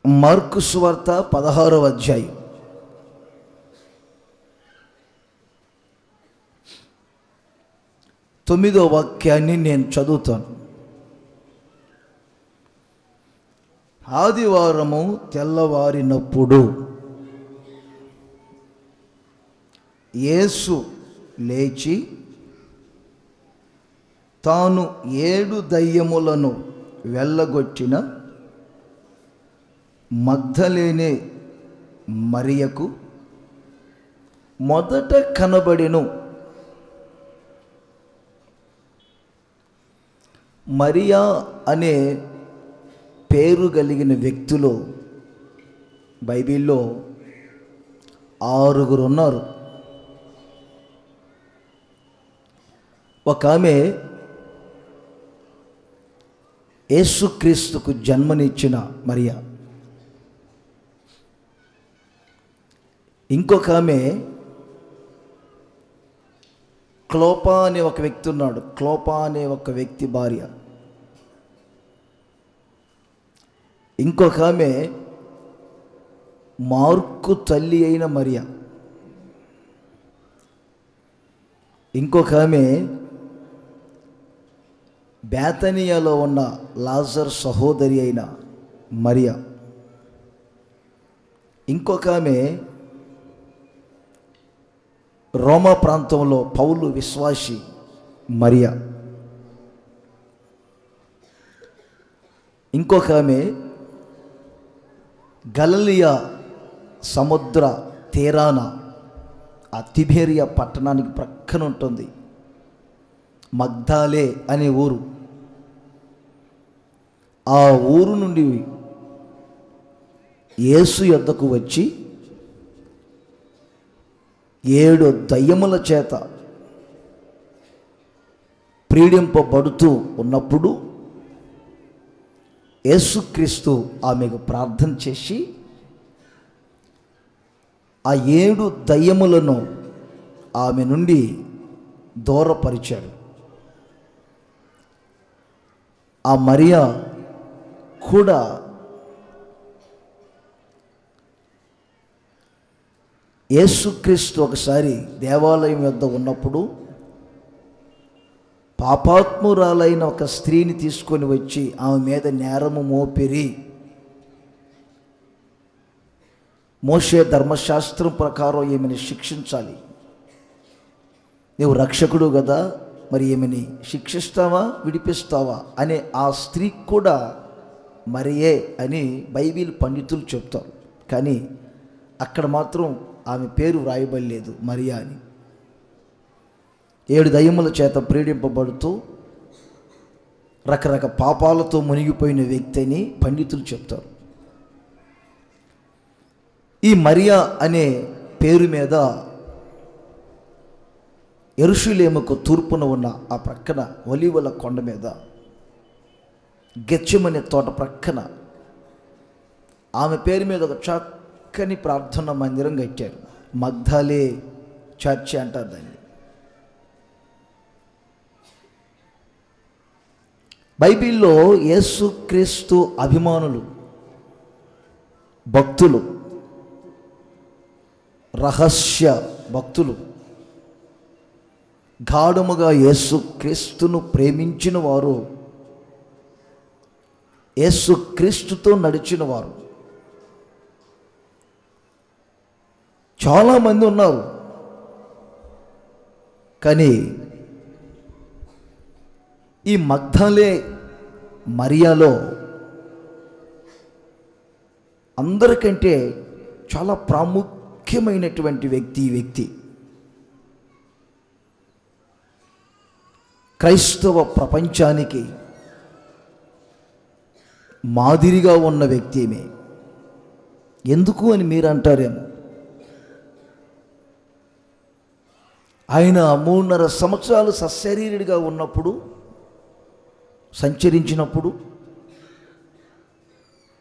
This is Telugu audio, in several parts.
మార్కు సువార్త 16వ అధ్యాయం 9వ వాక్యాన్ని నేను చదువుతాను. ఆదివారము తెల్లవారినప్పుడు యేసు లేచి తాను 7 దయ్యములను వెళ్ళగొట్టిన మగ్దలేనే మరియకు మొదట కనబడెను. మరియా అనే పేరు కలిగిన వ్యక్తులు బైబిల్లో 6 ఉన్నారు. ఒక ఆమె యేసుక్రీస్తుకు జన్మనిచ్చిన మరియా, ఇంకొక ఆమె క్లోపా అనే ఒక వ్యక్తి ఉన్నాడు. క్లోపా అనే ఒక వ్యక్తి భార్య. ఇంకొక ఆమె మార్కు తల్లి అయిన మరియా. ఇంకొక ఆమె బేతనియాలో ఉన్న లాజర్ సహోదరి అయిన మరియా. ఇంకొక ఆమె రోమా ప్రాంతంలో పౌలు విశ్వాసి మరియా. ఇంకొక ఆమె గలిలయ సముద్ర తీరాన ఆ తిబేరియా పట్టణానికి ప్రక్కన ఉంటుంది మగ్దాలే అనే ఊరు. ఆ ఊరు నుండి యేసు యొద్దకు వచ్చి 7 దయ్యముల చేత పీడింపబడుతూ ఉన్నప్పుడు యేసుక్రీస్తు ఆమెకు ప్రార్థన చేసి ఆ 7 దయ్యములను ఆమె నుండి దూరపరిచాడు. ఆ మరియా కూడా యేసుక్రీస్తు ఒకసారి దేవాలయం వద్ద ఉన్నప్పుడు పాపాత్మురాలైన ఒక స్త్రీని తీసుకొని వచ్చి ఆమె మీద నేరము మోపిరి, మోషే ధర్మశాస్త్రం ప్రకారం ఈమెని శిక్షించాలి, నీవు రక్షకుడు కదా, మరి ఈమెని శిక్షిస్తావా విడిపిస్తావా అనే ఆ స్త్రీకి కూడా మరియే అని బైబిల్ పండితులు చెప్తారు. కానీ అక్కడ మాత్రం ఆమె పేరు వ్రాయబడలేదు మరియా అని. 7 దయ్యముల చేత పీడింపబడుతూ రకరకాల పాపాలతో మునిగిపోయిన వ్యక్తి అని పండితులు చెప్తారు. ఈ మరియా అనే పేరు మీద యెరూషలేముకు తూర్పున ఉన్న ఆ ప్రక్కన ఒలీవల కొండ మీద గెత్సెమనే తోట ప్రక్కన ఆమె పేరు మీద ఒక చక్కని ప్రార్థన మందిరం కట్టారు. మగ్దాలే చర్చి అంటారు దాన్ని. బైబిల్లో యేసుక్రీస్తు అభిమానులు, భక్తులు, రహస్య భక్తులు, గాఢముగా యేసుక్రీస్తును ప్రేమించిన వారు, యేసుక్రీస్తుతో నడిచిన వారు చాలామంది ఉన్నారు. కానీ ఈ మగ్దలే మరియాలో అందరికంటే చాలా ప్రాముఖ్యమైనటువంటి వ్యక్తి క్రైస్తవ ప్రపంచానికి మాదిరిగా ఉన్న వ్యక్తి ఈమె. ఎందుకు అని మీరు అంటారేమో. ఆయన 3.5 సంవత్సరాలు సశరీరుడిగా ఉన్నప్పుడు, సంచరించినప్పుడు,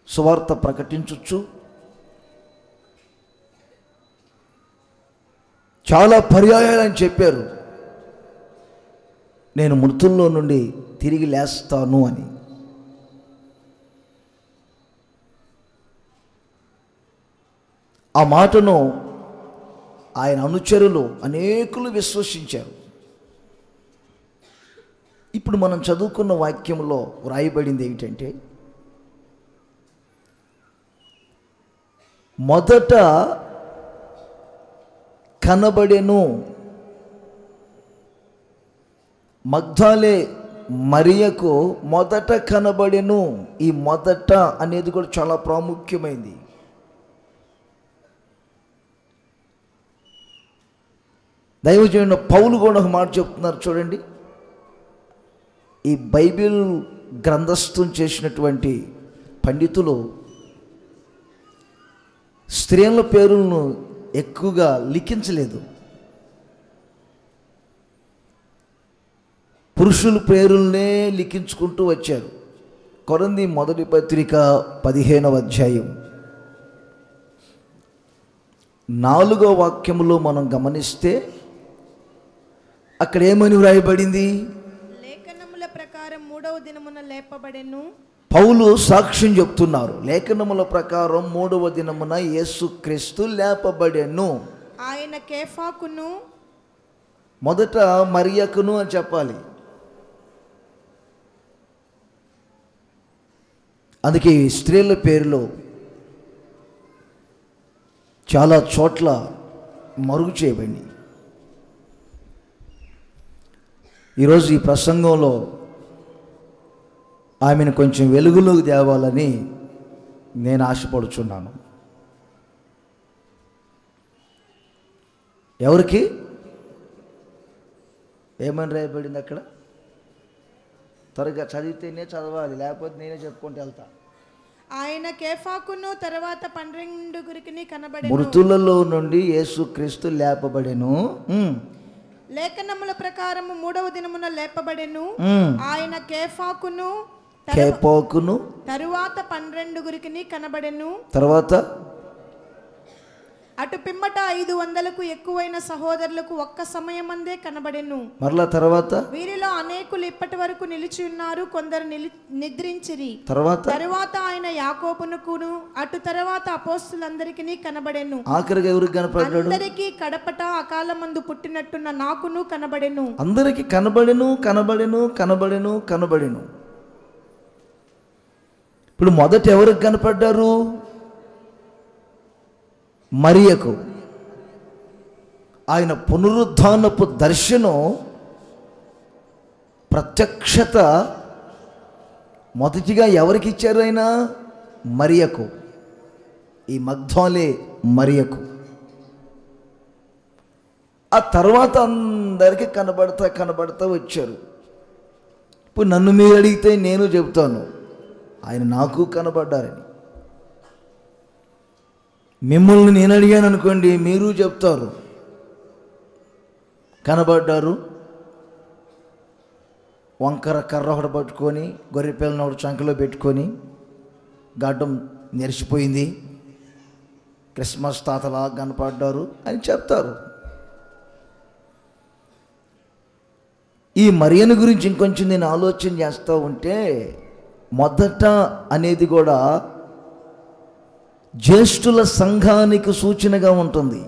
సువార్త ప్రకటించచ్చు, చాలా పర్యాయాలని చెప్పారు, నేను మృతుల్లో నుండి తిరిగి లేస్తాను అని. ఆ మాటను ఆయన అనుచరులు అనేకులు విశ్వసించారు. ఇప్పుడు మనం చదువుకున్న వాక్యంలో వ్రాయబడింది ఏంటంటే, మొదట కనబడెను. మగ్దలే మరియకు మొదట కనబడెను. ఈ మొదట అనేది కూడా చాలా ప్రాముఖ్యమైంది. దైవజనుడు పౌలు కూడా ఒక మాట చెప్తున్నారు చూడండి. ఈ బైబిల్ గ్రంథస్థం చేసినటువంటి పండితులు స్త్రీల పేరులను ఎక్కువగా లిఖించలేదు, పురుషుల పేరులనే లిఖించుకుంటూ వచ్చారు. కొరింథీ మొదటి పత్రిక 15వ అధ్యాయం 4వ వాక్యములో మనం గమనిస్తే అక్కడ ఏమని వ్రాయబడింది? లేఖనముల ప్రకారం 3వ దినమున లేపబడెను. పౌలు సాక్ష్యం చెప్తున్నారు. లేఖనముల ప్రకారం 3వ దినమున యేసుక్రీస్తు లేపబడెను. ఆయన కేఫాకును, మొదట మరియకును అని చెప్పాలి. అందుకే ఈ స్త్రీల పేరులో చాలా చోట్ల మరుగు చేయబడింది. ఈరోజు ఈ ప్రసంగంలో ఆమెను కొంచెం వెలుగులోకి తేవాలని నేను ఆశపడుచున్నాను. ఎవరికి ఏమని రాయబడింది అక్కడ? త్వరగా చదివితేనే చదవాలి, లేకపోతే నేనే చెప్పుకుంటూ వెళ్తా. ఆయన కేఫాకును తర్వాత 12 కనబడెను. మృతులలో నుండి యేసుక్రీస్తు లేపబడెను. లేఖనముల ప్రకారం 3వ దినమున లేపబడెను. ఆయన కేఫాకును తరువాత 12 కనబడెను. తర్వాత అటు పిమ్మట 500కు ఎక్కువైన సహోదరులకు ఒక్క సమయమందే కనబడెను. మరలా తర్వాత వీరిలో అనేకులు ఇప్పటి వరకు నిలిచి ఉన్నారు, కొందరు నిద్రించిరి. తరువాత ఆయన యాకోబునకును అటు తర్వాత అపోస్తులందరికీ కనబడెను. ఆఖరికి ఎవరికి కనబడ్డాడు? అందరికీ కడపట అకాలమందు పుట్టినట్టున్న నాకును కనబడెను. అందరికి కనబడెను కనబడెను కనబడెను కనబడెను. ఇప్పుడు మొదట ఎవరికి కనపడ్డారు? మరియకు. ఆయన పునరుద్ధానపు దర్శనం, ప్రత్యక్షత మొదటిగా ఎవరికి ఇచ్చారు? ఆయన మరియకు, ఈ మగ్దలే మరియకు. ఆ తర్వాత అందరికీ కనబడతా వచ్చారు. ఇప్పుడు నన్ను మీరు అడిగితే నేను చెబుతాను, ఆయన నాకు కనబడ్డారని. మిమ్మల్ని నేను అడిగాను అనుకోండి, మీరు చెప్తారు కనబడ్డారు. వంకర కర్ర ఒకటి పట్టుకొని, గొర్రె పిల్లని ఒకటి చంకలో పెట్టుకొని, గడ్డం నెరిసిపోయింది, క్రిస్మస్ తాతలా కనపడ్డారు అని చెప్తారు. ఈ మరియను గురించి ఇంకొంచెం నేను ఆలోచన చేస్తూ ఉంటే, మొదట అనేది కూడా జ్యేష్ఠుల సంఘానికి సూచనగా ఉంటుంది.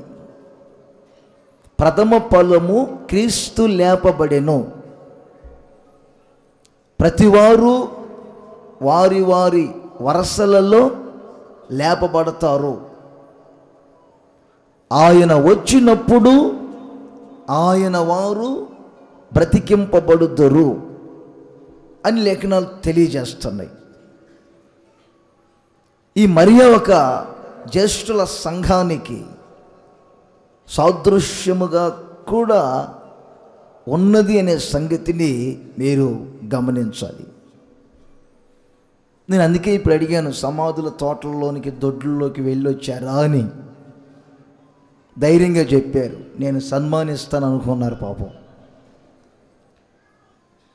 ప్రథమ ఫలము క్రీస్తు లేపబడెను. ప్రతివారు వారి వారి వరసలలో లేపబడతారు. ఆయన వచ్చినప్పుడు ఆయన వారు బ్రతికింపబడుదురు అని లేఖనాలు తెలియజేస్తున్నాయి. ఈ మరియ ఒక జ్యేష్ఠుల సంఘానికి సాదృశ్యముగా కూడా ఉన్నది అనే సంగతిని మీరు గమనించాలి. నేను అందుకే ఇప్పుడు అడిగాను, సమాధుల తోటల్లోనికి దొడ్లలోకి వెళ్ళొచ్చారా అని. ధైర్యంగా చెప్పారు, నేను సన్మానిస్తాను అనుకున్నారు. పాపం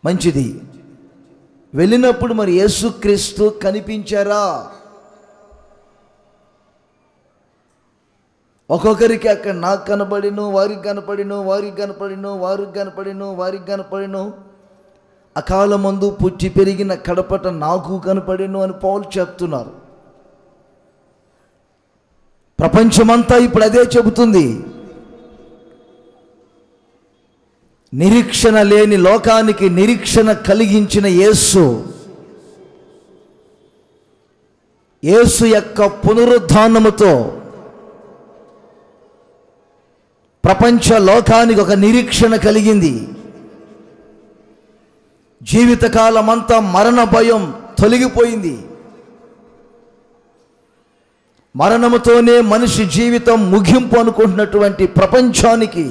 మంచిది. వెళ్ళినప్పుడు మరి యేసుక్రీస్తు కనిపించారా? ఒక్కొక్కరికి అక్కడ నాకు కనపడిను, వారికి కనపడిను, వారికి కనపడిను, వారికి కనపడిను, వారికి కనపడిను. అకాలమందు పుట్టి పెరిగిన కడపట నాకు కనపడిను అని పౌలు చెప్తున్నారు. ప్రపంచమంతా ఇప్పుడు అదే చెబుతుంది. నిరీక్షణ లేని లోకానికి నిరీక్షణ కలిగించిన యేసు యొక్క పునరుద్ధానముతో ప్రపంచ లోకానికి ఒక నిరీక్షణ కలిగింది. జీవితకాలమంతా మరణ భయం తొలగిపోయింది. మరణముతోనే మనిషి జీవితం ముగింపు అనుకుంటున్నటువంటి ప్రపంచానికి,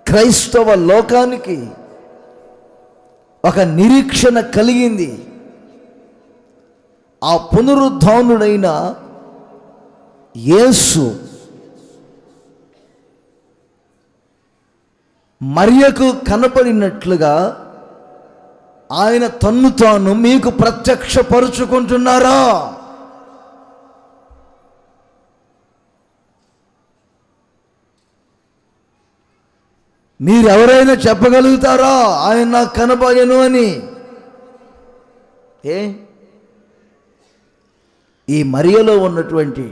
క్రైస్తవ లోకానికి ఒక నిరీక్షణ కలిగింది. ఆ పునరుద్ధానుడైన యేసు మరియకు కనపడినట్లుగా ఆయన తన్ను తాను మీకు ప్రత్యక్షపరుచుకుంటున్నారా? మీరెవరైనా చెప్పగలుగుతారా ఆయన నాకు కనపడను అని? ఈ మరియలో ఉన్నటువంటి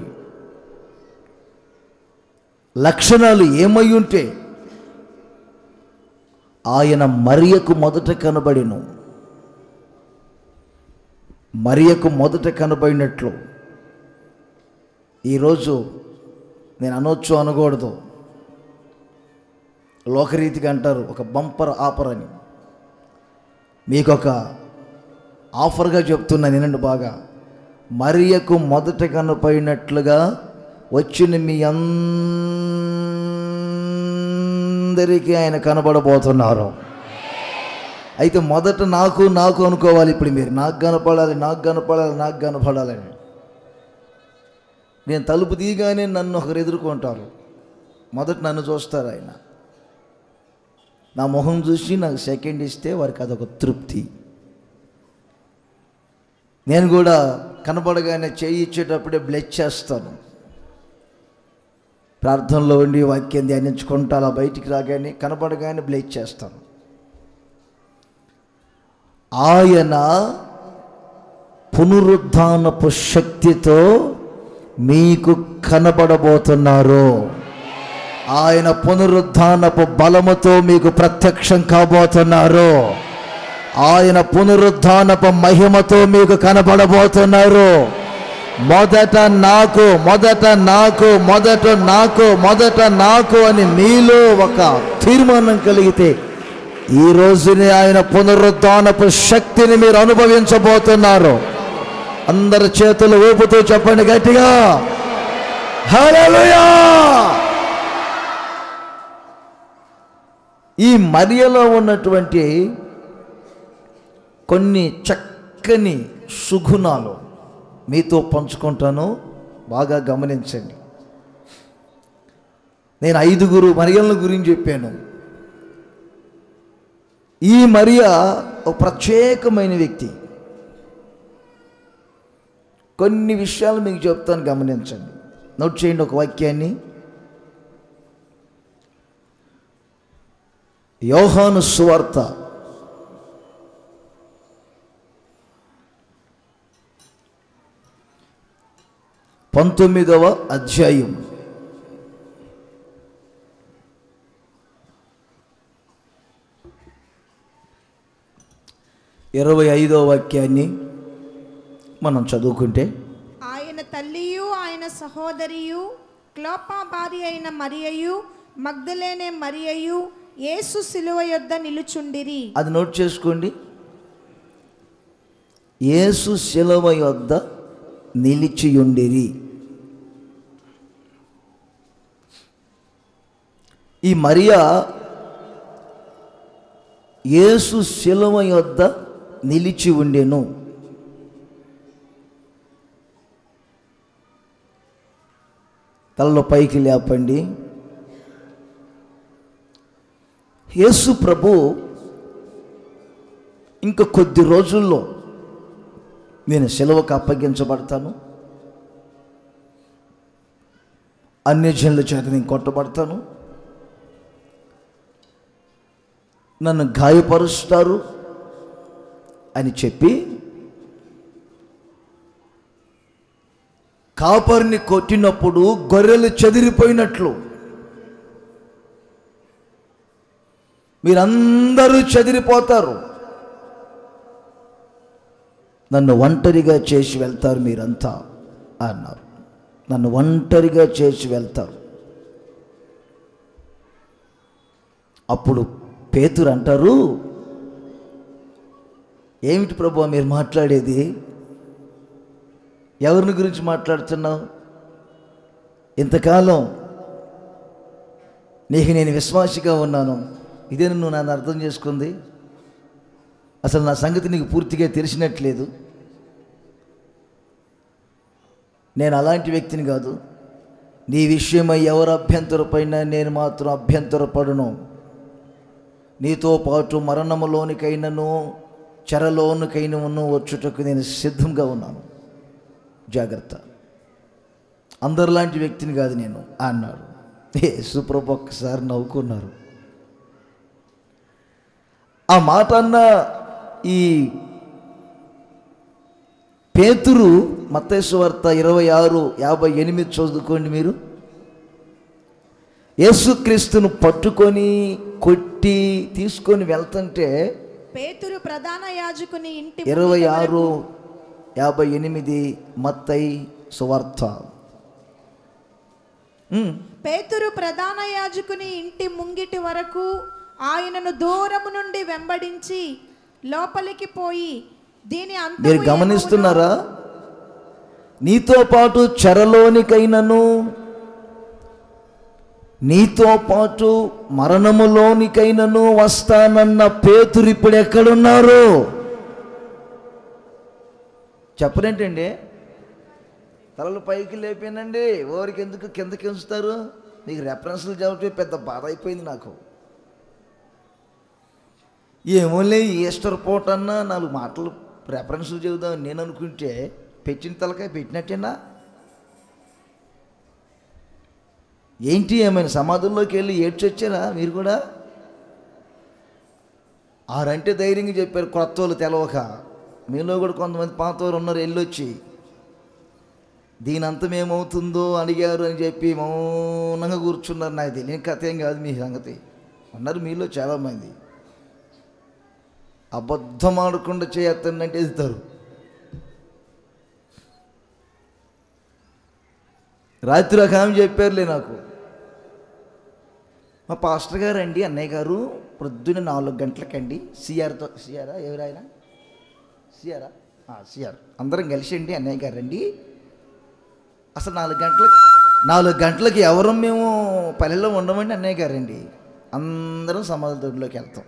లక్షణాలు ఏమై ఉంటే ఆయన మరియకు మొదట కనబడిను. మరియకు మొదట కనబడినట్లు ఈరోజు నేను అనొచ్చు అనకూడదు, లోకరీతిగా అంటారు ఒక బంపర్ ఆఫర్ అని. మీకు ఒక ఆఫర్గా చెప్తున్నా, వినండి బాగా. మరియకు మొదట కనపడినట్లుగా వచ్చిన మీ అందరికీ ఆయన కనబడబోతున్నారు. అయితే మొదట నాకు అనుకోవాలి. ఇప్పుడు మీరు నాకు కనపడాలని. నేను తలుపు తీయగానే నన్ను ఒకరు ఎదుర్కొంటారు. మొదట నన్ను చూస్తారు. ఆయన నా మొహం చూసి నాకు సెకండ్ ఇస్తే వారికి అదొక తృప్తి. నేను కూడా కనపడగానే చేయి ఇచ్చేటప్పుడే బ్లెస్ చేస్తాను. ప్రార్థనలో ఉండి వాక్యం ధ్యానించుకుంటా అలా బయటికి రాగానే కనపడగానే బ్లెస్ చేస్తాను. ఆయన పునరుద్ధానపు శక్తితో మీకు కనబడబోతున్నారు. ఆయన పునరుద్ధానపు బలముతో మీకు ప్రత్యక్షం కాబోతున్నారు. ఆయన పునరుద్ధానపు మహిమతో మీకు కనబడబోతున్నారు. మొదట నాకు అని మీలో ఒక తీర్మానం కలిగితే ఈ రోజునే ఆయన పునరుద్ధానపు శక్తిని మీరు అనుభవించబోతున్నారు. అందరి చేతులు ఊపుతూ చెప్పండి గట్టిగా, హల్లెలూయా. ఈ మరియలో ఉన్నటువంటి కొన్ని చక్కని సుగుణాలు మీతో పంచుకుంటాను, బాగా గమనించండి. నేను 5 మరియల గురించి చెప్పాను. ఈ మరియ ఒక ప్రత్యేకమైన వ్యక్తి. కొన్ని విషయాలు మీకు చెప్తాను, గమనించండి. నోట్ చేయండి ఒక వాక్యాన్ని. యోహాను సువార్త 19వ అధ్యాయం 25వ వాక్యాన్ని మనం చదువుకుంటే, ఆయన తల్లియు ఆయన సహోదరియు క్లోపా భార్య అయిన మరియయు మగ్దలేనే మరియయు యేసు శిలువ యొద్ద నిలుచుండిరి. అది నోట్ చేసుకోండి. యేసు శిలువ యొద్ద నిలిచియుండిరి. ఈ మరియా యేసు శిలువ యొద్ద నిలిచి ఉండెను. తలలో పైకి లేపండి. యేసు ప్రభు ఇంకా కొద్ది రోజుల్లో నేను శిలువకు అప్పగించబడతాను, అన్యజనుల చేత నేను కొట్టబడతాను, నన్ను గాయపరుస్తారు అని చెప్పి కాపరిని కొట్టినప్పుడు గొర్రెలు చెదిరిపోయినట్లు మీరందరూ చెదిరిపోతారు, నన్ను ఒంటరిగా చేసి వెళ్తారు మీరంతా అన్నారు. నన్ను ఒంటరిగా చేసి వెళ్తారు. అప్పుడు పేతురు అంటారు, ఏమిటి ప్రభువా మీరు మాట్లాడేది? ఎవరిని గురించి మాట్లాడుతున్నావు? ఇంతకాలం నీకు నేను విశ్వాసిగా ఉన్నాను, ఇదే నువ్వు నన్ను అర్థం చేసుకుంది? అసలు నా సంగతి నీకు పూర్తిగా తెలిసినట్లేదు. నేను అలాంటి వ్యక్తిని కాదు. నీ విషయమై ఎవరు అభ్యంతరపైనా నేను మాత్రం అభ్యంతరపడును. నీతో పాటు మరణములోనికైనను చెరలోనికైనను వచ్చుటకు నేను సిద్ధంగా ఉన్నాను. జాగ్రత్త, అందరిలాంటి వ్యక్తిని కాదు నేను అన్నాడు. యేసుప్రభు ఒక్కసారి నవ్వుకున్నారు. ఆ మాట అన్న ఈ పేతురు మత్తయి సువార్త 26:58 చదువుకోండి మీరు. యేసుక్రీస్తును పట్టుకొని కొట్టి తీసుకొని వెళ్తుంటే పేతురు ప్రధాన యాజకుని ఇంటి 26:58 మత్తయి సువార్త. పేతురు ప్రధాన యాజకుని ఇంటి ముంగిటి వరకు ఆయనను దూరము నుండి వెంబడించి లోపలికి పోయి దీని అంతము మీరు గమనిస్తున్నారా? నీతో పాటు చెరలోనికైనను నీతో పాటు మరణములోనికైనను వస్తానన్న పేతురు ఇప్పుడు ఎక్కడున్నారు? చెప్పరేంటండి? తలలు పైకి లేపానండి, ఓరికి ఎందుకు కిందకి ఉంచుతారు? నీకు రెఫరెన్స్లు చెప్పే పెద్ద బాధ అయిపోయింది నాకు. ఏమోలే ఈస్టర్ పూట అన్నా 4 మాటలు రెఫరెన్స్లు చెబుదామని నేను అనుకుంటే పెట్టిన తలకాయ పెట్టినట్టేనా ఏంటి? ఏమైనా సమాధుల్లోకి వెళ్ళి ఏడ్చొచ్చారా మీరు కూడా? 6 అంటే ధైర్యంగా చెప్పారు కొత్త వాళ్ళు తెలవక. మీలో కూడా కొంతమంది పాత వారు ఉన్నారు, వెళ్ళొచ్చి దీని అంతం ఏమవుతుందో అడిగారు అని చెప్పి మౌనంగా కూర్చున్నారు. నాకు తెలియని కథ ఏం కాదు మీ సంగతి. ఉన్నారు మీలో చాలామంది. అబద్ధం ఆడకుండా చేయొద్దంటే ఎదుగుతారు. రాత్రి ఒక ఆమె చెప్పారులే నాకు, మా పాస్టర్ గారు అండి, అన్నయ్య గారు పొద్దున్న 4 గంటలకండి సిఆరా ఎవరైనా సిఆర్ అందరం కలిసి అండి అన్నయ్య గారు అండి, అసలు 4 గంటలకి ఎవరు మేము పల్లెల్లో ఉండమండి అన్నయ్య గారండి, అందరం సమాధుల దొడ్లోకి వెళ్తాం.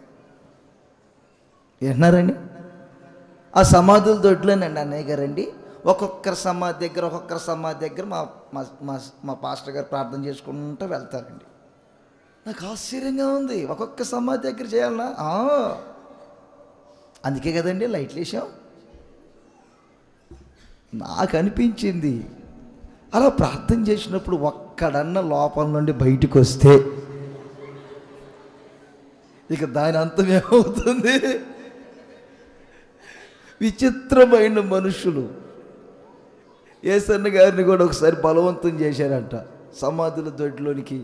విన్నారండి? ఆ సమాధుల దొడ్లోనండి అన్నయ్య గారండి, ఒక్కొక్కరి సమాధి దగ్గర మా పాస్టర్ గారు ప్రార్థన చేసుకుంటూ వెళ్తారండి. నాకు ఆశ్చర్యంగా ఉంది, ఒక్కొక్క సమాధి దగ్గర చేయాలన్నా? అందుకే కదండి లైట్లు వేసాం. నాకు అనిపించింది అలా ప్రార్థన చేసినప్పుడు ఒక్కడన్న లోపల నుండి బయటకు వస్తే ఇక దాని అంతం ఏమవుతుంది? విచిత్రమైన మనుషులు. యేసన్న గారిని కూడా ఒకసారి బలవంతం చేశారంట, సమాధుల దొడ్లోనికి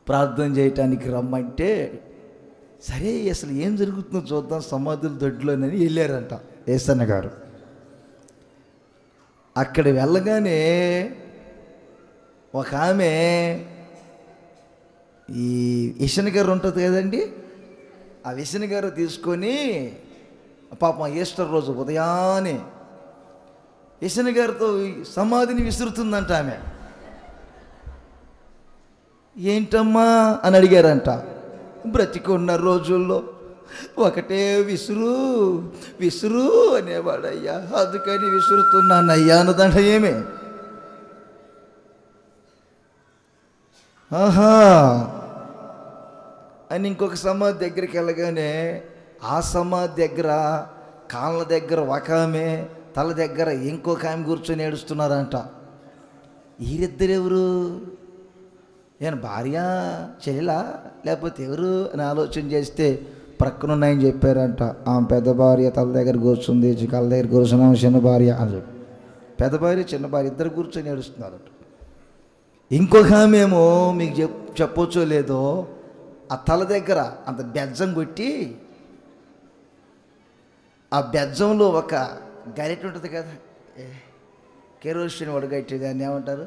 ప్రార్థన చేయటానికి రమ్మంటే, సరే అసలు ఏం జరుగుతుందో చూద్దాం సమాధుల దొడ్లోనని వెళ్ళారంట యేసన్న గారు. అక్కడ వెళ్ళగానే ఒక ఆమె, ఈ విషణ గారు ఉంటుంది కదండి, ఆ విషణ గారు తీసుకొని పాపం ఈస్టర్ రోజు ఉదయాన్నే విషణ గారితో సమాధిని విసురుతుందంట ఆమె. ఏంటమ్మా అని అడిగారంట. బ్రతికున్న రోజుల్లో ఒకటే విసురు అనేవాడయ్యా, అందుకని విసురుతున్నానయ్యా అన్నదంట. ఏమే ఆహా అని ఇంకొక సమాధి దగ్గరికి వెళ్ళగానే ఆ సమాధి దగ్గర కాళ్ళ దగ్గర ఒక ఆమె, తల దగ్గర ఇంకొక ఆమె కూర్చొని ఏడుస్తున్నారంట. వీరిద్దరెవరు? నేను భార్య చెల్లిలా లేకపోతే ఎవరు అని ఆలోచన చేస్తే ప్రక్కనున్నాయని చెప్పారంట. ఆమె పెద్ద భార్య తల దగ్గర కూర్చుంది, కళ్ళ దగ్గర కూర్చున్నాము చిన్న భార్య అని చెప్పి. పెద్ద భార్య చిన్న భార్య ఇద్దరు కూర్చొని ఏడుస్తున్నారట. ఇంకొక ఆమెమో మీకు చెప్పొచ్చో లేదో, ఆ తల దగ్గర అంత బెజ్జం కొట్టి, ఆ బెజ్జంలో ఒక గరిటె ఉంటుంది కదా, కెరోసిన్ వడగట్టి, దాన్ని ఏమంటారు,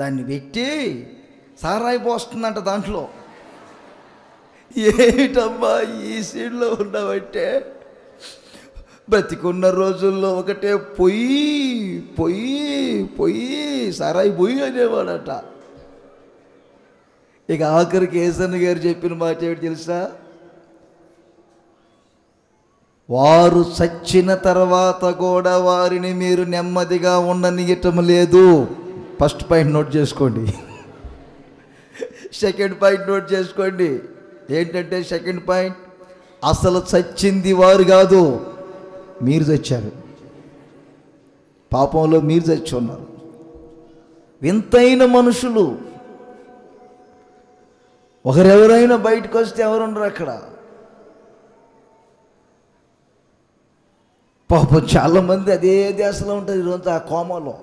దాన్ని పెట్టి సారాయి పోస్తుందంట దాంట్లో. ఏమిటమ్మా ఈ సీన్లో ఉన్నావంటే, బ్రతికున్న రోజుల్లో ఒకటే పొయ్యి పొయ్యి పొయ్యి సారాయి పొయ్యి అనేవాడట. ఇక ఆఖరికి ఏసన్న గారు చెప్పిన మాట ఏమిటి తెలుసా, వారు చచ్చిన తర్వాత కూడా వారిని మీరు నెమ్మదిగా ఉండనియటం లేదు. ఫస్ట్ పాయింట్ నోట్ చేసుకోండి. సెకండ్ పాయింట్ నోట్ చేసుకోండి. ఏంటంటే సెకండ్ పాయింట్, అసలు చచ్చింది వారు కాదు, మీరు చచ్చారు. పాపంలో మీరు చచ్చి ఉన్నారు. వింతైన మనుషులు. ఒకరెవరైనా బయటకు వస్తే ఎవరుండరు అక్కడ. పాపం చాలామంది అదే ధ్యాసలో ఉంటుంది ఈరోజు, ఆ కోమలో.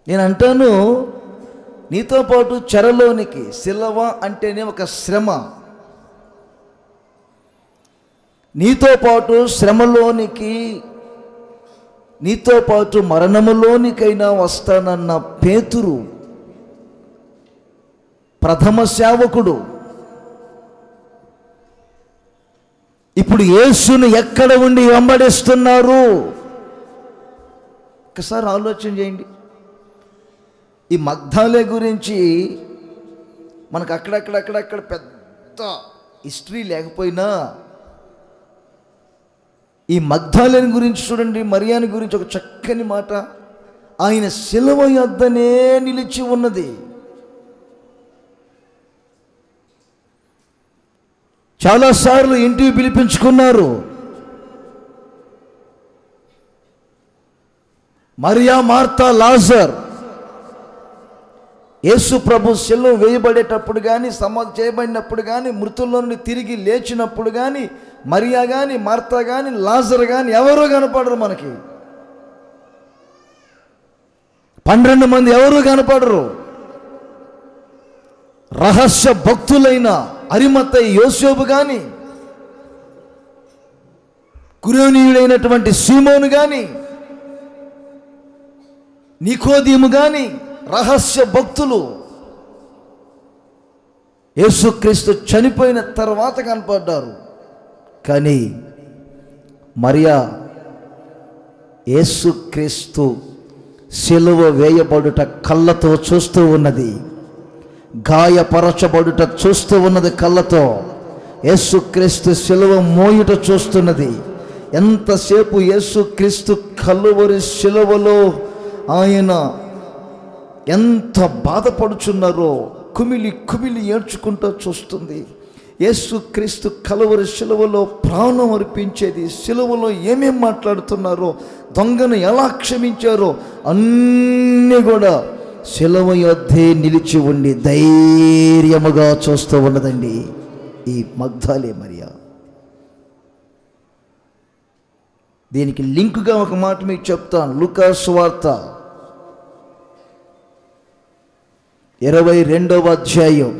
నేను అంటాను, నీతో పాటు చెరలోనికి, సిలువ అంటేనే ఒక శ్రమ, నీతో పాటు శ్రమలోనికి, నీతో పాటు మరణములోనికైనా వస్తానన్న పేతురు ప్రథమ సేవకుడు ఇప్పుడు యేసును ఎక్కడ ఉండి వెంబడిస్తున్నారు? ఒకసారి ఆలోచన చేయండి. ఈ మగ్దాలే గురించి మనకు అక్కడక్కడ పెద్ద హిస్టరీ లేకపోయినా, ఈ మగ్దాలేని గురించి చూడండి, మరియాని గురించి ఒక చక్కని మాట. ఆయన శిలువ యొద్దనే నిలిచి ఉన్నది. చాలాసార్లు ఇంటికి పిలిపించుకున్నారు. మరియా, మార్తా, లాజర్. యేసు ప్రభు శిలువ వేయబడేటప్పుడు కానీ, సమాధి చేయబడినప్పుడు కానీ, మృతుల్లో నుండి తిరిగి లేచినప్పుడు కానీ, మరియా కానీ, మార్తా కానీ, లాజర్ కానీ ఎవరూ కనపడరు మనకి. 12 మంది ఎవరూ కనపడరు. రహస్య భక్తులైన అరిమత్తయి యోసేపు కానీ, కురేనీయుడైనటువంటి సీమోను కానీ, నికోదీము కానీ, రహస్య భక్తులు యేసుక్రీస్తు చనిపోయిన తర్వాత కనపడ్డారు. కానీ మరియా యేసుక్రీస్తు సిలువ వేయబడుట కళ్ళతో చూస్తూ ఉన్నది, గాయపరచబడుట చూస్తూ ఉన్నది కళ్ళతో. యేసుక్రీస్తు సిలువ మోయుట చూస్తున్నది. ఎంతసేపు యేసుక్రీస్తు కలువరి సిలువలో ఆయన ఎంత బాధపడుచున్నారో కుమిలి కుమిలి ఏడ్చుకుంటూ చూస్తుంది. యేసుక్రీస్తు కలువరి సిలువలో ప్రాణం అర్పించేది, సిలువలో ఏమేం మాట్లాడుతున్నారో, దొంగను ఎలా క్షమించారో అన్నీ కూడా సిలువ యొద్దే నిలిచి ఉండి ధైర్యముగా చూస్తూ ఉన్నదండి ఈ మగ్దాలే మరియా. దీనికి లింకుగా ఒక మాట మీకు చెప్తాను. లూకా సువార్త 22వ అధ్యాయం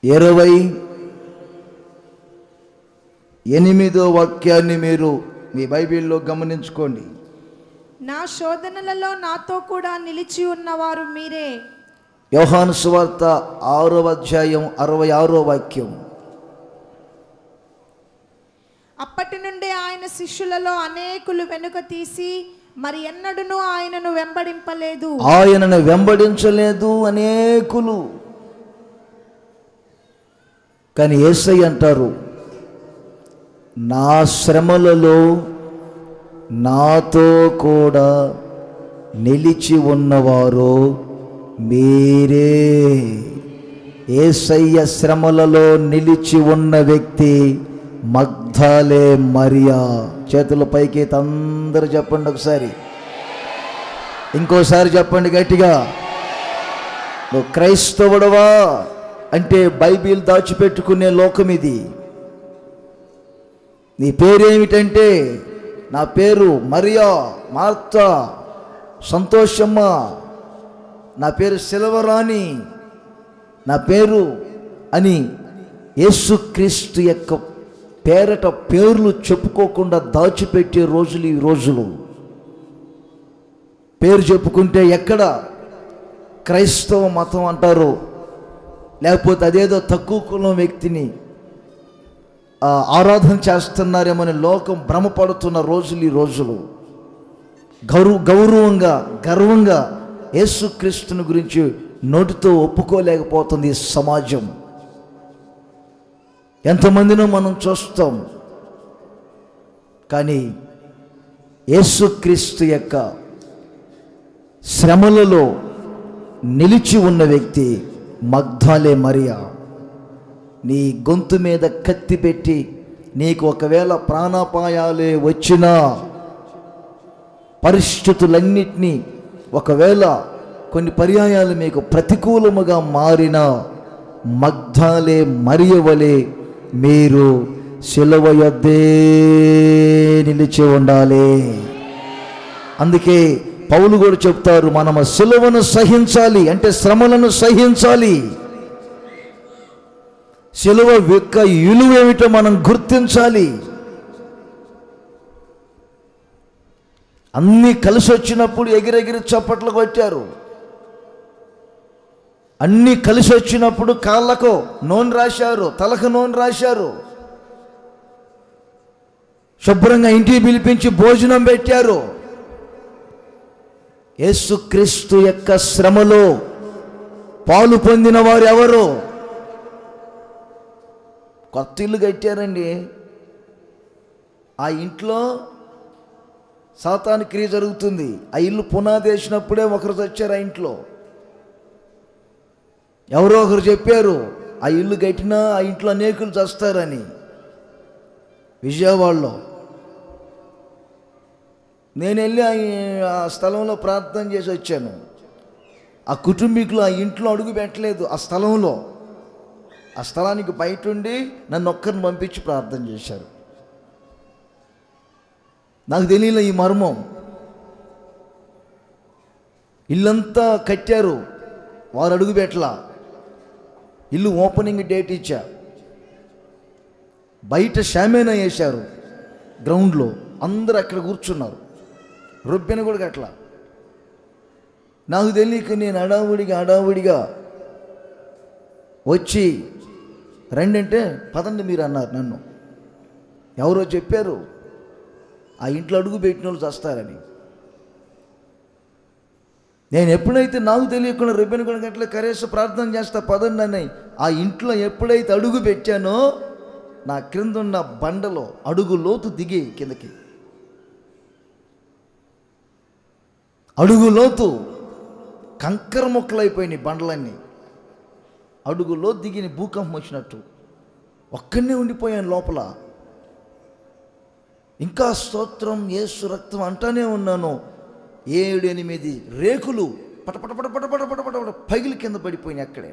28వ వాక్యాన్ని మీరు మీ బైబిల్లో గమనించుకోండి. నా శోధనలలో నాతో కూడా నిలిచి ఉన్నవారు మీరే. యోహాను సువార్త 6వ అధ్యాయం 66వ వాక్యం. అప్పటి నుండి ఆయన శిష్యులలో అనేకులు వెనుక తీసి మరి ఎన్నడూనూ ఆయనను వెంబడింపలేదు. ఆయనను వెంబడించలేదు అనేకులు. కానీ యేసయ్య అంటారు, నా శ్రమలలో నాతో కూడా నిలిచి ఉన్నవారు మీరే. యేసయ్య శ్రమలలో నిలిచి ఉన్న వ్యక్తి మగ్దాలే మరియా. చేతుల పైకి అందరూ చెప్పండి ఒకసారి, ఇంకోసారి చెప్పండి గట్టిగా. నువ్వు క్రైస్తవుడవా అంటే బైబిల్ దాచిపెట్టుకునే లోకం ఇది. నీ పేరేమిటంటే, నా పేరు మరియా, మార్తా, సంతోషమ్మ, నా పేరు సిలవరాణి, నా పేరు అని యేసుక్రీస్తు యొక్క పేరట పేర్లు చెప్పుకోకుండా దాచిపెట్టే రోజులు ఈ రోజులు. పేరు చెప్పుకుంటే ఎక్కడ క్రైస్తవ మతం అంటారు, లేకపోతే అదేదో తక్కువ కులం వ్యక్తిని ఆరాధన చేస్తున్నారేమని లోకం భ్రమపడుతున్న రోజులు ఈ రోజులు. గర్వంగా యేసుక్రీస్తుని గురించి నోటితో ఒప్పుకోలేకపోతుంది ఈ సమాజం. ఎంతమందినో మనం చూస్తాం. కానీ యేసుక్రీస్తు యొక్క శ్రమలలో నిలిచి ఉన్న వ్యక్తి మగ్దలే మరియా. నీ గొంతు మీద కత్తి పెట్టి నీకు ఒకవేళ ప్రాణాపాయాలే వచ్చినా, పరిస్థితులన్నిటినీ ఒకవేళ కొన్ని పర్యాయాలు మీకు ప్రతికూలముగా మారిన మగ్దలే మరియ వలె మీరు సిలువ యొద్దే నిలిచి ఉండాలి. అందుకే పౌలు కూడా చెప్తారు, మనము సిలువను సహించాలి అంటే శ్రమలను సహించాలి. సిలువ యొక్క విలువేమిటో మనం గుర్తించాలి. అన్నీ కలిసి వచ్చినప్పుడు ఎగిరెగిరి చప్పట్లు కొట్టారు. అన్నీ కలిసి వచ్చినప్పుడు కాళ్ళకు నూనె రాశారు, తలకు నూనె రాశారు, శుభ్రంగా ఇంటికి పిలిపించి భోజనం పెట్టారు. యేసుక్రీస్తు యొక్క శ్రమలో పాలు పొందిన వారు ఎవరు? కొత్త ఇల్లు కట్టారండి. ఆ ఇంట్లో సాతాను క్రియ జరుగుతుంది. ఆ ఇల్లు పునాది వేసినప్పుడే ఒకరు వచ్చారు. ఆ ఇంట్లో ఎవరో ఒకరు చెప్పారు, ఆ ఇల్లు కట్టినా ఆ ఇంట్లో అనేకులు చస్తారని. విజయవాడలో నేను వెళ్ళి ఆ స్థలంలో ప్రార్థన చేసి వచ్చాను. ఆ కుటుంబీకులు ఆ ఇంట్లో అడుగు పెట్టలేదు. ఆ స్థలంలో, ఆ స్థలానికి బయట ఉండి నన్ను ఒక్కరిని పంపించి ప్రార్థన చేశారు. నాకు తెలియలే ఈ మర్మం. ఇల్లంతా కట్టారు, వారు అడుగు పెట్టలా. ఇల్లు ఓపెనింగ్ డేట్ ఇచ్చా, బయట షామేనా వేశారు గ్రౌండ్లో, అందరూ అక్కడ కూర్చున్నారు. రొబ్బెన కూడా అట్లా. నాకు తెలియక నేను హడావుడిగా వచ్చి రండి అంటే పదండి మీరు అన్నారు. నన్ను ఎవరో చెప్పారు ఆ ఇంట్లో అడుగు పెట్టిన వాళ్ళు చస్తారని. నేను ఎప్పుడైతే నాకు తెలియకుండా రిబ్బెన్ కూడా గట్ల కరేసి ప్రార్థన చేస్తా పదండి అని ఆ ఇంట్లో ఎప్పుడైతే అడుగు పెట్టానో నా క్రింద ఉన్న బండలో అడుగు లోతు దిగి కిందకి, అడుగు లోతు కంకర ముక్కలైపోయినాయి బండలన్నీ. అడుగులో దిగిన భూకంపం వచ్చినట్టు ఒక్కడనే ఉండిపోయాను లోపల. ఇంకా స్తోత్రం యేసు రక్తం అంటానే ఉన్నాను. 7-8 రేకులు పటపట పగిలి కింద పడిపోయినాయి. అక్కడే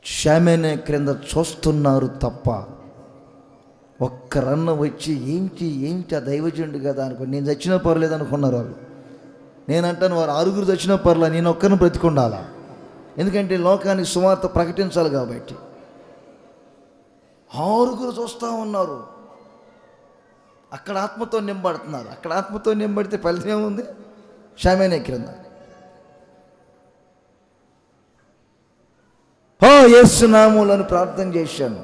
షామేనే క్రింద చూస్తున్నారు తప్ప ఒక్కరన్న వచ్చి ఏంటి ఆ దైవజనుడు కదా అనుకో. నేను చచ్చినా పర్లేదు అనుకున్నారు వాళ్ళు. నేనంటాను వారు 6 చచ్చినా పర్లేదు, నేను ఒక్కరిని బ్రతికుండాలా. ఎందుకంటే లోకానికి సువార్త ప్రకటించాలి కాబట్టి. 6 చూస్తూ ఉన్నారు. అక్కడ ఆత్మతో నింబడుతున్నారు. అక్కడ ఆత్మతో నింబడితే ఫలితం ఏముంది? షామేనే క్రింద యేసు నామములను ప్రార్థన చేశాను.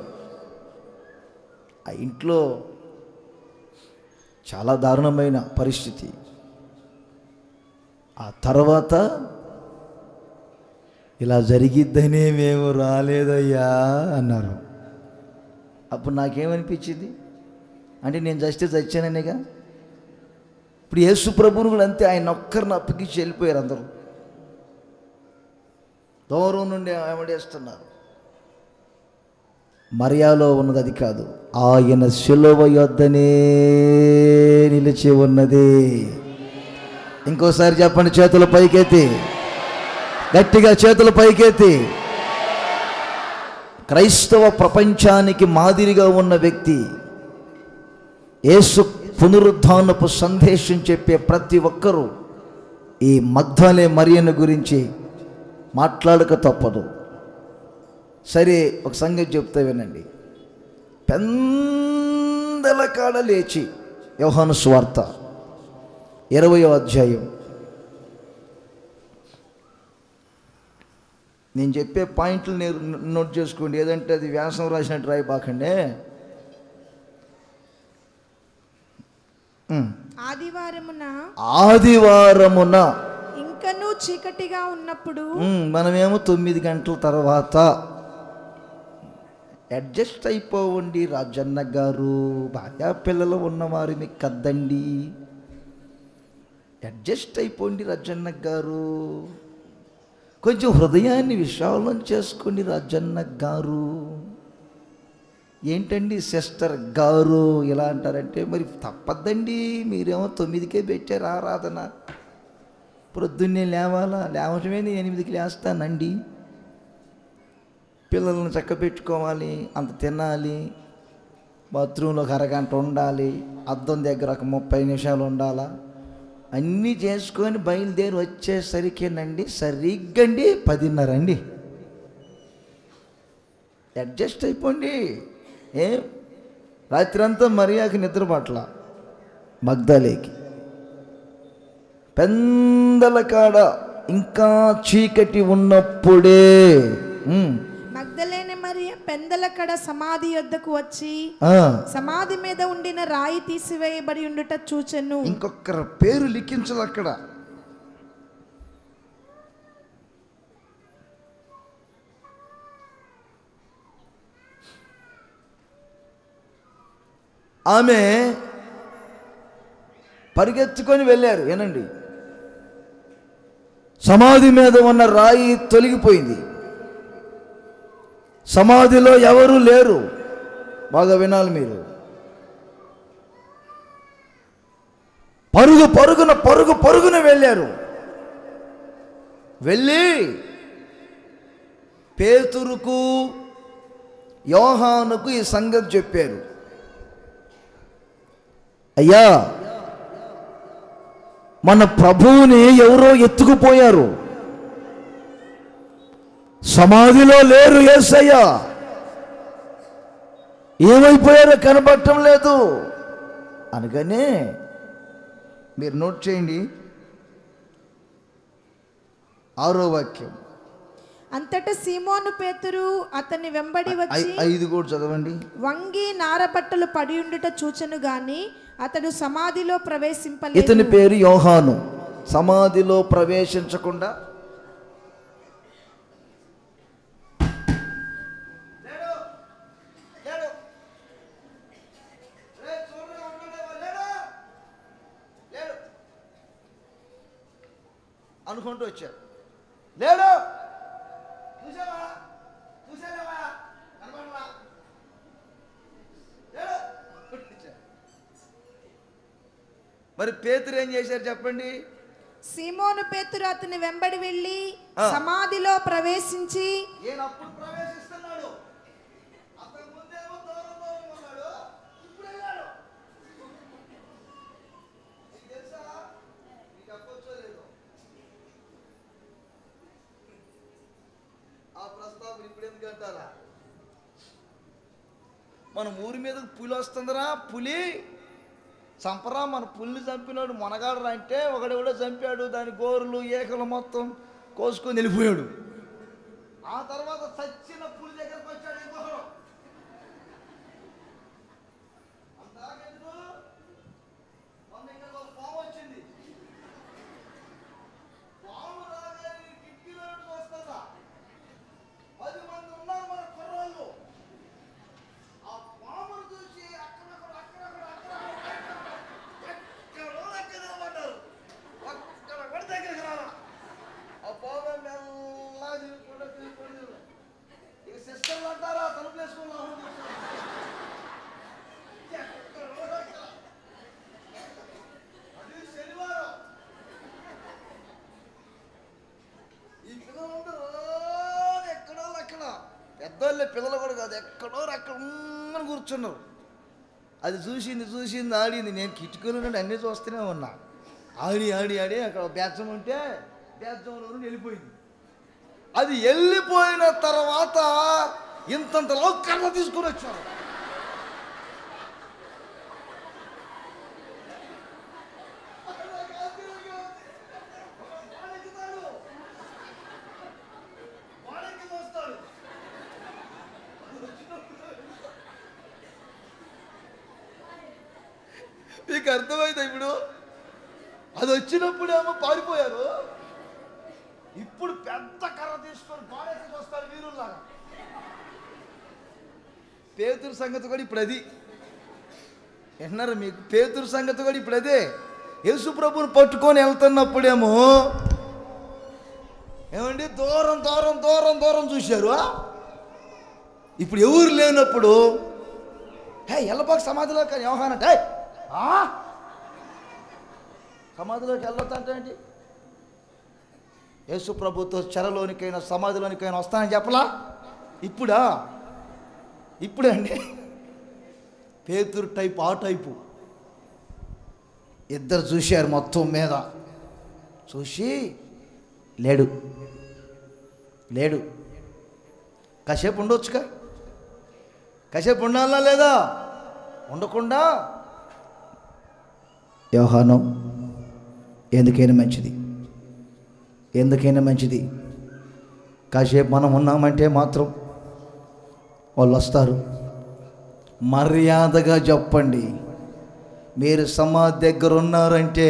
ఆ ఇంట్లో చాలా దారుణమైన పరిస్థితి. ఆ తర్వాత ఇలా జరిగిద్దనే మేము రాలేదయ్యా అన్నారు. అప్పుడు నాకేమనిపించింది అంటే నేను చచ్చాననేగా. ఇప్పుడు యేసు ప్రభువును కూడా అంతే, ఆయన ఒక్కరిని అప్పగించి వెళ్ళిపోయారు. అందరూ దూరం నుండి వెంబడేస్తున్నారు. మరియాలో ఉన్నది అది కాదు, ఆయన సిలువ యొద్దనే నిలిచి ఉన్నది. ఇంకోసారి చెప్పండి, చేతుల పైకెత్తి, గట్టిగా చేతుల పైకెత్తి. క్రైస్తవ ప్రపంచానికి మాదిరిగా ఉన్న వ్యక్తి, యేసు పునరుద్ధానపు సందేశం చెప్పే ప్రతి ఒక్కరూ ఈ మగ్దలే మరియను గురించి మాట్లాడక తప్పదు. సరే, ఒక సంగతి చెప్తా వినండి. పెందల కాడ లేచి, యోహాను సువార్త 20వ అధ్యాయం, నేను చెప్పే పాయింట్లు నోట్ చేసుకోండి, ఏదంటే అది వ్యాసం రాసినట్టు రాయిబాకండి. ఆదివారమున ఇంకనూ చీకటిగా ఉన్నప్పుడు, మనమేమో 9 గంటల తర్వాత అడ్జస్ట్ అయిపోవండి. రాజన్న గారు, భార్యా పిల్లలు ఉన్నవారు మీకు కద్దండి, అడ్జస్ట్ అయిపోండి రాజన్న గారు, కొంచెం హృదయాన్ని విశాలం చేసుకోండి రాజన్న గారు. ఏంటండి సిస్టర్ గారు ఇలా అంటారంటే, మరి తప్పద్దండి, మీరేమో 9కే పెట్టారు ఆరాధన, ప్రొద్దున్నే లేవాలా, లేవటమే నేను 8కి లేస్తానండి, పిల్లలను చక్క పెట్టుకోవాలి, అంత తినాలి, బాత్రూంలో ఒక అరగంట ఉండాలి, అద్దం దగ్గర ఒక 30 నిమిషాలు ఉండాలా, అన్నీ చేసుకొని బయలుదేరి వచ్చేసరికేనండి సరిగ్గండి 10:30 అండి. అడ్జస్ట్ అయిపోండి. రాత్రి అంతా మరియాకి నిద్ర పట్ల, మగ్దలేకి పెందల కాడ ఇంకా చీకటి ఉన్నప్పుడే మగ్దలేనే మరియ పెందల కడ సమాధి యొద్దకు వచ్చి సమాధి మీద ఉండిన రాయి తీసివేయబడి ఉండుట చూచెను. ఇంకొకరు పేరు లిఖించదు అక్కడ. ఆమె పరిగెత్తుకొని వెళ్ళారు. ఏనండి, సమాధి మీద ఉన్న రాయి తొలగిపోయింది, సమాధిలో ఎవరు లేరు. బాగా వినాలి మీరు. పరుగున వెళ్ళారు. వెళ్ళి పేతురుకు, యోహానుకు ఈ సంగతి చెప్పారు. అయ్యా, మన ప్రభువుని ఎవరో ఎత్తుకుపోయారు, సమాధిలో లేరు యేసయ్య, ఏమైపోయారో కనబడటం లేదు అనగానే, మీరు నోట్ చేయండి 6వ వాక్యం. అంతటా సీమోను పేతురు అతన్ని వెంబడి వచ్చి, 5 కూడా చదవండి. వంగి నారబట్టలు పడి ఉండుట చూచెను గాని అతడు సమాధిలో ప్రవేశింపలేదు. ఇతని పేరు యోహాను. సమాధిలో ప్రవేశించకుండా అనుకుంటూ వచ్చారు. లేడు, మరి పేతురు ఏం చేశారు చెప్పండి? సీమోను పేతురు అతని వెంబడి వెళ్ళి సమాధిలో ప్రవేశించి, అప్పుడు ప్రవేశిస్తున్నాడు, అతని ముందేమో దూరంలో ఉన్నాడు, ఇప్పుడు వెళ్ళాడు. తెలుసా, మీకు చెప్పొచ్చో లేదో ఆ ప్రస్తావన ఇప్పుడు ఎందుకు అంటారా? మన ఊరి మీద పులి వస్తుందిరా, పులి చంపరా, మన పుల్ని చంపినాడు మొనగాడు అంటే ఒకడెవడో చంపాడు, దాని గోరులు ఏకలు మొత్తం కోసుకొని వెళ్ళిపోయాడు. ఆ తర్వాత చచ్చిన పులి దగ్గరకు వచ్చాడు ఇంకొకడు. అంతకెందుకు, మొన్న ఇక్కడ ఒక పాము వచ్చింది, పాము రాగానే కిటికీలో వస్తుందా, 10 మంది ఉన్నారు మన కుర్రాళ్ళు, ఆ పామును చూసి అక్కడక్కడ పెద్దవాళ్ళే, పిల్లలు కూడా కాదు, ఎక్కడో అక్కడ కూర్చున్నారు. అది చూసింది ఆడింది. నేను కిటికీలో నుండి అన్నీ చూస్తూనే ఉన్నా. ఆడి అక్కడ బెచ్చం ఉంటే బెచ్చంలో నుండి వెళ్ళిపోయింది. అది వెళ్ళిపోయిన తర్వాత ఇంతంతలో కర్ర తీసుకుని వచ్చారు. మీకు అర్థమైందా? ఇప్పుడు అది వచ్చినప్పుడేమో పారిపోయారు, ఇప్పుడు పెద్ద కర్ర తీసుకొని బాడేసి వస్తారు వీరుల్లాగా. పేతురు సంగతి కూడా ఇప్పుడు అది విన్నారా మీకు? పేతురు సంగతి కూడా ఇప్పుడు అదే. యేసు ప్రభువుని పట్టుకొని వెళ్తున్నప్పుడేమో ఏమండి దూరం దూరం దూరం దూరం చూశారు. ఇప్పుడు ఎవరు లేనప్పుడు ఎల్లబాకు సమాధిలో కానీ వ్యవహారంటే సమాధిలోకి వెళ్ళొద్దంటే ఏంటి? యేసు ప్రభుతో చెరలోనికైనా సమాధిలోనికైనా వస్తానని చెప్పలా? ఇప్పుడండి పేతురు టైపు, ఆ టైపు ఇద్దరు చూశారు. మొత్తం మీద చూసి లేడు కాసేపు ఉండొచ్చుగా, కాసేపు ఉండాలా లేదా? ఉండకుండా యోహాను ఎందుకైనా మంచిది కాసేపు మనం ఉన్నామంటే మాత్రం వాళ్ళు వస్తారు. మర్యాదగా చెప్పండి, మీరు సమాధి దగ్గర ఉన్నారంటే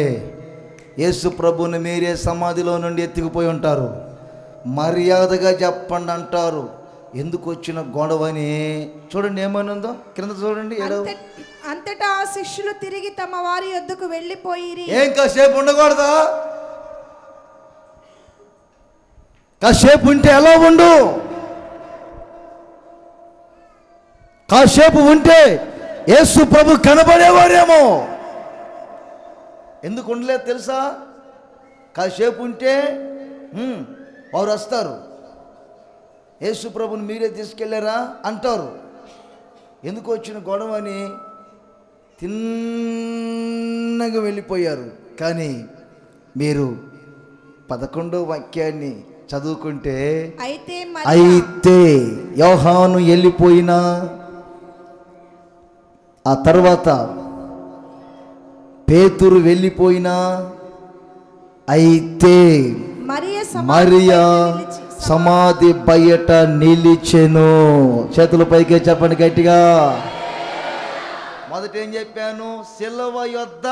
యేసు ప్రభుని మీరే సమాధిలో నుండి ఎత్తుకుపోయి ఉంటారు. మర్యాదగా చెప్పండి అంటారు. ఎందుకు వచ్చిన గొడవని చూడండి, ఏమనుందో క్రింద చూడండి. అంతటా ఆ శిష్యులు తిరిగి తమ వారి యొద్దకు వెళ్ళిపోయిరి. ఏం కాసేపు ఉండకూడదా? కాసేపు ఉంటే ఎలా ఉండు? కాసేపు ఉంటే యేసు ప్రభు కనబడేవారేమో. ఎందుకు ఉండలేదు తెలుసా? కాసేపు ఉంటే వారు వస్తారు. యేసు ప్రభుని మీరే తీసుకెళ్ళారా అంటారు. ఎందుకు వచ్చిన గొడవ అని తిన్నగా వెళ్ళిపోయారు. కానీ మీరు 11వ వాక్యాన్ని చదువుకుంటే అయితే యోహాను వెళ్ళిపోయినా ఆ తర్వాత పేతురు వెళ్ళిపోయినా అయితే మరియా సమాధి బయట నిలిచెను. చేతుల పైకే చెప్పండి గట్టిగా. మొదట ఏం చెప్పాను? సిలువ యొద్ద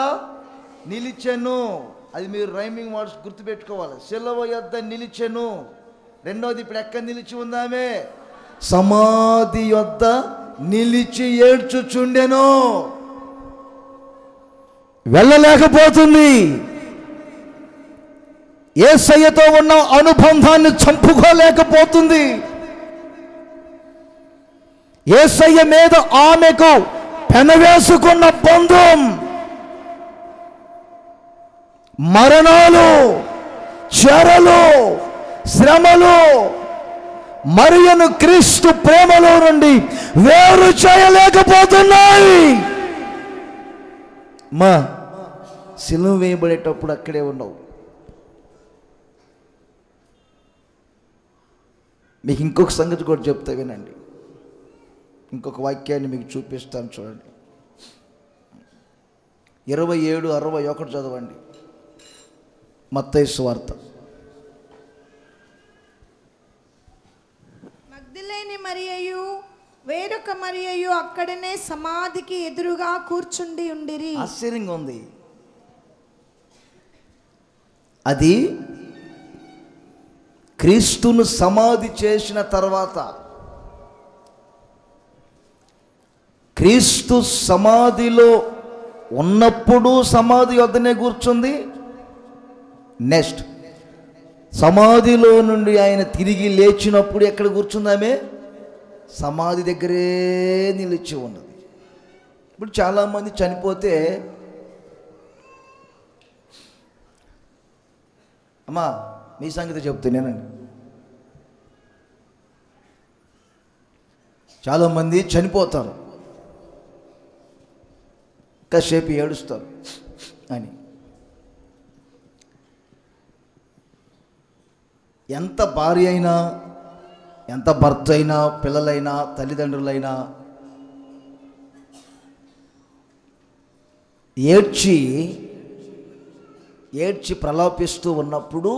నిలిచెను. అది మీరు రైమింగ్ వర్డ్స్ గుర్తుపెట్టుకోవాలి. సిలువ యొద్ద నిలిచెను. రెండోది ఇప్పుడు ఎక్కడ నిలిచి ఉందామే? సమాధి యొద్ద నిలిచి ఏడ్చుచుండెను. వెళ్ళలేకపోతుంది. యేసయ్యతో ఉన్న అనుబంధాన్ని చంపుకోలేకపోతుంది. యేసయ్య మీద ఆమెకు పెనవేసుకున్న బంధం, మరణాలు, చెరలు, శ్రమలు మరియను క్రీస్తు ప్రేమలో నుండి వేరు చేయలేకపోతున్నాయి. సిలువ వేయబడేటప్పుడు అక్కడే ఉండవు. మీకు ఇంకొక సంగతి కూడా చెప్తా వినండి. ఇంకొక వాక్యాన్ని మీకు చూపిస్తాను చూడండి. 27:61 చదవండి. మత్తయి సువార్త. మగ్దలేని మరియయు వేరొక మరియయు అక్కడనే సమాధికి ఎదురుగా కూర్చుండి ఉండిరి. ఆశ్చర్యంగా ఉంది. అది క్రీస్తును సమాధి చేసిన తర్వాత, క్రీస్తు సమాధిలో ఉన్నప్పుడు సమాధి వద్దనే కూర్చుంది. నెక్స్ట్ సమాధిలో నుండి ఆయన తిరిగి లేచినప్పుడు ఎక్కడ కూర్చుందామే? సమాధి దగ్గరే నిలిచి ఉన్నది. ఇప్పుడు చాలామంది చనిపోతే, అమ్మా మీ సంగతి చెప్తున్నానండి, చాలామంది చనిపోతారు, కాసేపు ఏడుస్తారు అని. ఎంత భార్య అయినా, ఎంత భర్త అయినా, పిల్లలైనా, తల్లిదండ్రులైనా ఏడ్చి ప్రలాపిస్తూ ఉన్నప్పుడు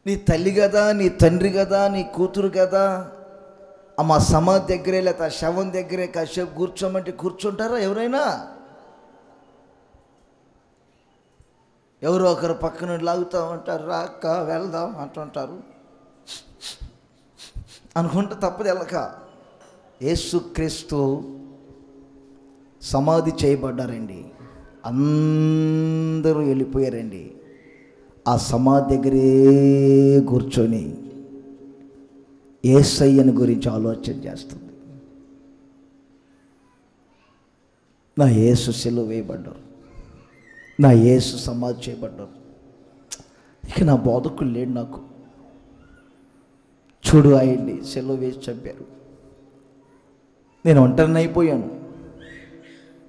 నీ తల్లి కదా, నీ తండ్రి కదా, నీ కూతురు కదా, మా సమాధి దగ్గరే లేదా శవం దగ్గరే కాసేపు కూర్చోమంటే కూర్చుంటారా ఎవరైనా? ఎవరో ఒకరు పక్కన లాగుతూ ఉంటారు, రా అక్క వెళ్దాం అంటుంటారు. అనుకుంటే తప్పదు వెళ్ళక. యేసుక్రీస్తు సమాధి చేయబడ్డారండి, అందరూ వెళ్ళిపోయారండి. ఆ సమాధి దగ్గరే కూర్చొని యేసయ్యని గురించి ఆలోచన చేస్తుంది. నా యేసు సిలువ వేయబడ్డారు, నా యేసు సమాధి చేయబడ్డారు, ఇక నా బోధకులు లేడు నాకు. చూడు ఆయన్ని సిలువ వేసి చంపారు, నేను ఒంటరిని అయిపోయాను,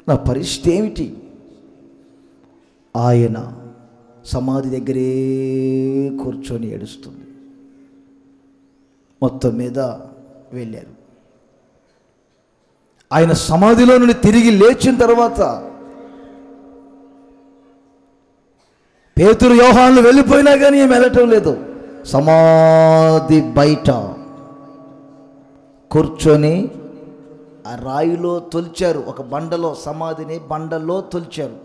నా పరిస్థితి ఏమిటి? ఆయన సమాధి దగ్గరే కూర్చొని ఏడుస్తుంది. మొత్తం మీద వెళ్ళారు. ఆయన సమాధిలో నుండి తిరిగి లేచిన తర్వాత పేతురు యోహానులు వెళ్ళిపోయినా కానీ ఏం వెళ్ళటం లేదు. సమాధి బయట కూర్చొని ఆ రాయిలో తొలిచారు, ఒక బండలో, సమాధిని బండలో తొలిచారు.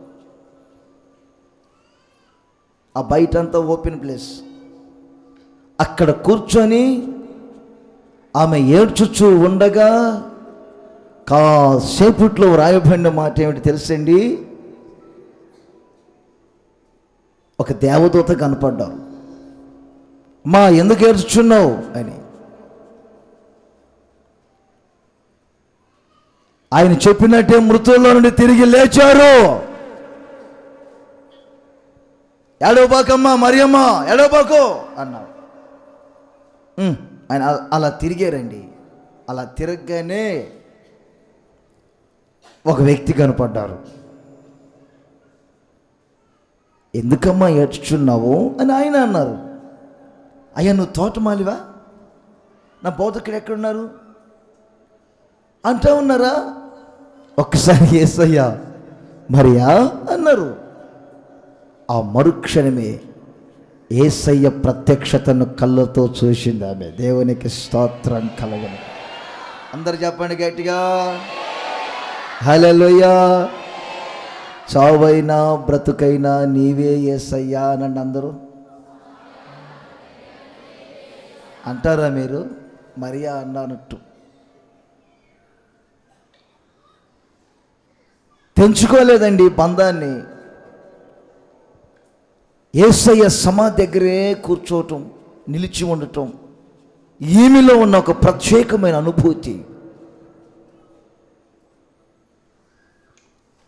ఆ బయటంతా ఓపెన్ ప్లేస్. అక్కడ కూర్చొని ఆమె ఏడ్చుచూ ఉండగా కాసేపట్లో రాయబడిన మాట ఏమిటి తెలుసండి? ఒక దేవదూత కనపడ్డారు. మా ఎందుకు ఏడ్చుచున్నావు అని. ఆయన చెప్పినట్టే మృతుల్లో నుండి తిరిగి లేచారు. ఏడవబాకమ్మా మరియమ్మ, ఏడవబాకు అన్నారు. ఆయన అలా తిరిగారండి. అలా తిరగగానే ఒక వ్యక్తి కనపడ్డారు. ఎందుకమ్మా ఏడ్చుచున్నావు అని ఆయన అన్నారు. అయ్యా నువ్వు తోటమాలివా? నా బోధకుడు ఎక్కడున్నారు అంటూ ఉన్నారా? ఒక్కసారి యేసయ్యా మరియా అన్నారు. ఆ మరుక్షణమే యేసయ్య ప్రత్యక్షతను కళ్ళతో చూసింది ఆమె. దేవునికి స్తోత్రం కలగను. అందరు చెప్పండి గట్టిగా హల్లెలూయా. చావైనా బ్రతుకైనా నీవే యేసయ్యా అనండి అందరూ. అంటారా మీరు? మరియా అన్నట్టు తెంచుకోలేదండి బంధాన్ని. యేసయ్య సమాధి దగ్గరే కూర్చోవటం, నిలిచి ఉండటం ఈమెలో ఉన్న ఒక ప్రత్యేకమైన అనుభూతి.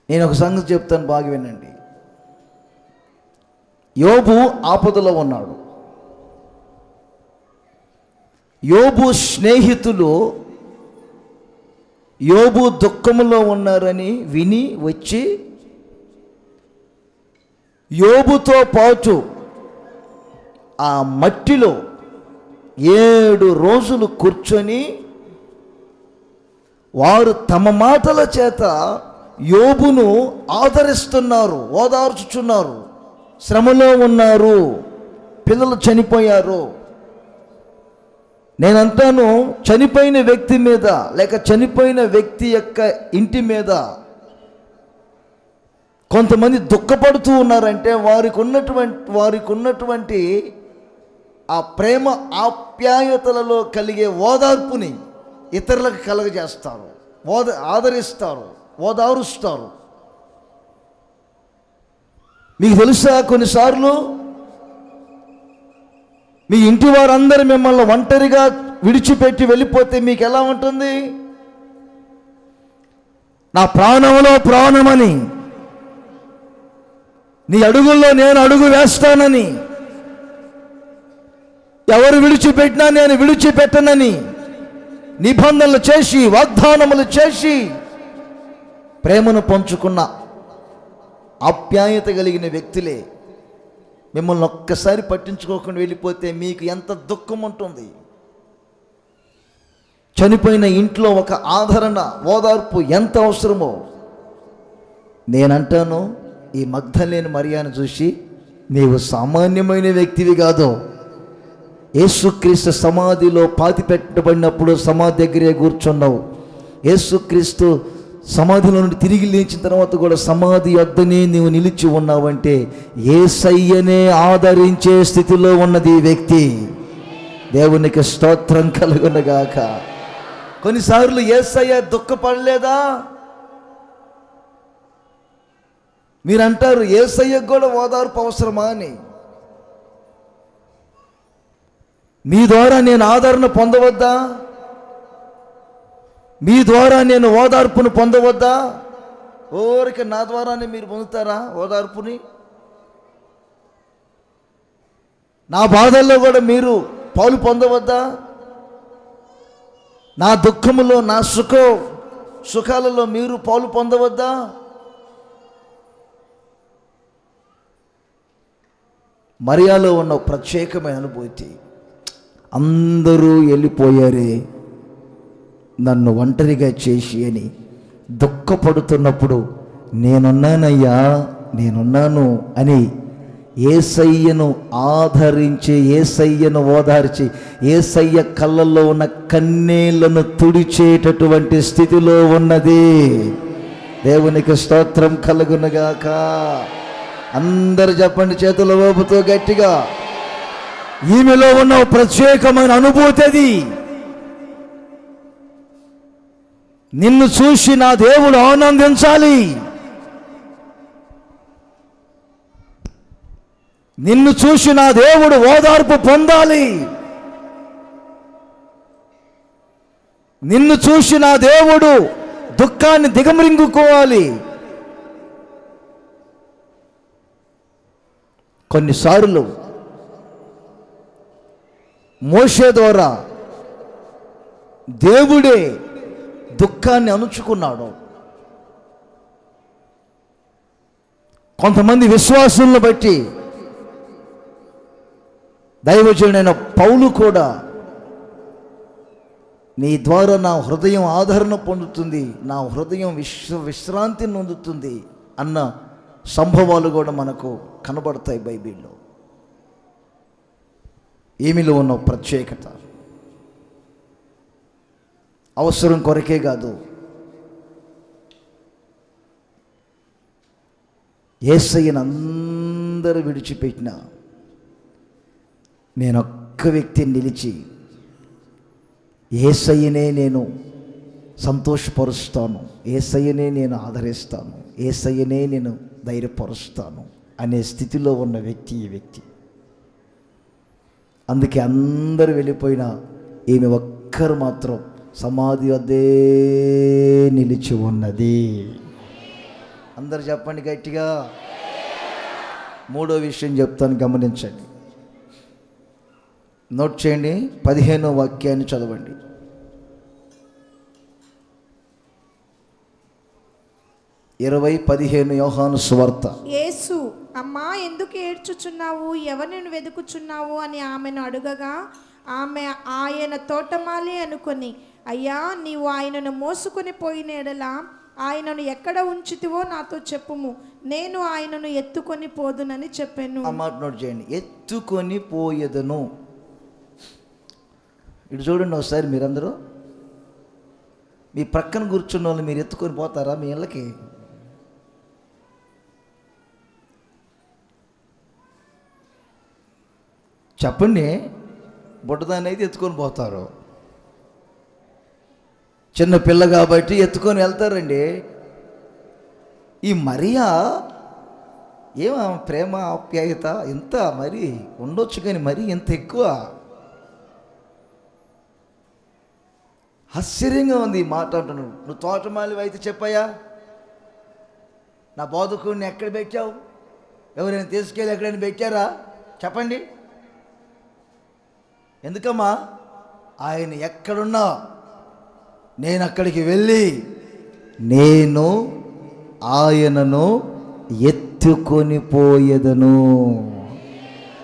నేను ఒక సంగతి చెప్తాను, బాగా వినండి. యోబు ఆపదలో ఉన్నాడు. యోబు స్నేహితులు యోబు దుఃఖములో ఉన్నారని విని వచ్చి యోబుతో పాటు ఆ మట్టిలో 7 రోజులు కూర్చొని వారు తమ మాటల చేత యోబును ఆదరిస్తున్నారు, ఓదార్చుచున్నారు. శ్రమలో ఉన్నారు, పిల్లలు చనిపోయారు. నేనంటాను, చనిపోయిన వ్యక్తి మీద లేక చనిపోయిన వ్యక్తి యొక్క ఇంటి మీద కొంతమంది దుఃఖపడుతూ ఉన్నారంటే వారికి ఉన్నటువంటి ఆ ప్రేమ ఆప్యాయతలలో కలిగే ఓదార్పుని ఇతరులకు కలగజేస్తారు, ఆదరిస్తారు, ఓదారుస్తారు. మీకు తెలుసా, కొన్నిసార్లు మీ ఇంటి వారందరూ మిమ్మల్ని ఒంటరిగా విడిచిపెట్టి వెళ్ళిపోతే మీకు ఎలా ఉంటుంది? నా ప్రాణంలో ప్రాణమని, నీ అడుగుల్లో నేను అడుగు వేస్తానని ఎవరు విడిచిపెట్టినా నేను విడిచిపెట్టనని నిబంధనలు చేసి, వాగ్దానములు చేసి, ప్రేమను పంచుకున్న ఆప్యాయత కలిగిన వ్యక్తులే మిమ్మల్ని ఒక్కసారి పట్టించుకోకుండా వెళ్ళిపోతే మీకు ఎంత దుఃఖం ఉంటుంది. చనిపోయిన ఇంట్లో ఒక ఆదరణ, ఓదార్పు ఎంత అవసరమో. నేనంటాను, ఈ మగ్ధలేని మరియాను చూసి, నీవు సామాన్యమైన వ్యక్తివి కాదు. యేసుక్రీస్తు సమాధిలో పాతి పెట్టబడినప్పుడు సమాధి దగ్గరే కూర్చున్నావు. యేసుక్రీస్తు సమాధిలో నుండి తిరిగి లేచిన తర్వాత కూడా సమాధి వద్దనే నీవు నిలిచి ఉన్నావంటే యేసయ్యనే ఆదరించే స్థితిలో ఉన్నది ఈ వ్యక్తి. దేవునికి స్తోత్రం కలుగునగాక. కొన్నిసార్లు యేసయ్య దుఃఖపడలేదా? మీరంటారు యేసయ్యకు కూడా ఓదార్పు అవసరమా అని. మీ ద్వారా నేను ఆదరణ పొందవద్దా? మీ ద్వారా నేను ఓదార్పును పొందవద్దా? ఊరికి నా ద్వారానే మీరు పొందుతారా ఓదార్పుని? నా బాధల్లో కూడా మీరు పాలు పొందవద్దా? నా దుఃఖములో, నా సుఖాలలో మీరు పాలు పొందవద్దా? మరియాలో ఉన్న ప్రత్యేకమైన అనుభూతి. అందరూ వెళ్ళిపోయారే నన్ను ఒంటరిగా చేసి అని దుఃఖపడుతున్నప్పుడు నేనున్నానయ్యా, నేనున్నాను అని యేసయ్యను ఆదరించి, యేసయ్యను ఓదార్చి, యేసయ్య కళ్ళల్లో ఉన్న కన్నీళ్లను తుడిచేటటువంటి స్థితిలో ఉన్నది. దేవునికి స్తోత్రం కలుగునుగాక. అందరు చెప్పండి చేతుల ఊపుతూ గట్టిగా. ఈమెలో ఉన్న ప్రత్యేకమైన అనుభూతి అది. నిన్ను చూసి నా దేవుడు ఆనందించాలి, నిన్ను చూసి నా దేవుడు ఓదార్పు పొందాలి, నిన్ను చూసి నా దేవుడు దుఃఖాన్ని దిగమరింగుకోవాలి. కొన్నిసార్లు మోషే ద్వారా దేవుడే దుఃఖాన్ని అణుచుకున్నాడు. కొంతమంది విశ్వాసులను బట్టి దైవజనుడైన పౌలు కూడా నీ ద్వారా నా హృదయం ఆదరణ పొందుతుంది, నా హృదయం విశ్రాంతిని పొందుతుంది అన్న సంభవాలు కూడా మనకు కనబడతాయి బైబిల్లో. ఈమెలో ఉన్న ప్రత్యేకత అవసరం కొరకే కాదు, యేసయ్యను అందరూ విడిచిపెట్టిన నేనొక్క వ్యక్తిని నిలిచి యేసయ్యనే నేను సంతోషపరుస్తాను, యేసయ్యనే నేను ఆదరిస్తాను, యేసయ్యనే నేను ధైర్యపరుస్తాను అనే స్థితిలో ఉన్న వ్యక్తి ఈ వ్యక్తి. అందుకే అందరూ వెళ్ళిపోయినా ఈమె ఒక్కరు మాత్రం సమాధి వద్దే నిలిచి ఉన్నది. అందరు చెప్పండి గట్టిగా. మూడో విషయం చెప్తాను, గమనించండి, నోట్ చేయండి. 15వ వాక్యాన్ని చదవండి. ఇరవై 15 యోహాను సువార్త. యేసు, అమ్మా ఎందుకు ఏడ్చుచున్నావు, ఎవరిని వెతుకుచున్నావు అని ఆమెను అడుగగా ఆమె ఆయన తోటమాలి అనుకొని, అయ్యా నీవు ఆయనను మోసుకొని పోయిన ఎడల ఆయనను ఎక్కడ ఉంచితివో నాతో చెప్పుము, నేను ఆయనను ఎత్తుకొని పోదునని చెప్పాను. ఆ మాట నోట్ చేయండి, ఎత్తుకొని పోయేదను. ఇటు చూడండి ఒకసారి, మీరందరూ మీ ప్రక్కన కూర్చున్న వాళ్ళు మీరు ఎత్తుకొని పోతారా మీ ఇళ్ళకి? చెప్పండి. బుడ్డదాన్ని అయితే ఎత్తుకొని పోతారు, చిన్న పిల్ల కాబట్టి ఎత్తుకొని వెళ్తారండి. ఈ మరియా ఏమో ప్రేమ ఆప్యాయత ఇంత మరి ఉండొచ్చు, కానీ మరి ఇంత ఎక్కువ. ఆశ్చర్యంగా ఉంది ఈ మాట అంటున్నాడు. నువ్వు తోటమాలివి అయితే చెప్పాయా, నా బోధకుడిని ఎక్కడ పెట్టావు, ఎవరైనా తీసుకెళ్ళి ఎక్కడైనా పెట్టారా చెప్పండి. ఎందుకమ్మా? ఆయన ఎక్కడున్నా నేను అక్కడికి వెళ్ళి నేను ఆయనను ఎత్తుకొని పోయేదను.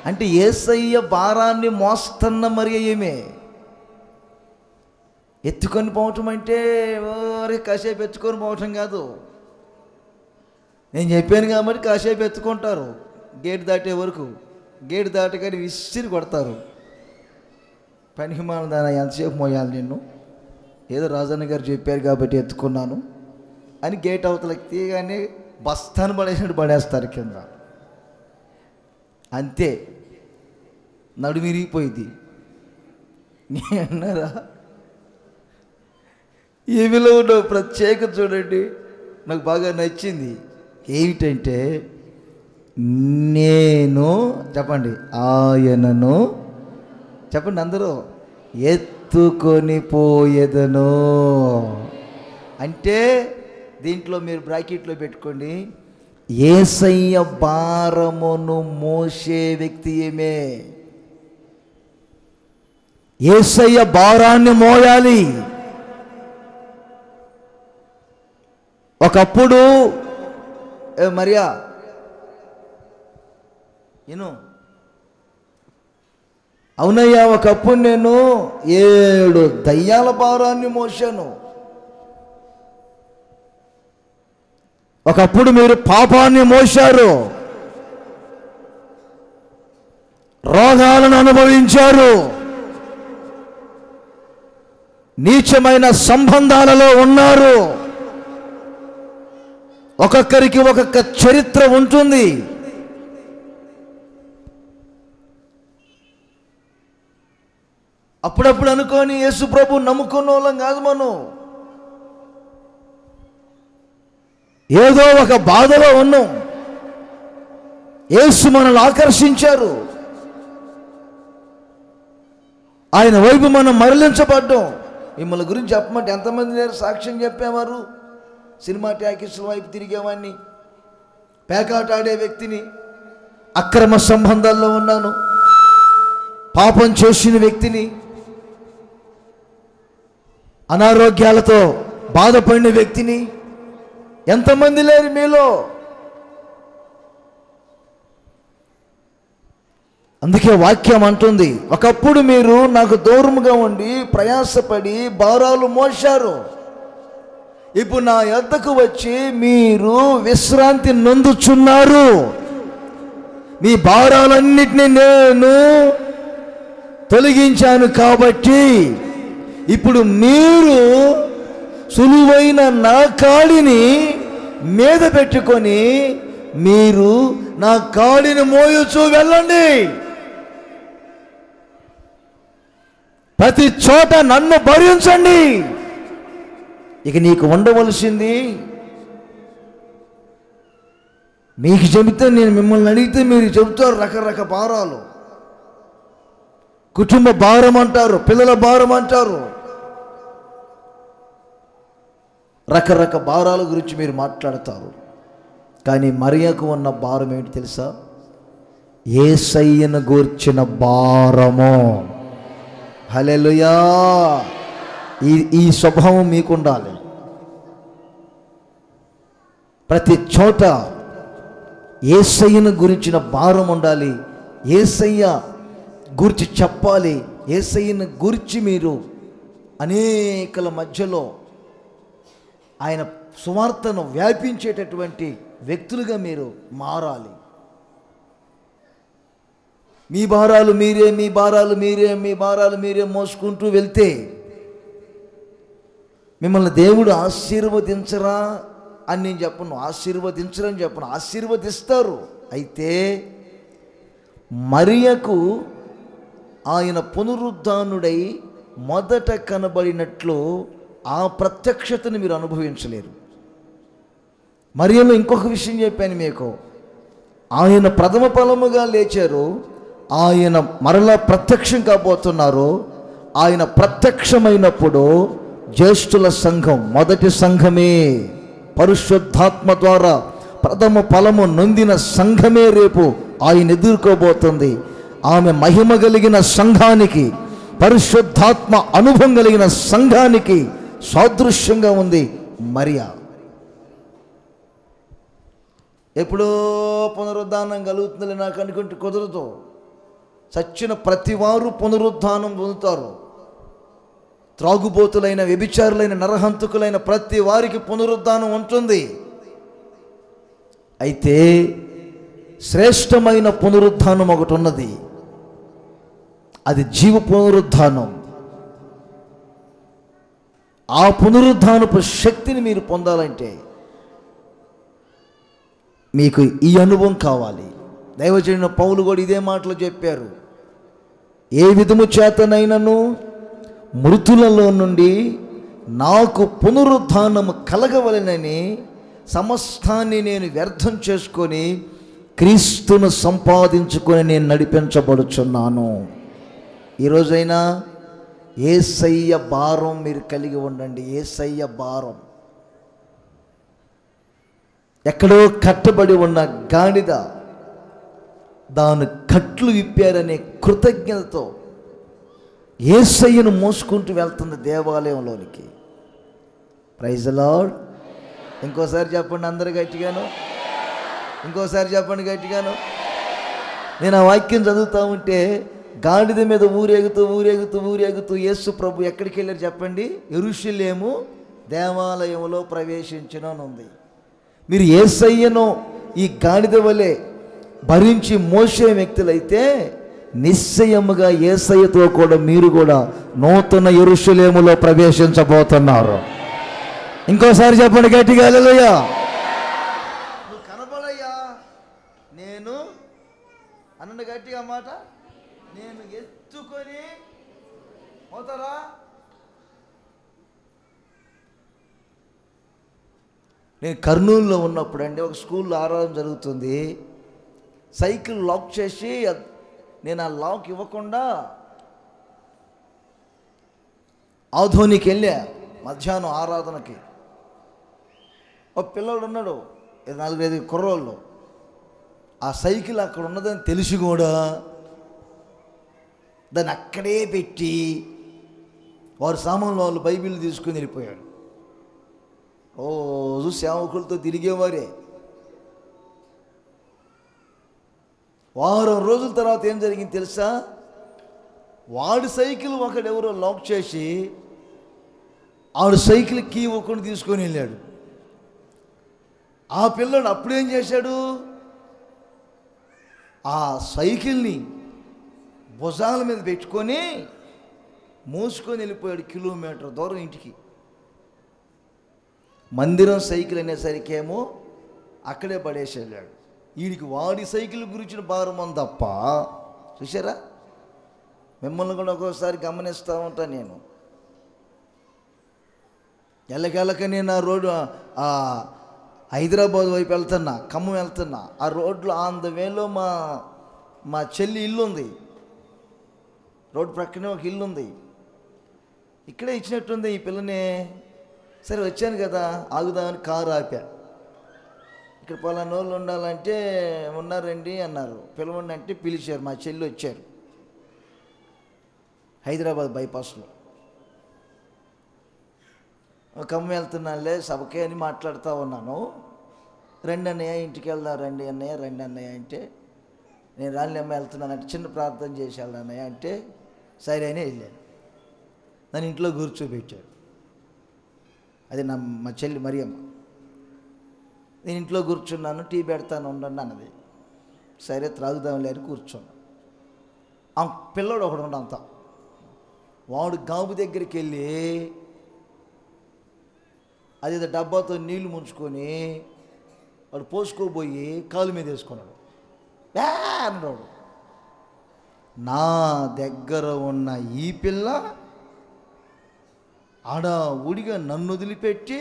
అంటే యేసయ్య భారాన్ని మోస్తున్న మరియ ఏమే ఎత్తుకొని పోవటం అంటే ఓరే కాసేపు ఎత్తుకొని పోవటం కాదు. నేను చెప్పాను కాబట్టి కాసేపు ఎత్తుకుంటారు, గేట్ దాటే వరకు. గేట్ దాటగానే విసిరి కొడతారు. పనికి మాల దాని ఎంతసేపు మోయాలి నిన్ను, ఏదో రాజన్న గారు చెప్పారు కాబట్టి ఎత్తుకున్నాను అని గేట్ అవతలకి తీయగానే బస్తాను పడేసినట్టు పడేస్తారు కింద. అంతే, నడుమిరిగిపోయింది. అన్నారా? ఈమెలో ఉన్న ప్రత్యేకత చూడండి, నాకు బాగా నచ్చింది. ఏమిటంటే నేను చెప్పండి ఆయనను చెప్పండి అందరూ ఎత్తుకొని పోయేదను. అంటే దీంట్లో మీరు బ్రాకెట్లో పెట్టుకోండి, యేసయ్య భారమును మోసే వ్యక్తి ఏమే. యేసయ్య భారాన్ని మోయాలి. ఒకప్పుడు మరియా అవునయ్యా, ఒకప్పుడు నేను 7 దయ్యాల భారాన్ని మోసాను. ఒకప్పుడు మీరు పాపాన్ని మోశారు, రోగాలను అనుభవించారు, నీచమైన సంబంధాలలో ఉన్నారు. ఒక్కొక్కరికి ఒక్కొక్క చరిత్ర ఉంటుంది. అప్పుడప్పుడు అనుకోని యేసు ప్రభు నమ్ముకున్న వాళ్ళం కాదు మనం. ఏదో ఒక బాధలో ఉన్నాం, యేసు మనల్ని ఆకర్షించారు, ఆయన వైపు మనం మరలించబడ్డాం. మిమ్మల్ని గురించి చెప్పమంటే ఎంతమంది లేరు సాక్ష్యం చెప్పేవారు? సినిమా ట్యాకీసుల వైపు తిరిగేవాడిని, పేకాట ఆడే వ్యక్తిని, అక్రమ సంబంధాల్లో ఉన్నాను, పాపం చేసిన వ్యక్తిని, అనారోగ్యాలతో బాధపడిన వ్యక్తిని. ఎంతమంది లేరు మీలో? అందుకే వాక్యం అంటుంది, ఒకప్పుడు మీరు నాకు దూరముగా ఉండి ప్రయాసపడి భారాలు మోశారు, ఇప్పుడు నా యొద్దకు వచ్చి మీరు విశ్రాంతి నొందుచున్నారు. మీ భారాలన్నిటినీ నేను తొలగించాను కాబట్టి ఇప్పుడు మీరు సులువైన నా కాడిని మీద పెట్టుకొని మీరు నా కాడిని మోయొచ్చు వెళ్ళండి. ప్రతి చోట నన్ను భరించండి. ఇక నీకు ఉండవలసింది, మీకు చెబితే, నేను మిమ్మల్ని అడిగితే మీరు చెబుతారు రకరకాల భారాలు. కుటుంబ భారం అంటారు, పిల్లల భారం అంటారు, రకరకాల భారాల గురించి మీరు మాట్లాడతారు. కానీ మరియకు ఉన్న భారం ఏంటి తెలుసా? యేసయ్యను గూర్చిన భారము. హల్లెలూయా! ఈ స్వభావం మీకుండాలి. ప్రతి చోట యేసయ్యను గురించిన భారం ఉండాలి. యేసయ్య గురించి చెప్పాలి. యేసయ్యను గురించి మీరు అనేకల మధ్యలో ఆయన సువార్తను వ్యాపించేటటువంటి వ్యక్తులుగా మీరు మారాలి. మీ భారాలు మీరే, మీ భారాలు మీరే, మీ భారాలు మీరే మోసుకుంటూ వెళ్తే మిమ్మల్ని దేవుడు ఆశీర్వదించరా అని నేను చెప్పను, ఆశీర్వదించరని చెప్పను, ఆశీర్వదిస్తారు. అయితే మరియకు ఆయన పునరుద్ధానుడై మొదట కనబడినట్లు ఆ ప్రత్యక్షతను మీరు అనుభవించలేరు. మరియలో ఇంకొక విషయం చెప్పాను మీకు, ఆయన ప్రథమ ఫలముగా లేచారు, ఆయన మరలా ప్రత్యక్షం కాబోతున్నారు. ఆయన ప్రత్యక్షమైనప్పుడు జ్యేష్ఠుల సంఘం, మొదటి సంఘమే, పరిశుద్ధాత్మ ద్వారా ప్రథమ ఫలము నొందిన సంఘమే రేపు ఆయన ఎదుర్కోబోతుంది. ఆమె మహిమ కలిగిన సంఘానికి పరిశుద్ధాత్మ అనుభవం కలిగిన సంఘానికి సాదృశ్యంగా ఉంది మరియా. ఎప్పుడో పునరుద్ధానం కలుగుతుందని నాకు అనుకుంటే కుదరదు. చచ్చిన ప్రతివారు పునరుద్ధానం పొందుతారు. త్రాగుబోతులైన, వ్యభిచారులైన, నరహంతకులైన ప్రతి వారికి పునరుద్ధానం ఉంటుంది. అయితే శ్రేష్టమైన పునరుద్ధానం ఒకటి ఉన్నది. అది జీవ పునరుద్ధానం. ఆ పునరుద్ధానపు శక్తిని మీరు పొందాలంటే మీకు ఈ అనుభవం కావాలి. దైవజనుడు పౌలు కూడా ఇదే మాటలు చెప్పారు. ఏ విధము చేతనైనను మృతులలో నుండి నాకు పునరుద్ధానము కలగవలెనని సమస్తాన్ని నేను వ్యర్థం చేసుకొని క్రీస్తును సంపాదించుకొని నేను నడిపించబడుచున్నాను. ఈరోజైనా యేసయ్య భారం మీరు కలిగి ఉండండి. యేసయ్య భారం. ఎక్కడో కట్టబడి ఉన్న గాడిద దాని కట్లు విప్పారనే కృతజ్ఞతతో యేసయ్యను మోసుకుంటూ వెళ్తుంది దేవాలయంలోనికి. Praise the lord. ఇంకోసారి చెప్పండి అందరు గట్టిగాను. ఇంకోసారి చెప్పండి గట్టిగాను. నేను ఆ వాక్యం చదువుతూ ఉంటే గాడిద మీద ఊరేగుతూ ఊరేగుతూ ఊరేగుతూ యేసు ప్రభు ఎక్కడికి వెళ్ళారు చెప్పండి? యెరూషలేము దేవాలయంలో ప్రవేశించిన ఉంది. మీరు యేసయ్యను ఈ గాడిద వలె భరించి మోసే వ్యక్తులైతే నిశ్చయముగా యేసయ్యతో కూడా మీరు కూడా నూతన యెరూషలేములో ప్రవేశించబోతున్నారు. ఇంకోసారి చెప్పండి గట్టిగా హల్లెలూయా. నువ్వు కనబడయ్యా, నేను అనండి గట్టిగా మాట, నేను ఎత్తుకొని పోతారా. నేను కర్నూలులో ఉన్నప్పుడు అండి ఒక స్కూల్లో ఆరాధన జరుగుతుంది. సైకిల్ లాక్ చేసి నేను ఆ లాక్ ఇవ్వకుండా ఆధోనికి వెళ్ళా మధ్యాహ్నం ఆరాధనకి. ఒక పిల్లడు ఉన్నాడు, 4-5 కుర్రోళ్ళు. ఆ సైకిల్ అక్కడ ఉన్నదని తెలిసి కూడా దాన్ని అక్కడే పెట్టి వారు సామాన్లు వాళ్ళు బైబిల్ తీసుకుని వెళ్ళిపోయాడు. రోజు సేవకులతో తిరిగేవారే. వారం రోజుల తర్వాత ఏం జరిగింది తెలుసా? వాడి సైకిల్ ఒకడెవరో లాక్ చేసి ఆడు సైకిల్ కీ ఒకటి తీసుకొని వెళ్ళాడు. ఆ పిల్లడు అప్పుడేం చేశాడు? ఆ సైకిల్ని భుజాల మీద పెట్టుకొని మోసుకొని వెళ్ళిపోయాడు కిలోమీటర్ దూరం ఇంటికి. మందిరం సైకిల్ అనేసరికి ఏమో అక్కడే పడేసి వెళ్ళాడు. వీడికి వాడి సైకిల్ గురించిన భారం ఉంది తప్ప. చూసారా? మిమ్మల్ని కూడా ఒక్కోసారి గమనిస్తూ ఉంటాను నేను. ఎల్లకెళ్ళక నేను ఆ రోడ్డు హైదరాబాద్ వైపు వెళ్తున్నా, ఖమ్మం వెళ్తున్నా. ఆ రోడ్లో ఆన్ ద వేలో మా చెల్లి ఇల్లు ఉంది. రోడ్డు ప్రక్కనే ఒక ఇల్లు ఉంది. ఇక్కడే ఇచ్చినట్టుంది ఈ పిల్లని. సరే వచ్చాను కదా ఆగుదామని కారు ఆపా. ఇక్కడ పలానా వాళ్ళు ఉండాలంటే ఉన్నారండి అన్నారు. పిలవండి అంటే పిలిచారు. మా చెల్లి వచ్చారు. హైదరాబాద్ బైపాస్లో. ఖమ్మం వెళ్తున్నానులే సభకే అని మాట్లాడుతూ ఉన్నాను. రండి అన్నయ్య ఇంటికి వెళ్దాం, రండి అన్నయ్య, రండి అన్నయ్య అంటే నేను రాళ్ళని అమ్మ వెళ్తున్నానంటే చిన్న ప్రార్థన చేసి వెళ్దాం అన్నయ్య అంటే సరే అని వెళ్ళాను. నన్ను ఇంట్లో కూర్చోబెట్టారు. అది మా చెల్లి మరియమ్మ. నేను ఇంట్లో కూర్చున్నాను, టీ పెడతాను ఉండండి అన్నది. సరే త్రాగుదాంలే అని కూర్చున్నాను. ఆ పిల్లడు ఒకడు ఉండంతా. వాడు గాబు దగ్గరికి వెళ్ళి అదేదో డబ్బాతో నీళ్లు ముంచుకొని వాడు పోసుకోబోయి కాలు మీద వేసుకున్నాడు. అన్నాడు. నా దగ్గర ఉన్న ఈ పిల్ల ఊడిగా నన్ను వదిలిపెట్టి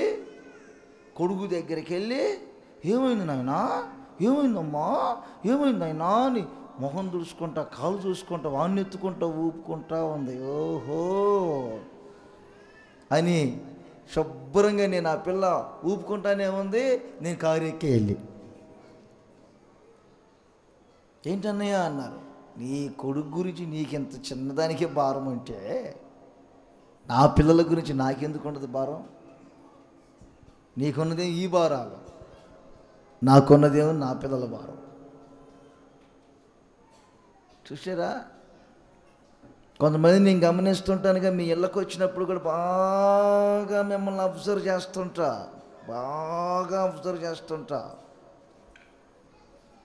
కొడుకు దగ్గరికి వెళ్ళి ఏమైంది నాయనా, ఏమైందమ్మా, ఏమైంది నాయనా అని మొహం తుడుచుకుంటా, కాలు చూసుకుంటా, వాడిని ఎత్తుకుంటా, ఊపుకుంటా ఉంది. ఓహో అని శుభ్రంగా నేను ఆ పిల్ల ఊపుకుంటానే ఉంది. నేను కారు ఎక్కి వెళ్ళి ఏంటన్నయ్య అన్నారు. నీ కొడుకు గురించి నీకెంత చిన్నదానికే భారం అంటే నా పిల్లల గురించి నాకెందుకు ఉండదు భారం? నీకున్నదేమో ఈ భారాలు, నాకున్నదేమో నా పిల్లల భారం. చూసారా? కొంతమంది నేను గమనిస్తుంటానుగా, మీ ఇళ్ళకు వచ్చినప్పుడు కూడా బాగా మిమ్మల్ని అబ్జర్వ్ చేస్తుంటా.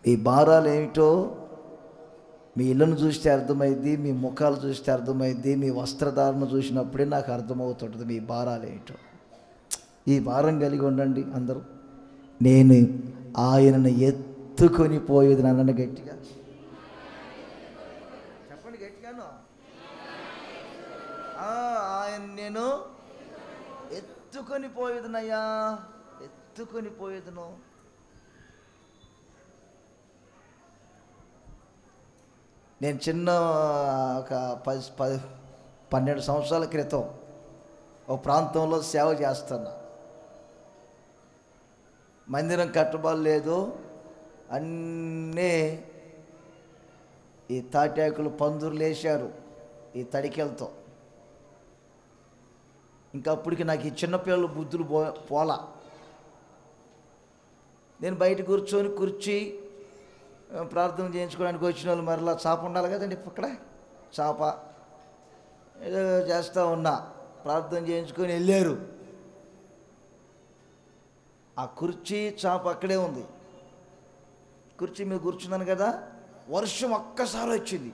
మీ భారాలు ఏమిటో మీ ఇళ్ళను చూస్తే అర్థమైద్ది, మీ ముఖాలు చూస్తే అర్థమైద్ది, మీ వస్త్రధారణ చూసినప్పుడే నాకు అర్థమవుతుంటుంది మీ భారాలు ఏమిటో. ఈ భారం కలిగి ఉండండి అందరూ. నేను ఆయనను ఎత్తుకొని పోయేది నన్ను గట్టిగా చెప్పండి, గట్టిగాను. ఆయన నేను ఎత్తుకొని పోయేదనయ్యా, ఎత్తుకొని పోయేదను. నేను చిన్న ఒక 12 సంవత్సరాల క్రితం ఒక ప్రాంతంలో సేవ చేస్తున్నా. మందిరం కట్టబడలేదు, అన్నీ ఈ తాటాకులు పందుర్లు వేశారు ఈ తడికెలతో. ఇంకా అప్పటికి నాకు ఈ చిన్నపిల్లలు బుద్ధులు పోలా. నేను బయట కూర్చొని కుర్చీ ప్రార్థన చేయించుకోవడానికి వచ్చిన వాళ్ళు మరలా చాప ఉండాలి కదండి, ఇక్కడ చాప ఏదో చేస్తూ ఉన్నా, ప్రార్థన చేయించుకొని వెళ్ళారు. ఆ కుర్చీ చాప అక్కడే ఉంది. కుర్చీ మీద కూర్చున్నాను కదా, వర్షం ఒక్కసారి వచ్చింది.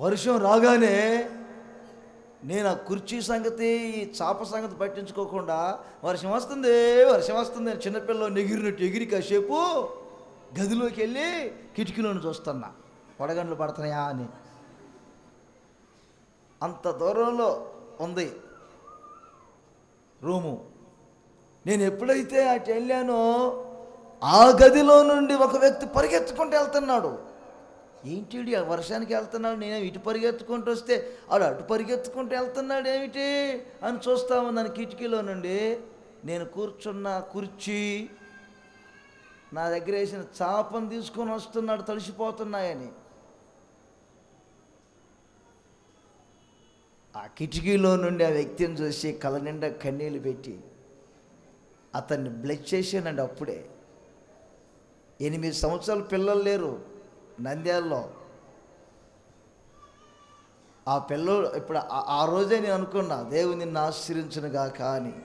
వర్షం రాగానే నేను ఆ కుర్చీ సంగతి, ఈ చాప సంగతి పట్టించుకోకుండా వర్షం వస్తుంది అని చిన్నపిల్లలు ఎగిరినట్టు ఎగిరి కాసేపు గదిలోకి వెళ్ళి కిటికీలోని చూస్తున్నా వడగండ్లు పడుతున్నాయా అని. అంత దూరంలో ఉంది రూము. నేను ఎప్పుడైతే అటు వెళ్ళానో ఆ గదిలో నుండి ఒక వ్యక్తి పరిగెత్తుకుంటూ వెళ్తున్నాడు. ఏంటి ఆ వర్షానికి వెళ్తున్నాడు, నేను ఇటు పరిగెత్తుకుంటూ వస్తే ఆడు అటు పరిగెత్తుకుంటూ వెళ్తున్నాడు ఏమిటి అని చూస్తా ఉన్నాను కిటికీలో నుండి. నేను కూర్చున్న కుర్చీ, నా దగ్గర వేసిన చాపను తీసుకొని వస్తున్నాడు తడిసిపోతున్నాయని. ఆ కిటికీలో నుండి ఆ వ్యక్తిని చూసి కళ్ళ నిండా కన్నీళ్ళు పెట్టి అతన్ని బ్లెస్ చేశానండి. అప్పుడే 8 సంవత్సరాల పిల్లలు లేరు నంద్యాలలో. ఆ పిల్లలు ఇప్పుడు ఆ రోజే నేను అనుకున్నా, దేవుని నిన్ను ఆశీర్వించునుగా కానీ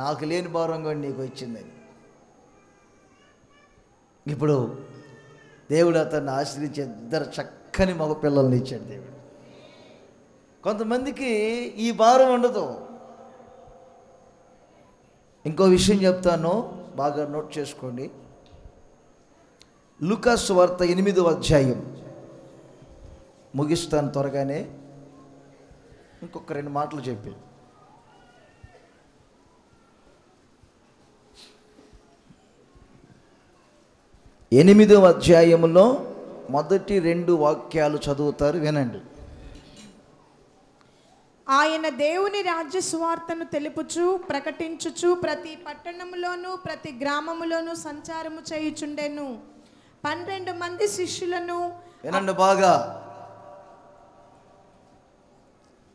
నాకు లేని భారం కూడా నీకు వచ్చిందని. ఇప్పుడు దేవుడు అతన్ని ఆశ్రయించే 2 చక్కని మగ పిల్లల్ని ఇచ్చాడు దేవుడు. కొంతమందికి ఈ భారం ఉండదు. ఇంకో విషయం చెప్తాను, బాగా నోట్ చేసుకోండి. లూకా సువార్త 8వ అధ్యాయం ముగిస్తాను త్వరగానే, ఇంకొక 2 మాటలు చెప్పి. 8వ అధ్యాయంలో మొదటి 2 వాక్యాలు చదువుతారు, వినండి. ఆయన దేవుని రాజ్య సువార్తను తెలుపుచు ప్రకటించుచు ప్రతి పట్టణములోను ప్రతి గ్రామములోను సంచారము చేయుచుండెను. 12 మంది శిష్యులను, వినండి బాగా,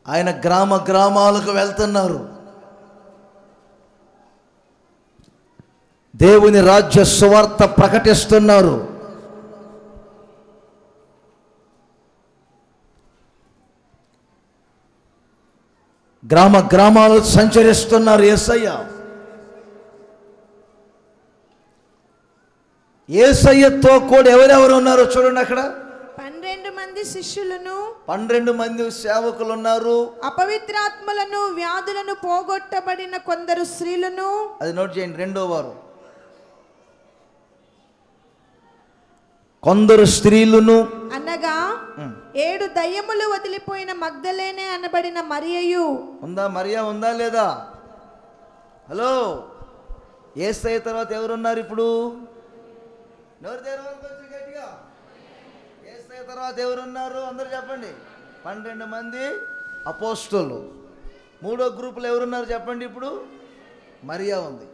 ఆయన గ్రామాలకు వెళ్తున్నారు. దేవుని రాజ్య సువార్త ప్రకటిస్తున్నారు. గ్రామాలు సంచరిస్తున్నారు. యేసయ్యతో కూడా ఎవరెవరు ఉన్నారో చూడండి. అక్కడ 12 మంది శిష్యులను, 12 మంది సేవకులు ఉన్నారు. అపవిత్రాత్మలను వ్యాధులను పోగొట్టబడిన కొందరు స్త్రీలను, అది నోట్ చేయండి, 2వ వారు. కొందరు స్త్రీలను అనగా 7 దయ్యములు వదిలిపోయిన మగ్దలేనే అనబడిన మరియయు. మరియా ఉందా లేదా? హలో, యేసయ్య తర్వాత ఎవరున్నారు ఇప్పుడు? యేసయ్య తర్వాత ఎవరున్నారు అందరూ చెప్పండి. 12 మంది అపోస్తలులు. 3వ గ్రూపులో ఎవరున్నారు చెప్పండి ఇప్పుడు? మరియా ఉంది,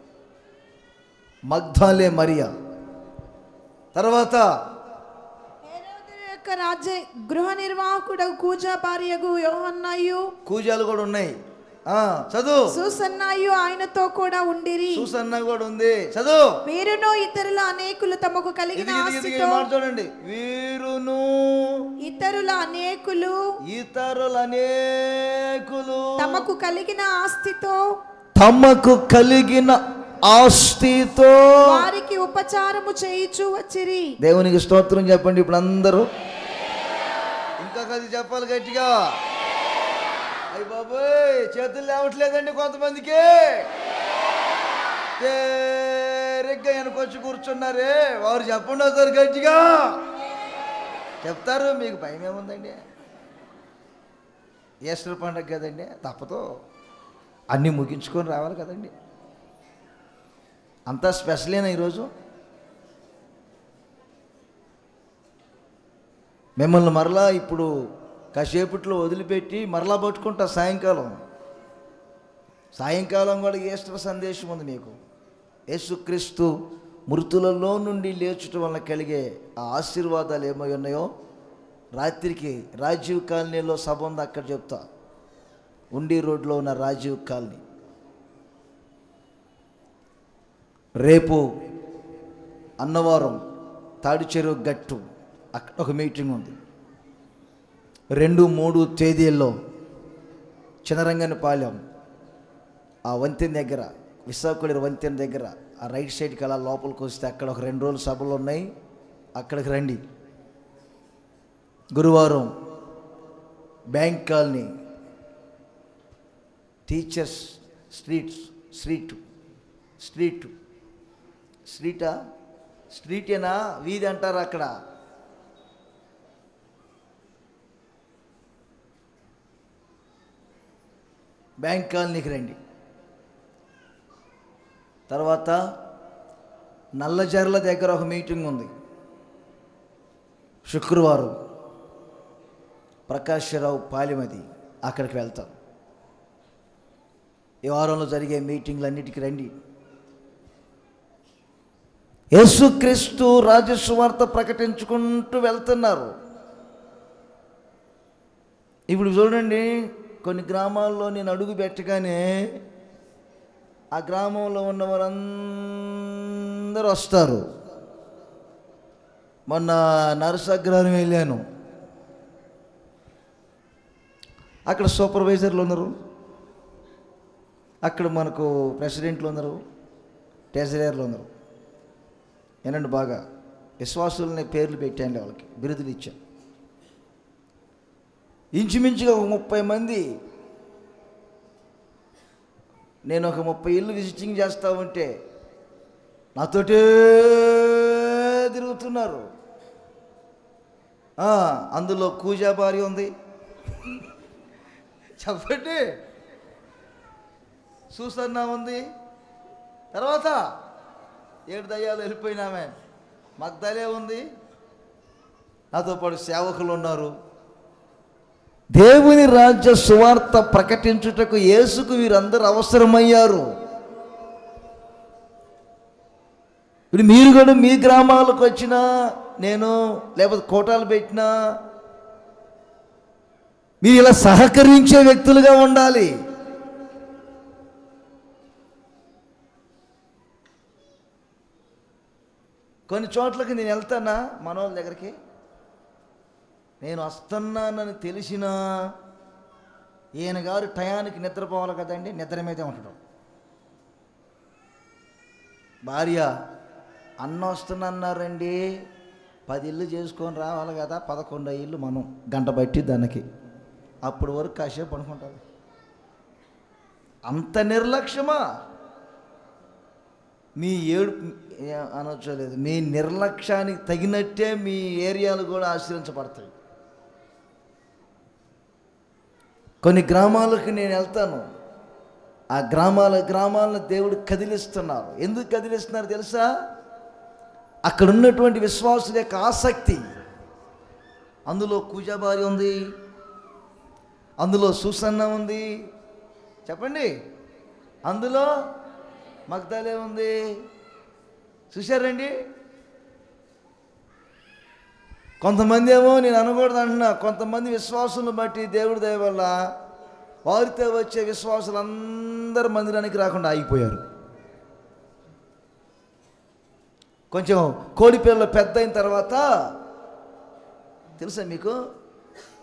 మగ్దలే మరియా. తర్వాత యొక్క రాజ్య గృహ నిర్వాహకుడు కూజా భార్యగు యోహన్నయు, కూజాలు కూడా ఉన్నాయి. చదువు. సూసన్నయు ఆయనతో కూడా ఉండిరి. సూసన్న కూడా ఉంది. చదువు. వీరును ఇతరుల అనేకులు తమకు కలిగిన ఆస్తితో, చూడండి, వీరును ఇతరుల అనేకులు తమకు కలిగిన ఆస్తితో వారికి ఉపచారము చేయుచు వచ్చిరి. దేవునికి స్తోత్రం చెప్పండి. ఇప్పుడు అందరూ ఇంకా కది చెప్పాలి గట్టిగా. అయ్య బాబోయ్, చేతులు లేవట్లేదండి కొంతమందికి. తేరిగ్గా వెనకొచ్చి కూర్చున్నారే, వారు చెప్పండి ఒకసారి గట్టిగా. చెప్తారు, మీకు భయం ఏముందండి? ఈస్టర్ పండుగ కదండి, తప్పదు, అన్నీ ముగించుకొని రావాలి కదండి. అంతా స్పెషలేనా ఈరోజు? మిమ్మల్ని మరలా ఇప్పుడు కాసేపట్లో వదిలిపెట్టి మరలా పట్టుకుంటా. సాయంకాలం కూడా ఈస్టర్ సందేశం ఉంది మీకు. యేసుక్రీస్తు మృతులలో నుండి లేచటం వల్ల కలిగే ఆ ఆశీర్వాదాలు ఏమై ఉన్నాయో రాత్రికి రాజీవ్ కాలనీలో సభ ఉంది, అక్కడ చెప్తా. ఉండి రోడ్లో ఉన్న రాజీవ్ కాలనీ. రేపు అన్నవరం తాడిచెరువు గట్టు, అక్కడ ఒక మీటింగ్ ఉంది. 2-3 తేదీల్లో చినరంగనిపాలెం ఆ వంతెన దగ్గర, విశాఖపల్లి వంతెన దగ్గర ఆ రైట్ సైడ్కి అలా లోపలికి వస్తే అక్కడ ఒక 2 రోజులు సభలు ఉన్నాయి, అక్కడికి రండి. గురువారం బ్యాంక్ కాలనీ, టీచర్స్ స్ట్రీటేనా వీధి అంటారు అక్కడ. బ్యాంక్ కాలనీకి రండి. తర్వాత నల్లజర్ల దగ్గర ఒక మీటింగ్ ఉంది శుక్రవారం, ప్రకాశ్రావు పాలెమది, అక్కడికి వెళ్తాం. ఈ వారంలో జరిగే మీటింగ్లన్నిటికీ రండి. యేసుక్రీస్తు రాజసువార్త ప్రకటించుకుంటూ వెళ్తున్నారు. ఇప్పుడు చూడండి, కొన్ని గ్రామాల్లో నేను అడుగు పెట్టగానే ఆ గ్రామంలో ఉన్న వారందరూ వస్తారు. మొన్న నరసాగ్రహం వెళ్ళాను, అక్కడ సూపర్వైజర్లు ఉన్నారు, అక్కడ మనకు ప్రెసిడెంట్లు ఉన్నారు, ట్రెజరర్లు ఉన్నారు. ఏనండి, బాగా విశ్వాసులని పేర్లు పెట్టండి, వాళ్ళకి బిరుదులు ఇచ్చాను. ఇంచుమించుగా ఒక 30 మంది. నేను ఒక 30 ఇళ్ళు విజిటింగ్ చేస్తూ ఉంటే నాతోటే తిరుగుతున్నారు. అందులో కూజా భార్య ఉంది, చెప్పండి, సూసన్న ఉంది, తర్వాత 7 దయ్యాలు వెళ్ళిపోయినామే మగ్దలే ఉంది, నాతో పాటు సేవకులు ఉన్నారు. దేవుని రాజ్య సువార్త ప్రకటించుటకు యేసుకు వీరందరూ అవసరమయ్యారు. ఇప్పుడు మీరు కూడా మీ గ్రామాలకు వచ్చినా, నేను లేకపోతే కోటాలు పెట్టినా, మీరు ఇలా సహకరించే వ్యక్తులుగా ఉండాలి. కొన్ని చోట్లకి నేను వెళ్తానా, మనోళ్ళ దగ్గరికి, నేను వస్తున్నానని తెలిసినా ఈయన గారు టయానికి నిద్రపోవాలి కదండి, నిద్ర మీదే ఉంటాడు. భార్య, అన్న వస్తున్నారండి, 10 ఇళ్ళు చేసుకొని రావాలి కదా, 11 ఇళ్ళు మనం గంట బట్టి దానికి, అప్పుడు వరకు కాసేపు అనుకుంటారు. అంత నిర్లక్ష్యమా? మీ అనొచ్చలేదు, మీ నిర్లక్ష్యానికి తగినట్టే మీ ఏరియాలు కూడా ఆశ్రయించబడతాయి. కొన్ని గ్రామాలకు నేను వెళ్తాను, ఆ గ్రామాలను దేవుడు కదిలిస్తున్నారు. ఎందుకు కదిలిస్తున్నారు తెలుసా? అక్కడ ఉన్నటువంటి విశ్వాసుల యొక్క ఆసక్తి. అందులో కూజాబారి ఉంది, అందులో సూసన్న ఉంది, చెప్పండి, అందులో మగ్దలే ఉంది. చూశారండి? కొంతమంది ఏమో నేను అనకూడదు అంటున్నా, కొంతమంది విశ్వాసులను బట్టి దేవుడి దయ వల్ల వారితో వచ్చే విశ్వాసులు అందరు మందిరానికి రాకుండా ఆగిపోయారు. కొంచెం కోడిపిల్లలు పెద్ద అయిన తర్వాత తెలుసా మీకు,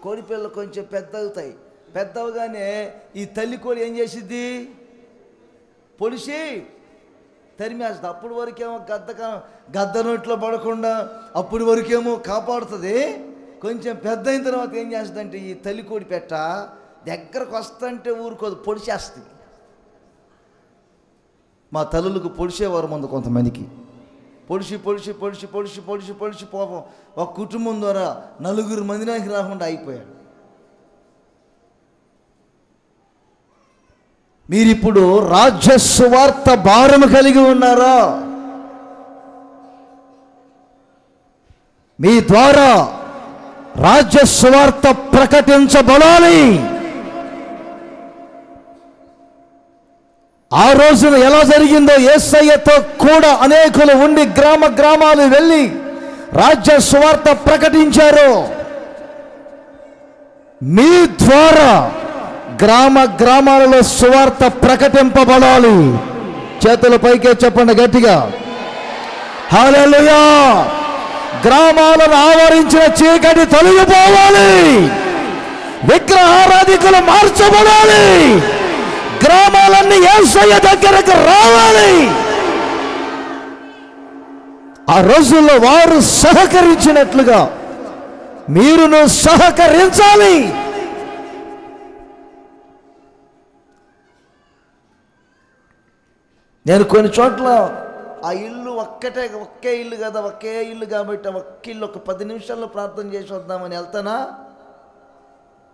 కోడిపిల్లలు కొంచెం పెద్ద అవుతాయి. పెద్ద అవగానే ఈ తల్లి కోడి ఏం చేసిద్ది, పొడిచి తరిమేస్తుంది. అప్పుడు వరకేమో గద్ద నోట్లో పడకుండా అప్పుడు వరకేమో కాపాడుతుంది. కొంచెం పెద్ద అయిన తర్వాత ఏం చేస్తుందంటే ఈ తల్లి కోడి పెట్ట దగ్గరకు వస్తుంటే ఊరుకోదు, పొడిచేస్తుంది. మా తల్లులకు పొడిచేవారు ముందు కొంతమందికి, పొడిచి పొడిచి పొడిచి పొడిచి పొడిచి పొడిచి పోపం ఒక కుటుంబం ద్వారా 4 మందిరానికి రాకుండా అయిపోయాడు. మీరిప్పుడు రాజ్య సువార్త భారము కలిగి ఉన్నారా? మీ ద్వారా రాజ్య సువార్త ప్రకటించబడాలి. ఆ రోజున ఎలా జరిగిందో, యేసయ్యతో కూడా అనేకులు ఉండి గ్రామాలు వెళ్ళి రాజ్య సువార్త ప్రకటించారు. మీ ద్వారా గ్రామాలలో సువార్త ప్రకటింపబడాలి. చేతుల పైకే చెప్పండి గట్టిగా, హల్లెలూయా. గ్రామాలను ఆవరించిన చీకటి తొలగిపోవాలి, విగ్రహారాధికులు మార్చబడాలి, గ్రామాలన్నీ యేసయ్య దగ్గరకు రావాలి. ఆ రోజుల్లో వారు సహకరించినట్లుగా మీరును సహకరించాలి. నేను కొన్ని చోట్ల ఆ ఇల్లు ఒకే ఇల్లు కదా, ఒకే ఇల్లు కాబట్టి ఒక్క ఇల్లు ఒక 10 నిమిషాల్లో ప్రార్థన చేసి వద్దామని వెళ్తానా,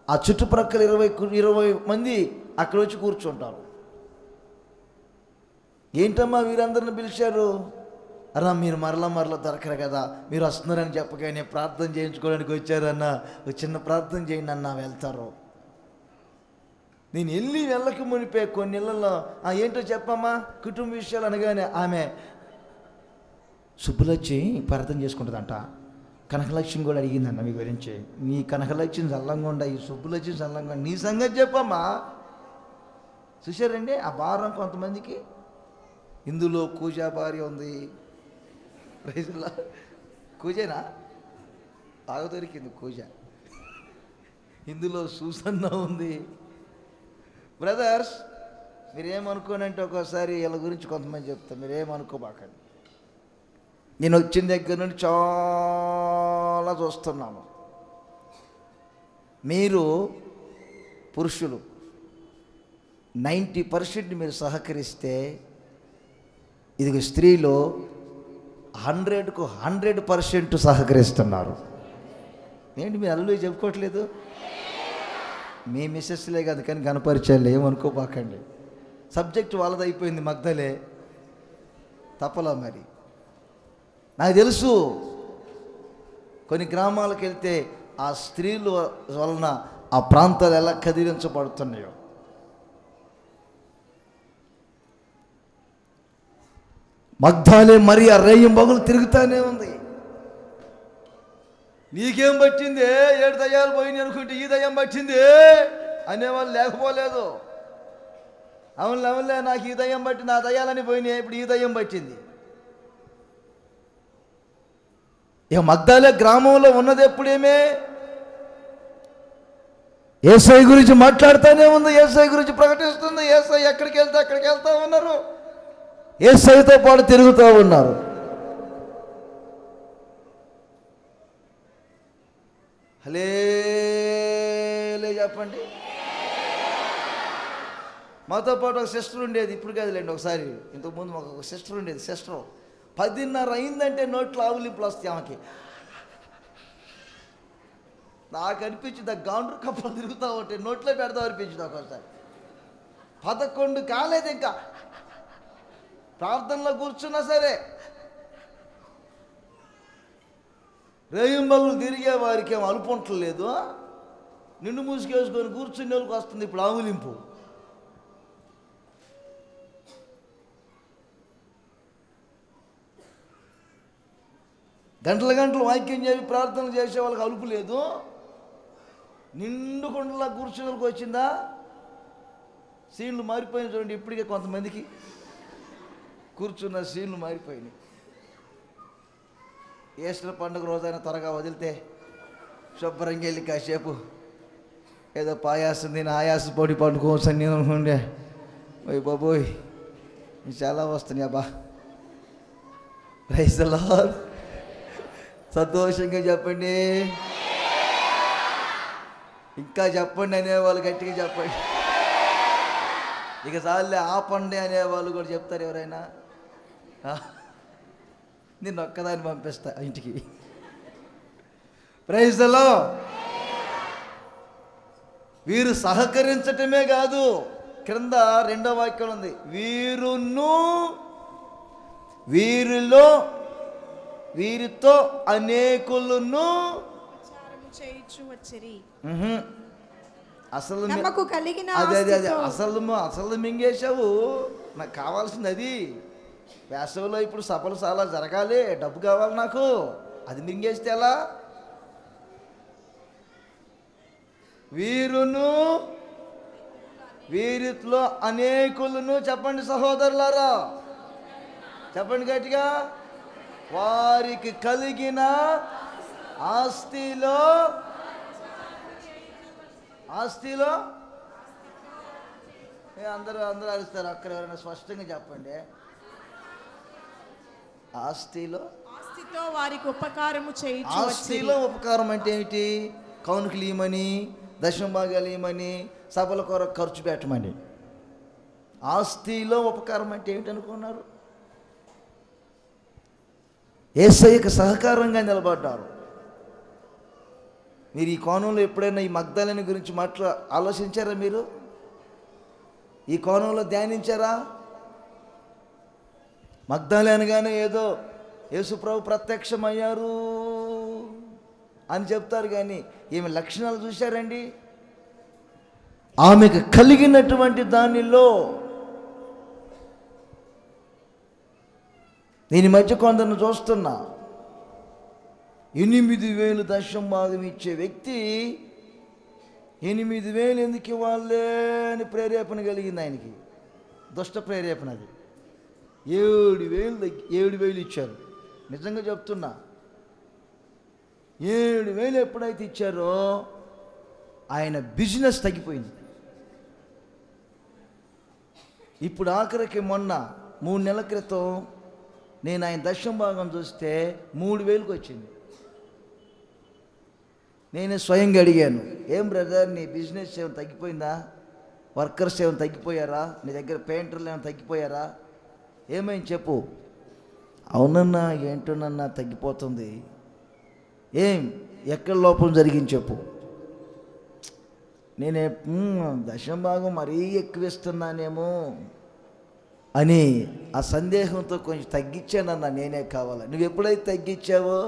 ఆ చుట్టుప్రక్కల 20 మంది అక్కడ వచ్చి కూర్చుంటారు. ఏంటమ్మా వీరందరిని పిలిచారు? అన్నా మీరు మరలా దొరకరు కదా, మీరు వస్తున్నారని చెప్పగానే ప్రార్థన చేయించుకోవడానికి వచ్చారన్న, ఒక చిన్న ప్రార్థన చేయండి అన్న, వెళ్తారు. నేను వెళ్ళక మునిపే కొన్ని ఇళ్ళల్లో ఏంటో చెప్పమ్మా కుటుంబ విషయాలు అనగానే ఆమె సుబ్బులచ్చి ప్రార్థన చేసుకుంటుందంట. కనకలక్ష్మి కూడా అడిగిందన్న మీ గురించి, నీ కనకలక్ష్మి చల్లంగా ఉండ, ఈ సుబ్బులచ్చి చల్లంగా, నీ సంగతి చెప్పమ్మా. చూశారండి ఆ భారం కొంతమందికి. ఇందులో కూజా భార్య ఉంది, రైతులా కూజేనా బాగా దొరికింది కూజ. ఇందులో సూసన్న ఉంది. బ్రదర్స్ మీరేమనుకోనంటే ఒక్కోసారి వీళ్ళ గురించి కొంతమంది చెప్తారు, మీరేమనుకోబాకండి. నేను వచ్చిన దగ్గర నుండి చాలా చూస్తున్నాను. మీరు పురుషులు 90% మీరు సహకరిస్తే, ఇది స్త్రీలు 100కు 100% సహకరిస్తున్నారు. ఏంటి మీరు అల్లు చెప్పుకోవట్లేదు? మీ మిస్సెస్లే కాదు కానీ కనపరిచాలి, ఏమనుకోబాకండి. సబ్జెక్ట్ వాళ్ళది అయిపోయింది, మగ్ధలే తప్పలా. మరి నాకు తెలుసు కొన్ని గ్రామాలకు వెళ్తే ఆ స్త్రీల వలన ఆ ప్రాంతాలు ఎలా కదిలించబడుతున్నాయో. మగ్ధలే మరి ఆ రేయం బగులు తిరుగుతానే ఉంది. నీకేం పట్టింది, 7 దయ్యాలు పోయినాయి అనుకుంటే ఈ దయ్యం పట్టింది అనేవాళ్ళు లేకపోలేదు. అవునులే నాకు ఈ దయ్యం పట్టింది, ఆ దయ్యాలని పోయినాయి, ఇప్పుడు ఈ దయ్యం పట్టింది. ఇక మగ్ధలే గ్రామంలో ఉన్నది ఎప్పుడేమే యేసయ్య గురించి మాట్లాడుతూనే ఉంది, యేసయ్య గురించి ప్రకటిస్తుంది. యేసయ్య ఎక్కడికి వెళ్తే అక్కడికి వెళ్తా ఉన్నారు, యేసయ్యతో పాటు తిరుగుతూ ఉన్నారు. హల్లెలూయా చెప్పండి. మాతో పాటు ఒక సిస్టర్ ఉండేది, ఇప్పుడు కాదులేండి, ఒకసారి ఇంతకుముందు మాకు ఒక సిస్టర్ ఉండేది. సిస్టర్ 10:30 అయిందంటే నోట్లో ఆవులింపులు వస్తాయి ఆమెకి. నాకు అనిపించింది ఆ గాండ్రు కప్పలు తిరుగుతూ ఉంటే నోట్లో పెడతా అనిపించింది ఒకసారి. 11 కాలేదు ఇంకా, ప్రార్థనలో కూర్చున్నా సరే రేయింబగులు తిరిగే వారికి ఏం అలుపుంటలేదు. నిండు మూసుకేసుకొని కూర్చునే వాళ్ళకి వస్తుంది ఇప్పుడు ఆవులింపు. గంటల గంటలు వాక్యం చెప్పి ప్రార్థనలు చేసే వాళ్ళకి అలుపు లేదు. నిండు కొండలా కూర్చోడానికి వచ్చిందా? సీన్లు మారిపోయినాయి చూడండి. ఇప్పటికే కొంతమందికి కూర్చున్న సీన్లు మారిపోయినాయి. ఈస్టర్ పండుగ రోజైనా త్వరగా వదిలితే శుభ్రంగా వెళ్ళి కాసేపు ఏదో పాయాసం తిని ఆయాస పొడి పండుకోసం నేను ఉండే. ఓయ్ బాబోయ్, చాలా వస్తున్నాయి అబ్బా. Praise the Lord. సంతోషంగా చెప్పండి. ఇంకా చెప్పండి అనేవాళ్ళు గట్టిగా చెప్పండి. ఇక చాలే ఆపండి అనేవాళ్ళు కూడా చెప్తారు ఎవరైనా. నేను ఒక్కదాన్ని పంపిస్తా ఇంటికి. Praise the Lord. వీరు సహకరించటమే కాదు, క్రింద 2వ వాక్యం ఉంది, వీరిలో వీరితో అనేకులను చేయించు వచ్చిరి. అసలు తమకు కలిగిన అదే అసలు మింగేశావు. నాకు కావాల్సింది అది. వేసవిలో ఇప్పుడు సభలు చాలా జరగాలి, డబ్బు కావాలి నాకు. అది మింగేస్తే ఎలా? వీరిలో అనేకులను, చెప్పండి సహోదరులారా, చెప్పండి గట్టిగా, వారికి కలిగిన ఆస్తిలో అందరూ అరుస్తారు. అక్కడ ఎవరైనా స్పష్టంగా చెప్పండి. ఆస్తితో వారికి ఉపకారము చేయించు. ఆస్తిలో ఉపకారం అంటే ఏమిటి? కౌనుకలు ఇవ్వమని, దశమ భాగాలు ఇవ్వమని, సభల కొరకు ఖర్చు పెట్టమని. ఆస్తిలో ఉపకారం అంటే ఏమిటి అనుకున్నారు? యేసయ్యకు సహకారంగా నిలబడ్డారు. మీరు ఈ కోణంలో ఎప్పుడైనా ఈ మగ్దలేని గురించి ఆలోచించారా? మీరు ఈ కోణంలో ధ్యానించారా? మగ్దలేనగానే ఏదో యేసుప్రభు ప్రత్యక్షమయ్యారు అని చెప్తారు, కానీ ఈమె లక్షణాలు చూశారండి? ఆమెకు కలిగినటువంటి దానిలో నేను మధ్య కొందరిని చూస్తున్నా. 8,000 దశమ భాగం ఇచ్చే వ్యక్తి 8,000 ఎందుకు ఇవ్వాలే అని ప్రేరేపణ కలిగింది ఆయనకి. దుష్ట ప్రేరేపణ అది. 7,000 ఇచ్చారు. నిజంగా చెప్తున్నా, 7,000 ఎప్పుడైతే ఇచ్చారో ఆయన బిజినెస్ తగ్గిపోయింది. ఇప్పుడు ఆఖరికి మొన్న 3 నెలల క్రితం నేను ఆయన దశమ భాగం చూస్తే 3,000కి వచ్చింది. నేనే స్వయంగా అడిగాను, ఏం బ్రదర్ నీ బిజినెస్ ఏమైనా తగ్గిపోయిందా? వర్కర్స్ ఏమైనా తగ్గిపోయారా? నీ దగ్గర పెయింటర్లు ఏమైనా తగ్గిపోయారా? ఏమైంది చెప్పు. అవునన్నా, ఏంటోనన్నా తగ్గిపోతుంది. ఎక్కడ లోపం జరిగింది చెప్పు. నేనే దశమ భాగం మరీ ఎక్కువ ఇస్తున్నానేమో అని ఆ సందేహంతో కొంచెం తగ్గించానన్నా. నేనే కావాలా? నువ్వు ఎప్పుడైతే తగ్గించావో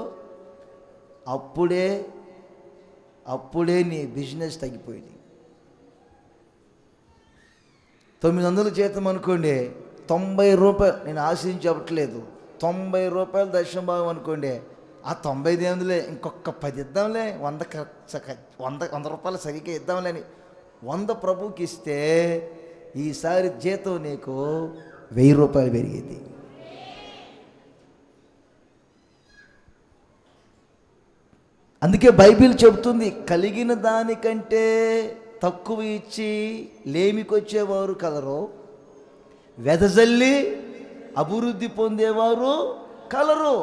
అప్పుడే నీ బిజినెస్ తగ్గిపోయింది. 900 జీతం అనుకోండి, 90 రూపాయలు, నేను ఆశించి చెప్పట్లేదు, 90 రూపాయలు దశమ భాగం అనుకోండి. ఆ 90 ఏముందిలే, ఇంకొక 10 ఇద్దాంలే, 100 రూపాయలు సరిగ్గా ఇద్దాంలే అని 100 ప్రభుకి ఇస్తే ఈసారి జీతం నీకు 1000 రూపాయలు పెరిగింది. అందుకే బైబిల్ చెబుతుంది, కలిగిన దానికంటే తక్కువ ఇచ్చి లేమికొచ్చేవారు కలరు, వెదజల్లి అభివృద్ధి పొందేవారు కలరు.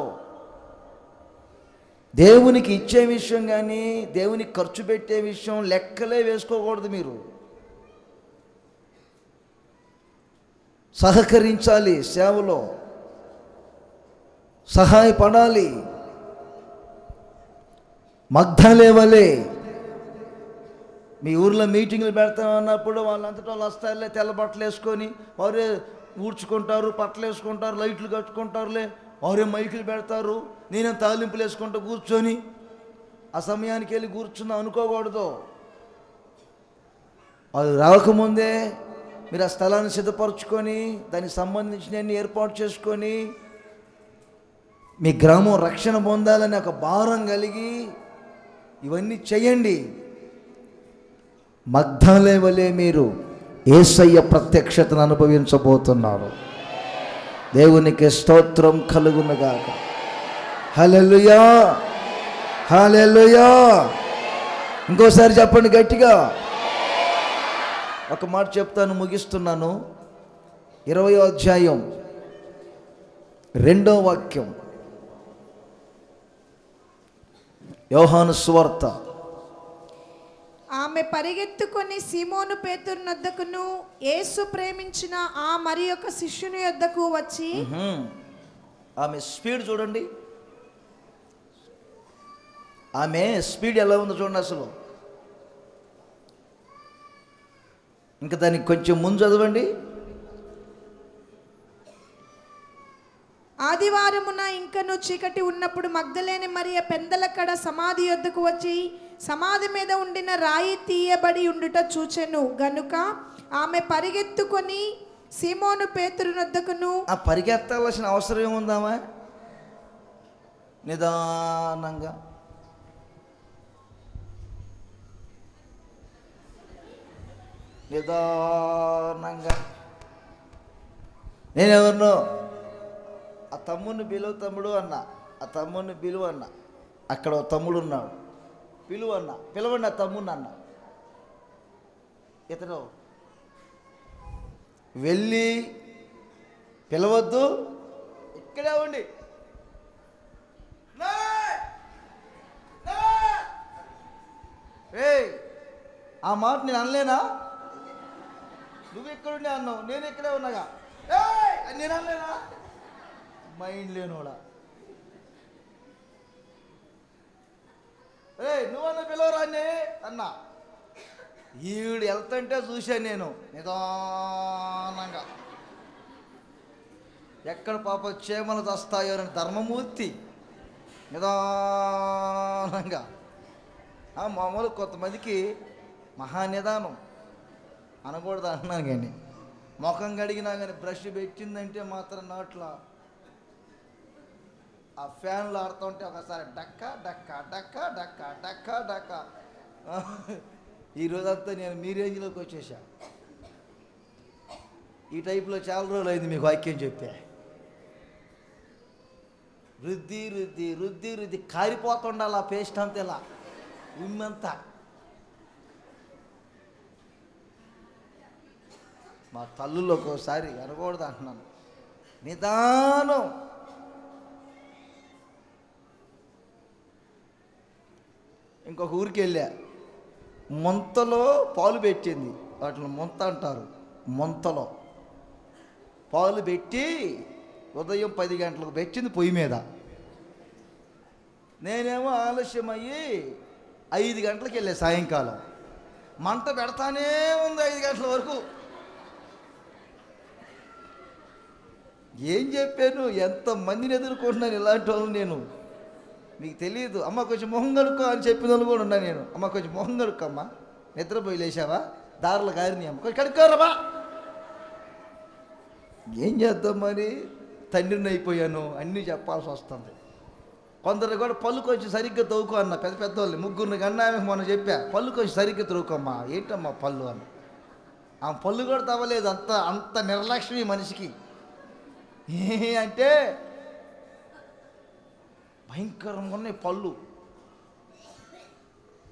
దేవునికి ఇచ్చే విషయం కానీ దేవునికి ఖర్చు పెట్టే విషయం లెక్కలే వేసుకోకూడదు. మీరు సహకరించాలి, సేవలో సహాయపడాలి. మగ్దలేవలే మీ ఊర్లో మీటింగ్లు పెడతామన్నప్పుడు వాళ్ళంతటా వాళ్ళు వస్తారులే, తెల్ల బట్టలు వేసుకొని వారే ఊడ్చుకుంటారు, బట్టలు వేసుకుంటారు, లైట్లు కట్టుకుంటారులే, వారే మైకులు పెడతారు, నేనే తాలింపులు వేసుకుంటూ కూర్చొని ఆ సమయానికి వెళ్ళి కూర్చుందాం అనుకోకూడదు. వాళ్ళు రాకముందే మీరు ఆ స్థలాన్ని సిద్ధపరచుకొని దానికి సంబంధించినవన్నీ ఏర్పాటు చేసుకొని మీ గ్రామం రక్షణ పొందాలని ఒక భారం కలిగి ఇవన్నీ చేయండి. మగ్ధలే వలె మీరు యేసయ్య ప్రత్యక్షతను అనుభవించబోతున్నారు. దేవునికి స్తోత్రం కలుగునుగాక. హల్లెలూయా, హల్లెలూయా. ఇంకోసారి చెప్పండి గట్టిగా. ఒక మాట చెప్తాను, ముగిస్తున్నాను. 20వ అధ్యాయం 2వ వాక్యం, యోహాను సువార్త. ఆమె పరిగెత్తుకొని సీమోను పేతురు నొద్దకును యేసు ప్రేమించిన ఆ మరి యొక్క శిష్యుని యొద్దకు వచ్చి, ఆమె స్పీడ్ చూడండి, ఆమె స్పీడ్ ఎలా ఉందో చూడండి. అసలు ఇంకా దానికి కొంచెం ముందు చదవండి. ఆదివారమున ఇంకను చీకటి ఉన్నప్పుడు మగ్దలేని మరియ పెందలకడ సమాధి యొద్దకు వచ్చి సమాధి మీద ఉండిన రాయి తీయబడి ఉండుట చూచెను గనుక ఆమె పరిగెత్తుకొని సీమోను పేతురు నొద్దకును. ఆ పరిగెత్తాల్సిన అవసరం ఏముందామా? నిదానంగా నిదానంగా. నేనెవరినో ఆ తమ్ముడిని పిలువ తమ్ముడు అన్న, ఆ తమ్ముడిని పిలువ అన్న. అక్కడ ఒక తమ్ముడు ఉన్నాడు, పిలువ అన్న, పిలవండి ఆ తమ్ముడిని అన్న. ఇతను వెళ్ళి పిలవద్దు, ఇక్కడే ఉండి ఆ మాట నేను అనలేనా? నువ్వు ఎక్కడుండే అన్నావు, నేను ఇక్కడే ఉన్నాగా. నేను అనలేనా? మైండ్ లేనోడా. నువ్వన్న పిలవరాన్ని అన్నా. ఈవిడు వెళ్తుంటే చూశాను నేను నిదానంగా. ఎక్కడ పాప చేమలు వస్తాయో అని ధర్మమూర్తి నిదానంగా. మామూలు కొంతమందికి మహానిదానం అనకూడదు అన్నాను, కానీ ముఖం కడిగినా కానీ బ్రష్ పెట్టిందంటే మాత్రం నోట్ల ఆ ఫ్యాన్లు ఆడుతుంటే ఒకసారి డక్క డక్క డక్క డక్క డక్క డక్క. ఈరోజంతా నేను మీ రేంజ్లోకి వచ్చేసా. ఈ టైప్లో చాలా రోజులు అయింది మీకు వాక్యం చెప్పా. రుద్ది రుద్ది రుద్ది రుద్ది కారిపోతుండాలి ఆ పేస్ట్ అంతా, ఇలా ఉమ్మంతా. మా తల్లులోకి ఒకసారి అనకూడదు అంటున్నాను, నిదానం. ఇంకొక ఊరికి వెళ్ళా, మొంతలో పాలు పెట్టింది, వాటిని మొంత అంటారు. మొంతలో పాలు పెట్టి ఉదయం 10 గంటలకు పెట్టింది పొయ్యి మీద. నేనేమో ఆలస్యమయ్యి 5 గంటలకు వెళ్ళా సాయంకాలం. మంట పెడతానే ఉంది 5 గంటల వరకు. ఏం చెప్పాను, ఎంతమందిని ఎదుర్కొంటున్నాను ఇలాంటి వాళ్ళు నేను. మీకు తెలియదు. అమ్మ కొంచెం మొహం కడుక్కో అని చెప్పిన వాళ్ళు కూడా ఉన్నా నేను. అమ్మ కొంచెం మొహం కడుక్కమ్మా, నిద్రపోయి లేచావా, దారులు కారిని అమ్మ కొంచెం కడుక్కోరమ్మా. ఏం చేద్దాం మరి, తండ్రిని అయిపోయాను, అన్నీ చెప్పాల్సి వస్తుంది. కొందరు కూడా పళ్ళు కొంచెం సరిగ్గా తవ్వుకో అన్న, పెద్ద పెద్దవాళ్ళు 3 కన్నా మొన్న చెప్పా, పళ్ళు కొంచెం సరిగ్గా తవ్వుకోమ్మా. ఏంటమ్మా పళ్ళు అన్న, ఆ పళ్ళు కూడా తవ్వలేదు. అంత నిర్లక్ష్యం ఈ మనిషికి. అంటే భయంకరంగా ఉన్నాయి పళ్ళు.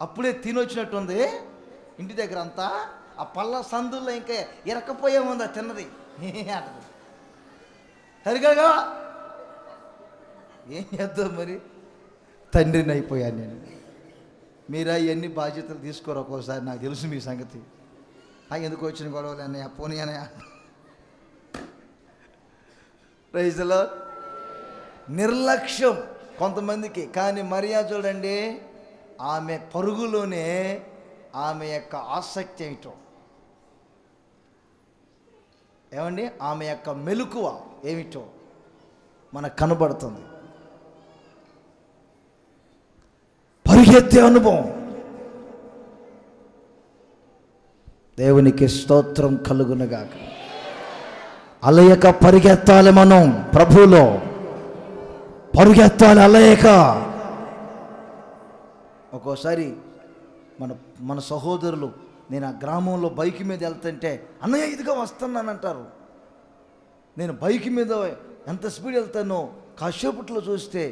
అప్పుడే తినొచ్చినట్టుంది ఇంటి దగ్గర అంతా. ఆ పళ్ళ సందుల్లో ఇంకా ఇరకపోయేముంది ఆ తిన్నది అంటది. సరిగా ఏం చేద్దాం మరి, తండ్రిని అయిపోయాను నేను. మీరా ఇవన్నీ బాధ్యతలు తీసుకోరు ఒక్కోసారి, నాకు తెలుసు మీ సంగతి. ఎందుకు వచ్చిన గొడవలు అన్నయ్య, పోనీ అన్నయ్య. ప్రైజ్లో నిర్లక్ష్యం కొంతమందికి. కానీ మరియా చూడండి, ఆమె పరుగులోనే ఆమె యొక్క ఆసక్తి ఏమిటో, ఏమండి, ఆమె యొక్క మెలకువ ఏమిటో మనకు కనబడుతుంది. పరిగెత్తే అనుభవం. దేవునికి స్తోత్రం కలుగునుగాక. అలయక పరిగెత్తాలి మనం ప్రభువులో. పరుగెత్తాలి అలయక. ఒక్కోసారి మన సహోదరులు, నేను ఆ గ్రామంలో బైక్ మీద వెళ్తుంటే, అన్నయ్య ఇదిగా వస్తున్నానంటారు. నేను బైక్ మీద ఎంత స్పీడ్ వెళ్తానో కాసేపట్లో చూస్తే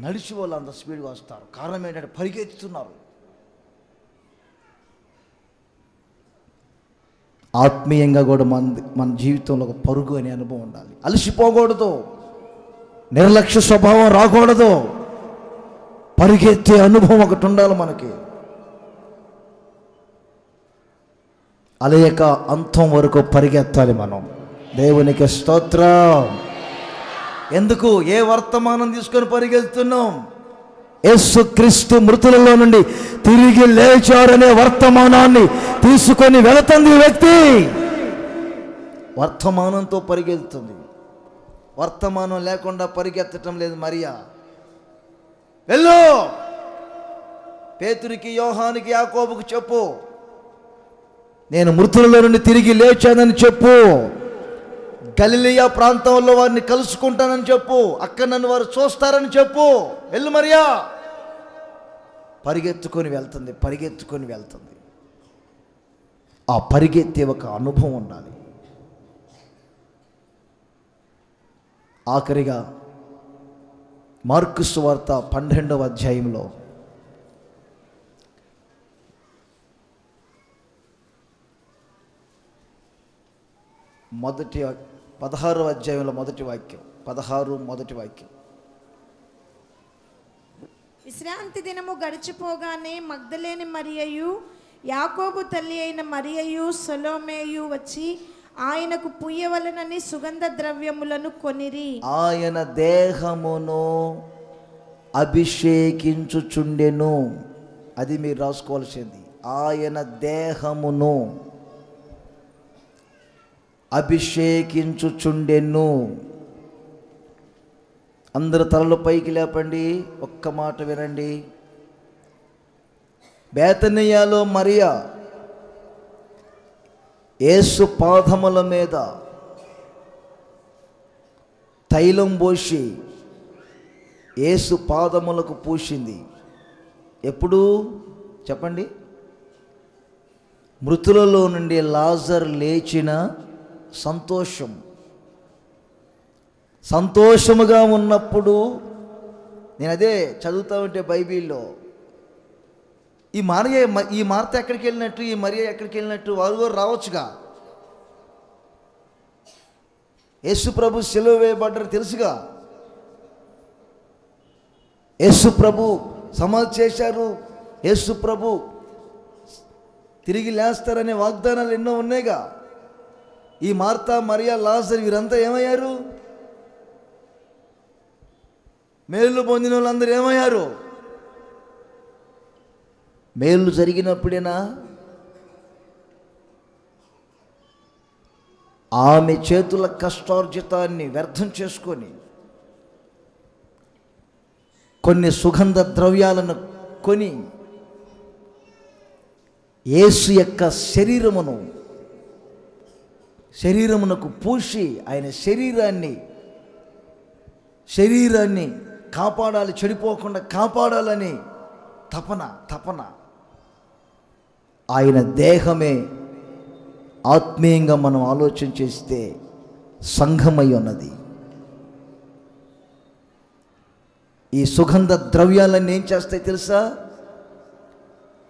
నడిచి వాళ్ళు అంత స్పీడ్గా వస్తారు. కారణం ఏంటంటే పరిగెత్తుతున్నారు. ఆత్మీయంగా కూడా మన జీవితంలో ఒక పరుగు అనే అనుభవం ఉండాలి. అలసిపోకూడదు, నిర్లక్ష్య స్వభావం రాకూడదు, పరిగెత్తే అనుభవం ఒకటి ఉండాలి మనకి. అలయక అంతం వరకు పరిగెత్తాలి మనం. దేవునికి స్తోత్రం. ఎందుకు? ఏ వర్తమానం తీసుకొని పరిగెత్తున్నాం? యేసుక్రీస్తు మృతులలో నుండి తిరిగి లేచారనే వర్తమానాన్ని తీసుకొని వెళుతుంది వ్యక్తి. వర్తమానంతో పరిగెత్తుతుంది. వర్తమానం లేకుండా పరిగెత్తటం లేదు మరియా. వెళ్ళు, పేతురికి, యోహానికి, యాకోబుకు చెప్పు, నేను మృతులలో నుండి తిరిగి లేచానని చెప్పు. గలిలయ ప్రాంతంలో వారిని కలుసుకుంటానని చెప్పు. అక్కడ నన్ను వారు చూస్తారని చెప్పు. వెళ్ళు మరియా. పరిగెత్తుకొని వెళ్తుంది. ఆ పరిగెత్తే ఒక అనుభవం ఉండాలి. ఆఖరిగా మార్కు సువార్త 12వ అధ్యాయంలో మొదటి 16వ అధ్యాయంలో మొదటి వాక్యం, 16 మొదటి వాక్యం. విశ్రాంతి దినము గడిచిపోగానే మగ్దలేని మరియయు, యాకోబు తల్లి అయిన మరియయు, సొలోమేయు వచ్చి ఆయనకు పుయ్యవలనని సుగంధ ద్రవ్యములను కొనిరి. ఆయన దేహమును అభిషేకించుచుండెను. అది మీరు రాసుకోవాల్సింది. ఆయన దేహమును అభిషేకించుచుండెను. అందరు తలలు పైకి లేపండి, ఒక్క మాట వినండి. బేతనియాలో మరియా యేసు పాదముల మీద తైలం పోసి యేసు పాదములకు పూసింది. ఎప్పుడు చెప్పండి? మృతులలో నుండి లాజర్ లేచిన సంతోషముగా ఉన్నప్పుడు. నేను అదే చదువుతా ఉంటే బైబిల్లో, ఈ మార్త ఎక్కడికి వెళ్ళినట్టు, ఈ మరియ ఎక్కడికి వెళ్ళినట్టు, వారు రావచ్చుగా. యేసు ప్రభు సిలువ వేయబడ్డారు తెలుసుగా. యేసు ప్రభు సమాధి చేశారు. యేసు ప్రభు తిరిగి లేస్తారనే వాగ్దానాలు ఎన్నో ఉన్నాయిగా. ఈ మార్తా, మరియా, లాజరు వీరంతా ఏమయ్యారు? మేలు పొందిన వాళ్ళందరూ ఏమయ్యారు? మేలు జరిగినప్పుడేనా? ఆమె చేతుల కష్టార్జితాన్ని వ్యర్థం చేసుకొని కొన్ని సుగంధ ద్రవ్యాలను కొని యేసు యొక్క శరీరమునకు పూసి ఆయన శరీరాన్ని కాపాడాలి, చెడిపోకుండా కాపాడాలని తపన. ఆయన దేహమే ఆత్మీయంగా మనం ఆలోచన చేస్తే సంఘమై ఉన్నది. ఈ సుగంధ ద్రవ్యాలన్నీ ఏం చేస్తాయి తెలుసా?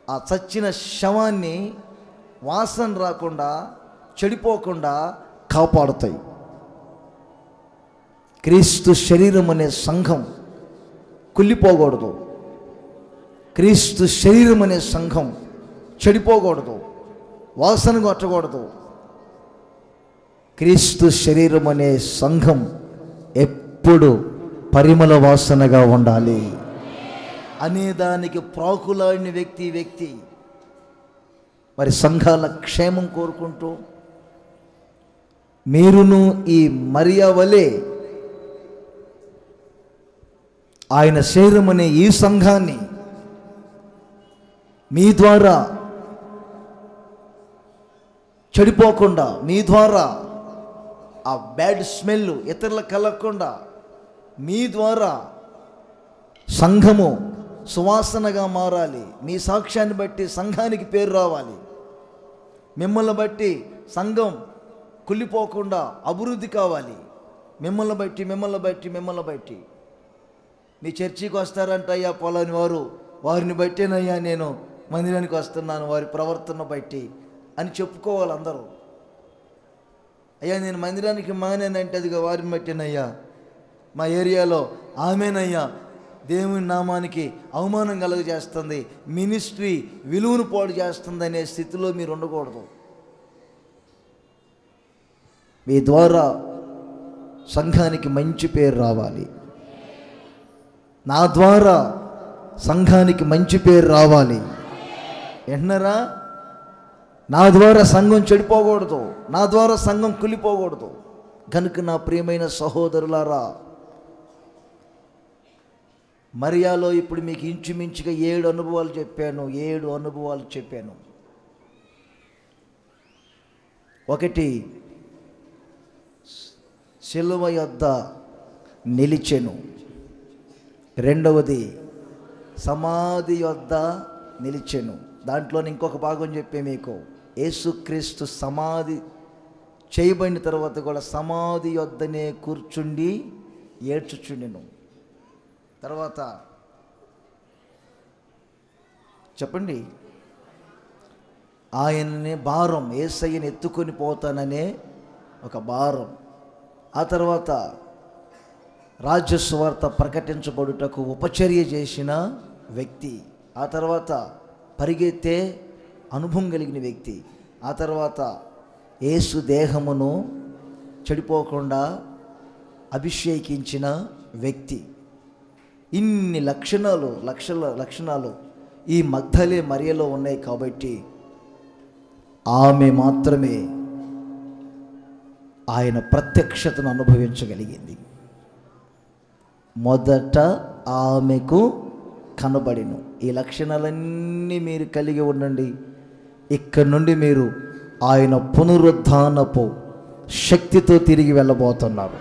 ఆ చచ్చిన శవాన్ని వాసన రాకుండా, చెడిపోకుండా కాపాడుతాయి. క్రీస్తు శరీరం అనే సంఘం కుళ్ళిపోకూడదు. క్రీస్తు శరీరం అనే సంఘం చెడిపోకూడదు, వాసన కొట్టకూడదు. క్రీస్తు శరీరం అనే సంఘం ఎప్పుడు పరిమళ వాసనగా ఉండాలి అనేదానికి ప్రాకులాడిన వ్యక్తి మరి సంఘాల క్షేమం కోరుకుంటూ మీరును ఈ మరియా వలె ఆయన శరీరం అనే ఈ సంఘాన్ని మీ ద్వారా చెడిపోకుండా, మీ ద్వారా ఆ బ్యాడ్ స్మెల్ ఇతరులకు కలగకుండా, మీ ద్వారా సంఘము సువాసనగా మారాలి. మీ సాక్ష్యాన్ని బట్టి సంఘానికి పేరు రావాలి. మిమ్మల్ని బట్టి సంఘం కుళ్ళిపోకుండా అభివృద్ధి కావాలి. మిమ్మల్ని బట్టి మీ చర్చికి వస్తారంటయ్యా పొలాని వారు, వారిని బట్టేనయ్యా నేను మందిరానికి వస్తున్నాను, వారి ప్రవర్తన బట్టి అని చెప్పుకోవాలి అందరూ. అయ్యా నేను మందిరానికి మానేనంటే అదిగా వారిని బట్టేనయ్యా, మా ఏరియాలో ఆమెనయ్యా దేవుని నామానికి అవమానం కలుగజేస్తుంది, మినిస్ట్రీ విలువను పాడు చేస్తుంది అనే స్థితిలో మీరు ఉండకూడదు. మీ ద్వారా సంఘానికి మంచి పేరు రావాలి. నా ద్వారా సంఘానికి మంచి పేరు రావాలి. ఎన్నరా నా ద్వారా సంఘం చెడిపోకూడదు, నా ద్వారా సంఘం కులిపోకూడదు. కనుక నా ప్రియమైన సహోదరులారా, మరియాలో ఇప్పుడు మీకు ఇంచుమించుగా 7 అనుభవాలు చెప్పాను. ఒకటి, సిలువ యొద్ద నిలిచెను. రెండవది, సమాధి యొద్ద నిలిచెను. దాంట్లో ఇంకొక భాగం చెప్పే మీకు, యేసుక్రీస్తు సమాధి చేయబడిన తర్వాత కూడా సమాధి యొద్దనే కూర్చుండి ఏడ్చుచుండెను. తర్వాత చెప్పండి, ఆయననే భారం, యేసయ్యని ఎత్తుకొని పోతాననే ఒక భారం. ఆ తర్వాత రాజ్యస్వార్త ప్రకటించబడుటకు ఉపచర్య చేసిన వ్యక్తి. ఆ తర్వాత పరిగెత్తే అనుభవం కలిగిన వ్యక్తి. ఆ తర్వాత యేసు దేహమును చెడిపోకుండా అభిషేకించిన వ్యక్తి. ఇన్ని లక్షణాలు ఈ మగ్దలే మరియలో ఉన్నాయి. కాబట్టి ఆమె మాత్రమే ఆయన ప్రత్యక్షతను అనుభవించగలిగింది. మొదట ఆమెకు కనబడిను. ఈ లక్షణాలన్నీ మీరు కలిగి ఉండండి. ఇక్కడి నుండి మీరు ఆయన పునరుద్ధానపు శక్తితో తిరిగి వెళ్ళబోతున్నారు.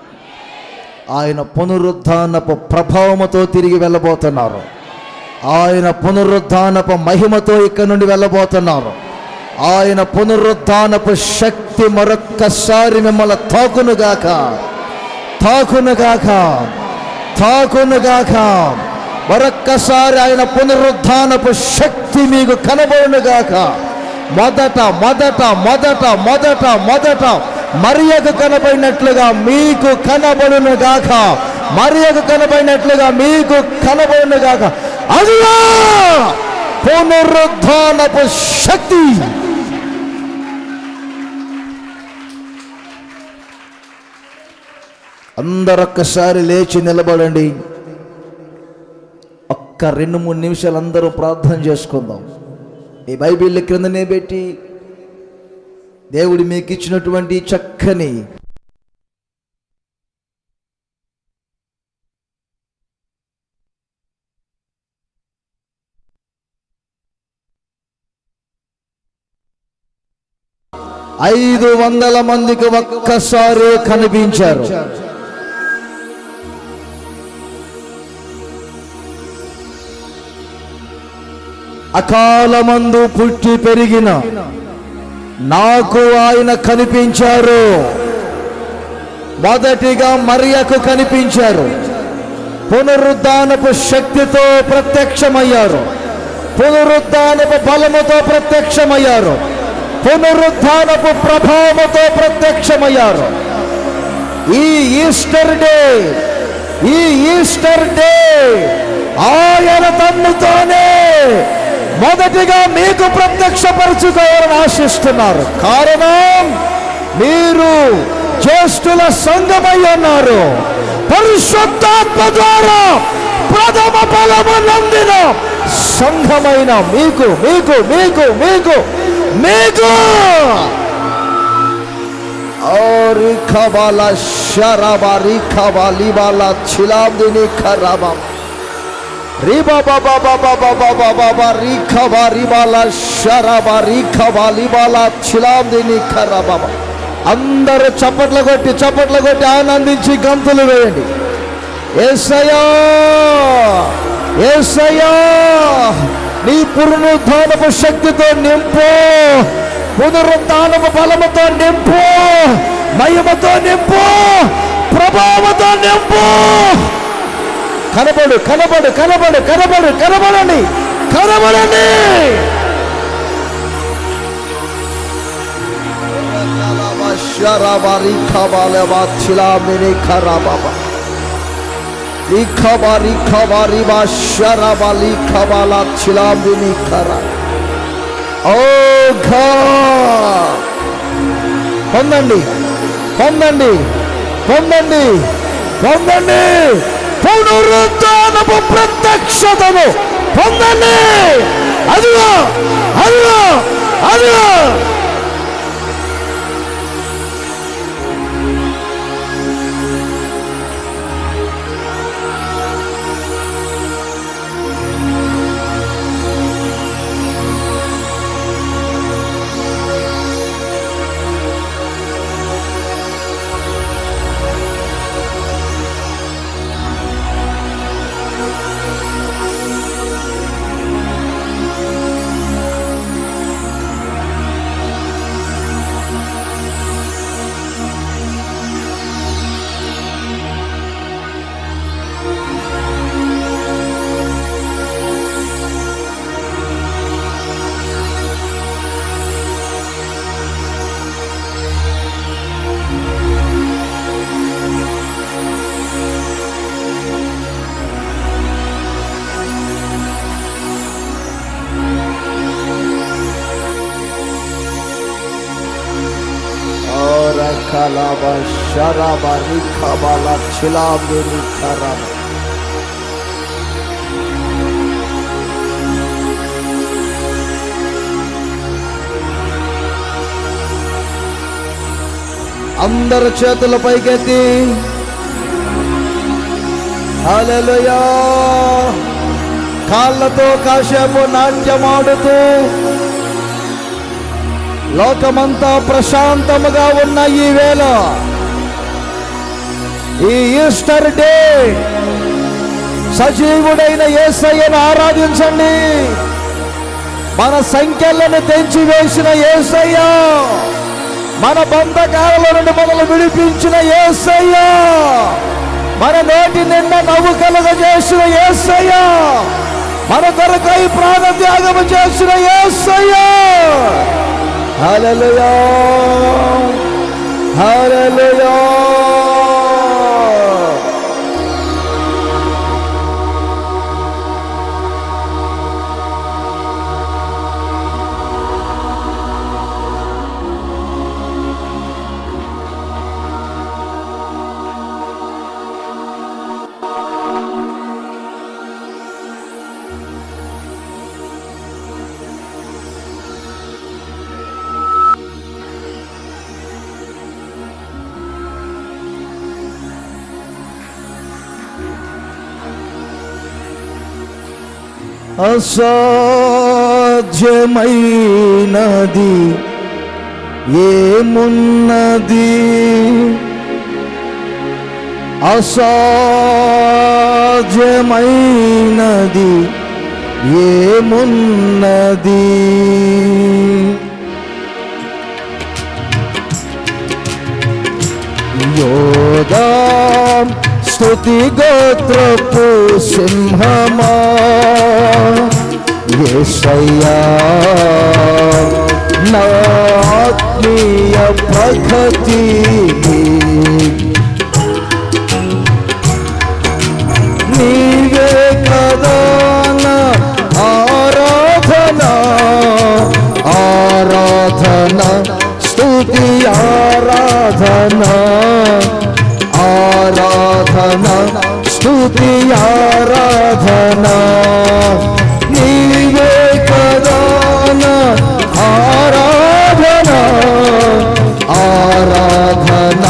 ఆయన పునరుద్ధానపు ప్రభావముతో తిరిగి వెళ్ళబోతున్నారు. ఆయన పునరుద్ధానపు మహిమతో ఇక్కడి నుండి వెళ్ళబోతున్నారు. ఆయన పునరుద్ధానపు శక్తి మరొక్కసారి మిమ్మల్ని తాకునుగాక. మరొక్కసారి ఆయన పునరుద్ధానపు శక్తి మీకు కనబడునుగాక. మొదట మరియకు కనబడినట్లుగా మీకు కనబడునుగాక. అదిగా పునరుద్ధానపు శక్తి. అందరొక్కసారి లేచి నిలబడండి. ఒక్క 2-3 నిమిషాలు అందరూ ప్రార్థన చేసుకుందాం. ఈ బైబిల్ క్రిందనే పెట్టి దేవుడు మీకు ఇచ్చినటువంటి చక్కని ఐదు 500 మందికి ఒక్కసారి కనిపించారు. అకాలమందు పుట్టి పెరిగిన నాకు ఆయన కనిపించారు. మొదటిగా మరియకు కనిపించారు. పునరుద్ధానపు శక్తితో ప్రత్యక్షమయ్యారు. పునరుద్ధానపు బలముతో ప్రత్యక్షమయ్యారు. పునరుద్ధానపు ప్రభావముతో ప్రత్యక్షమయ్యారు. ఈ ఈస్టర్ డే ఆయన తన్నుతోనే మొదటిగా మీకు ప్రత్యక్షపరచుకోవాలని ఆశిస్తున్నారు. కారణం, మీరు జ్యేష్ఠుల సంఘమై ఉన్నారు. పరిశుద్ధాత్మ ద్వారా ప్రథమ ఫలము నందిన సంఘమైన మీకు అందరూ చప్పట్లు కొట్టి ఆనందించి గంతులు వేయండి. యేసయ్యా యేసయ్యా నీ పునరుద్ధానపు శక్తితో నింపు, పునరుద్ధానపు బలముతో నింపు, మహిమతో నింపు, ప్రభావంతో నింపు. కనబడు కనబడు కనబడు కనబడు కనబడండి కనబడండి. పొందండి పొందండి పొందండి పొందండి, పునరుద్ధానపు ప్రత్యక్షతను పొందండి. అదిగో అదిగో అదిగో. Kalaba sharaba nikabala chilabe nikaraba. అందరు చేతుల పైకెత్తి హల్లెలూయా. కాళ్ళతో కాసేపు నాట్యమాడుతూ లోకమంతా ప్రశాంతముగా ఉన్న ఈ వేళ, ఈ ఈస్టర్ డే సజీవుడైన యేసయ్యను ఆరాధించండి. మన సంఖ్యలను తెంచివేసిన యేసయ్య, మన బంధకాల నుండి మనల్ని విడిపించిన యేసయ్య, మన నోటి నిండా నవ్వు కలుగజేసిన యేసయ్య, మన కొరకై ప్రాణత్యాగము చేసిన యేసయ్య. హల్లెలూయా హల్లెలూయా. అసాధ్యమైనది ఏమున్నది, అసాధ్యమైనది ఏమున్నది. యోధా స్తుతి గోత్రపు సింహమా యేసయ్యా, నా ఆత్మీయ ప్రగతి నీవే కదా నా ఆరాధన, ఆరాధన స్తుతి ఆరాధన, ఆరాధన స్తుతి ఆరాధన నీవే కదా నా ఆరాధన, ఆరాధన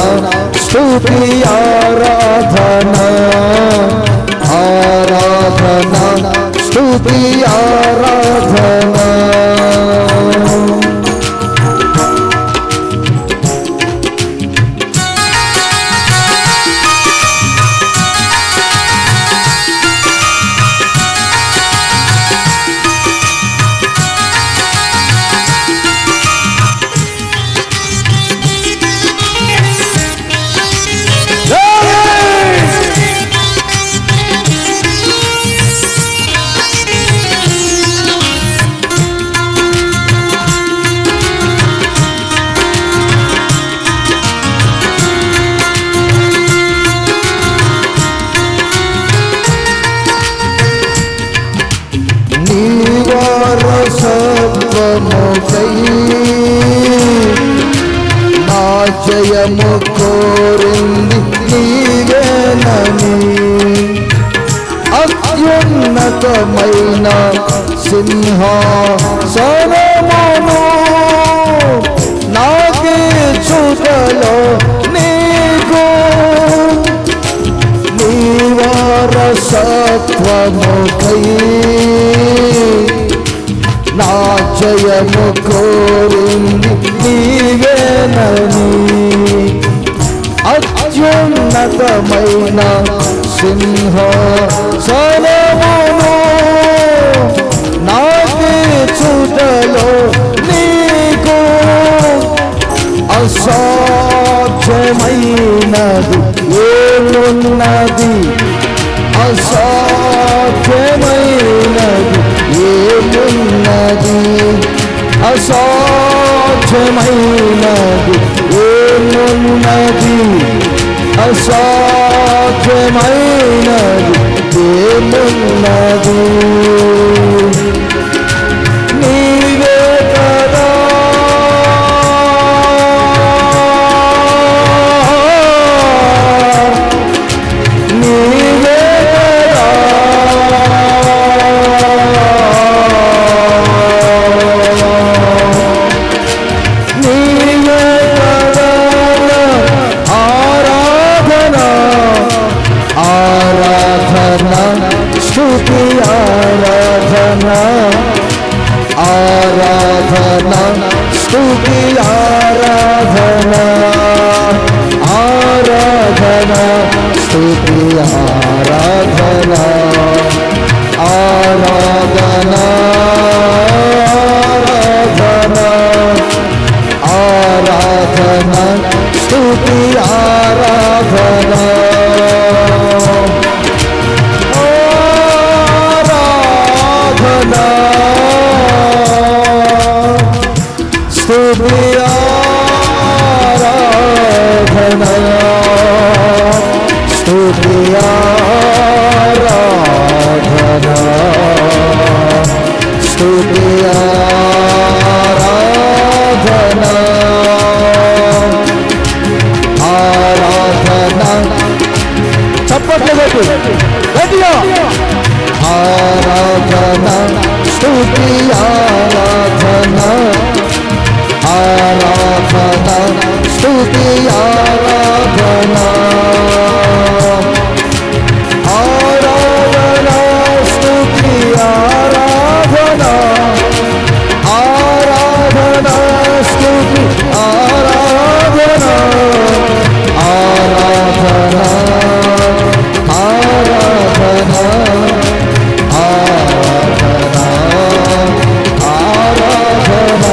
స్తుతి ఆరాధన, ఆరాధన స్తుతి ఆరాధన. జయము కోరింది నీవేనని అత్యున్నతమైన సింహాసనమును నాకే చూడలో నీకు నీ వారసత్వముకై నా జయము కోరింది నీవేనని అత్యున్నతమైన సింహాసనమును నాకే చూడలో నీకు అసాధ్యమైనది ఏమున్నది అసాధ్యమైనది ఏమున్నది అసాధ్యమైనది ఏమున్నది అసాధ్యమైనది ఏమున్నది నీవే కదా నీవే కదా నీవే కదా ఆరాధన ఆరాధన స్తుతి ఆరాధన ఆరాధన స్తుతి ఆరాధన ఆరాధన స్తుతి ఆరాధన ఆరాధన ఆరాధన ఆరాధన స్తుతి ఆరాధన ఆరాధన స్తుతి ఆరాధన స్తుతి ఆరాధన స్తుతి ఆరాధన ఆరాధన చప్పట్లు కొట్టు గట్టిగా ఆరాధన స్తుతి ఆరాధన ఆరాధన స్తుతి ఆరాధన ఆరాధన స్తుతి ఆరాధన ఆరాధన స్తుతి ఆరాధన ఆరాధన ఆరాధన ఆరాధన ఆరాధన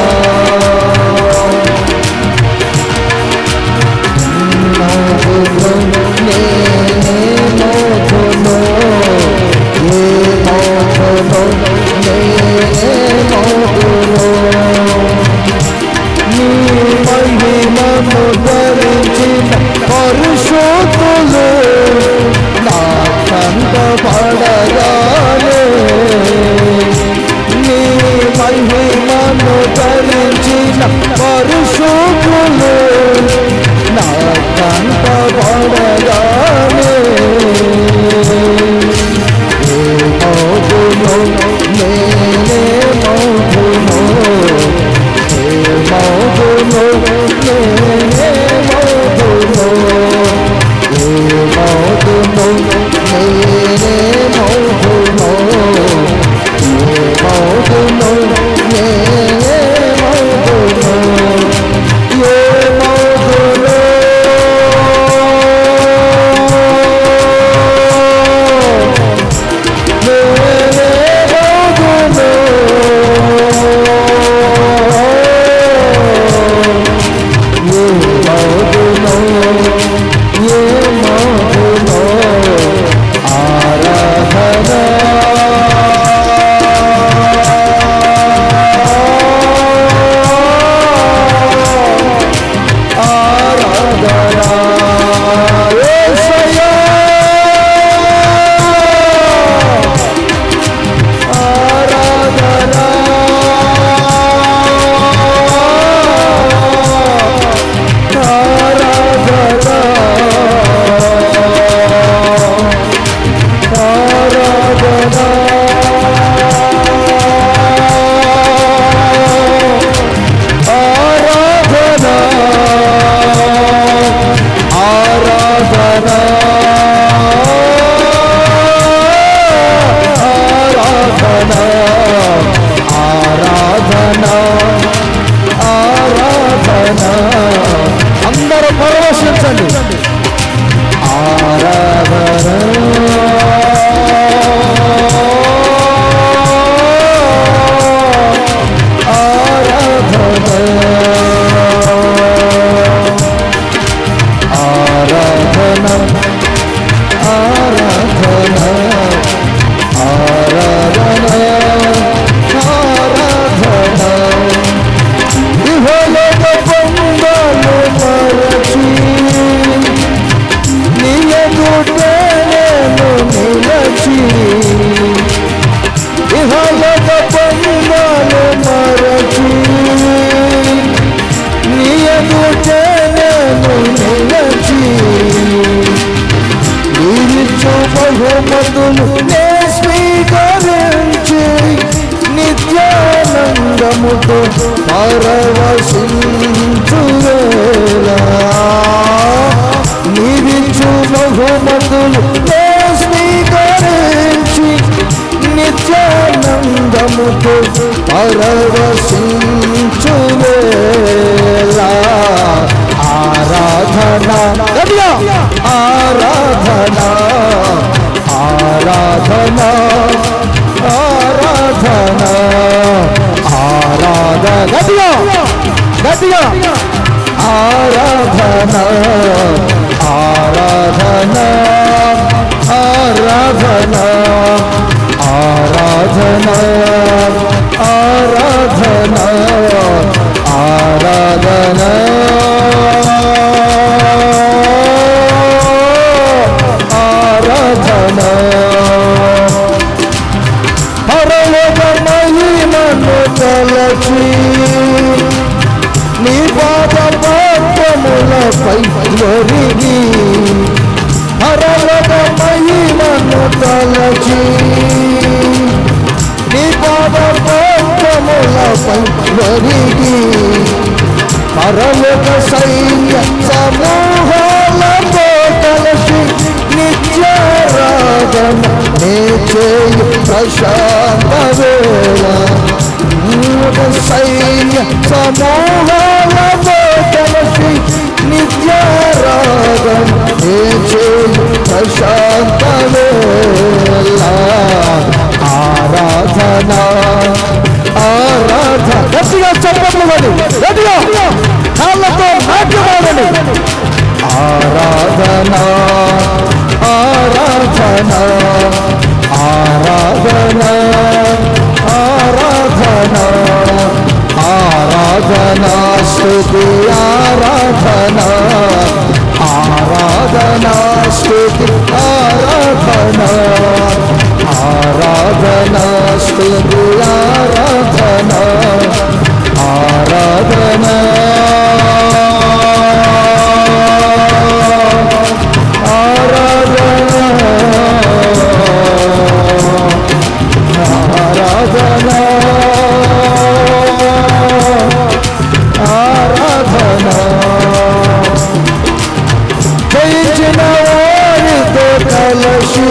ఉన్నారో పరవశించండి. ఆరాధన బహుమతులు స్వీకరించి నిత్యానందముతో పరవశించువేళ నీవిచ్చు బహుమతులు స్వీకరించి నిత్యానందముతో పరవశించువేళ ఆరాధన ఆరాధన ఆరాధన ఆరాధన ఆరాధన గట్టిగా గట్టిగా ఆరాధన ఆరాధన ఆరాధన ఆరాధన ఆరాధన ఆరాధన పరలోక మహిమను తలచి నీ పాద పాదములపై ఒరిగి పరలోక మహిమను తలచి నీ పాద పాదములపై ఒరిగి పరలోక సైన్య సమూహాలతో కలిసి నిత్యారాధన నే చేయు ప్రశాంత వేళ సైన్య సమూహాలతో కలిసి నిత్యారాధన నే చేయు ప్రశాంత వేళ ఆరాధన ఆరాధన గట్టిగా చెప్పండి గట్టిగా కాళ్ళతో నాట్యమాడండి ఆరాధన ఆరాధన ఆరాధన ఆరాధన ఆరాధన స్తుతి ఆరాధన ఆరాధన స్తుతి ఆరాధన ఆరాధన స్తుతి ఆరాధన ఆరాధన జయించిన వారితో కలసి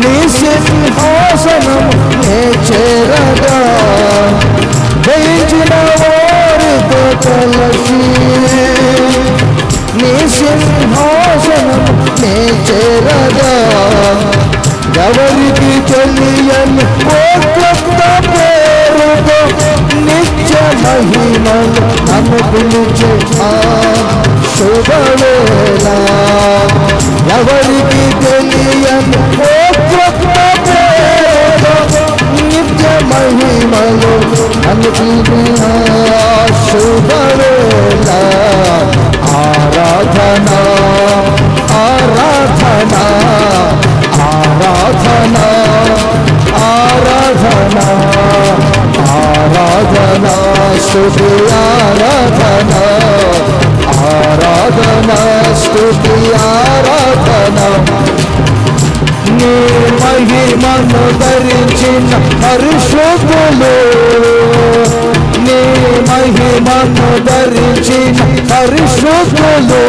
నీ సింహాసనం నే చేరగా జయించిన వారితో కలసి నీ సింహాసనం నే చేరగా ఎవరికి తెలియని ఓ కొత్త పేరుతో నిత్య మహిమలు నన్ను పిలిచే ఆ శుభవేళ ఎవరికి తెలియని ఓ కొత్త పేరుతో నిత్య మహిమలు నన్ను పిలిచే ఆ శుభవేళ ఆరాధన ఆరాధన ఆరాధన ఆరాధన ఆరాధన స్తుతి ఆరాధన ఆరాధన స్తుతి ఆరాధన నీ మహిమను ధరించిన పరిశుద్ధులు నీ మహిమను ధరించిన పరిశుద్ధులు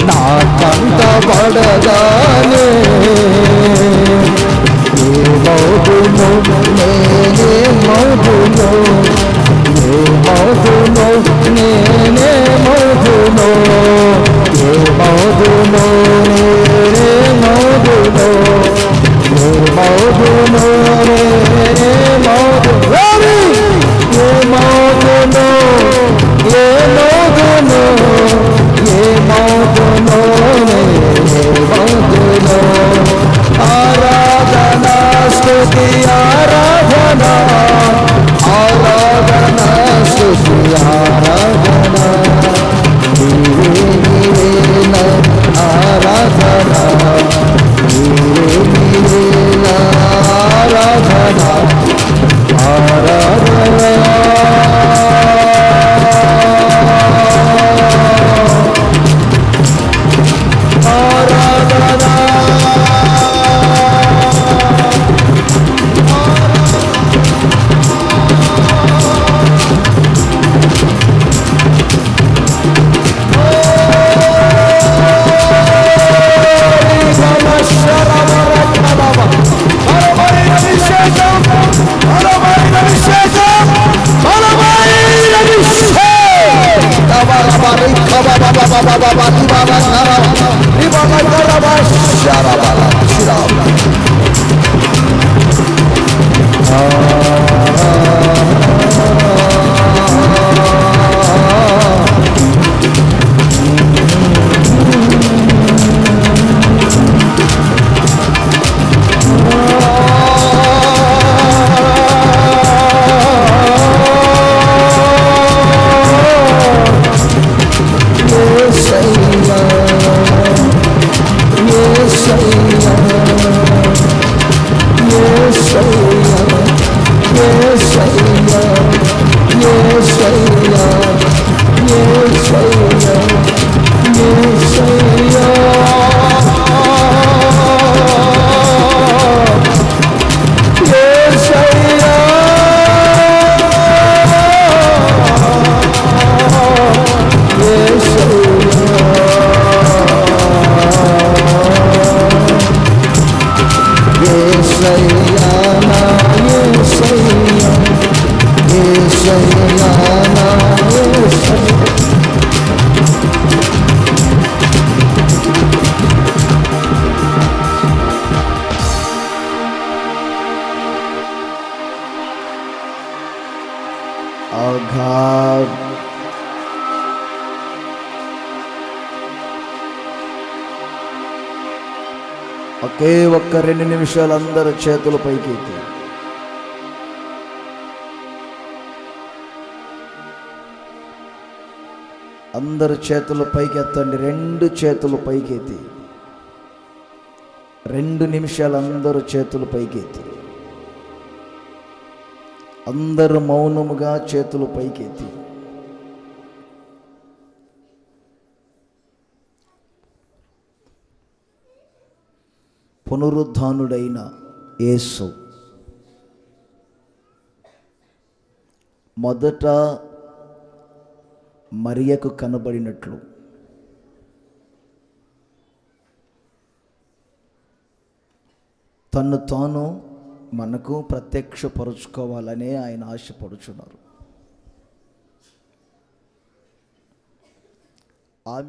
నా కంట పడగానే ఏ మౌతును నేనే మౌతును ఏ మౌతును నేనే మౌతును Oh God. ఒకే ఒక్క 2 నిమిషాలు అందరు చేతులు పైకెత్తి అందరు చేతులు పైకెత్తండి. 2 చేతులు పైకెత్తి 2 నిమిషాలు అందరూ చేతులు పైకెత్తి అందరూ మౌనముగా చేతులు పైకెత్తి పునరుద్ధానుడైన యేసు మొదట మరియకు కనబడినట్లు తను తాను మనకు ప్రత్యక్షపరుచుకోవాలనే ఆయన ఆశపడుచున్నారు.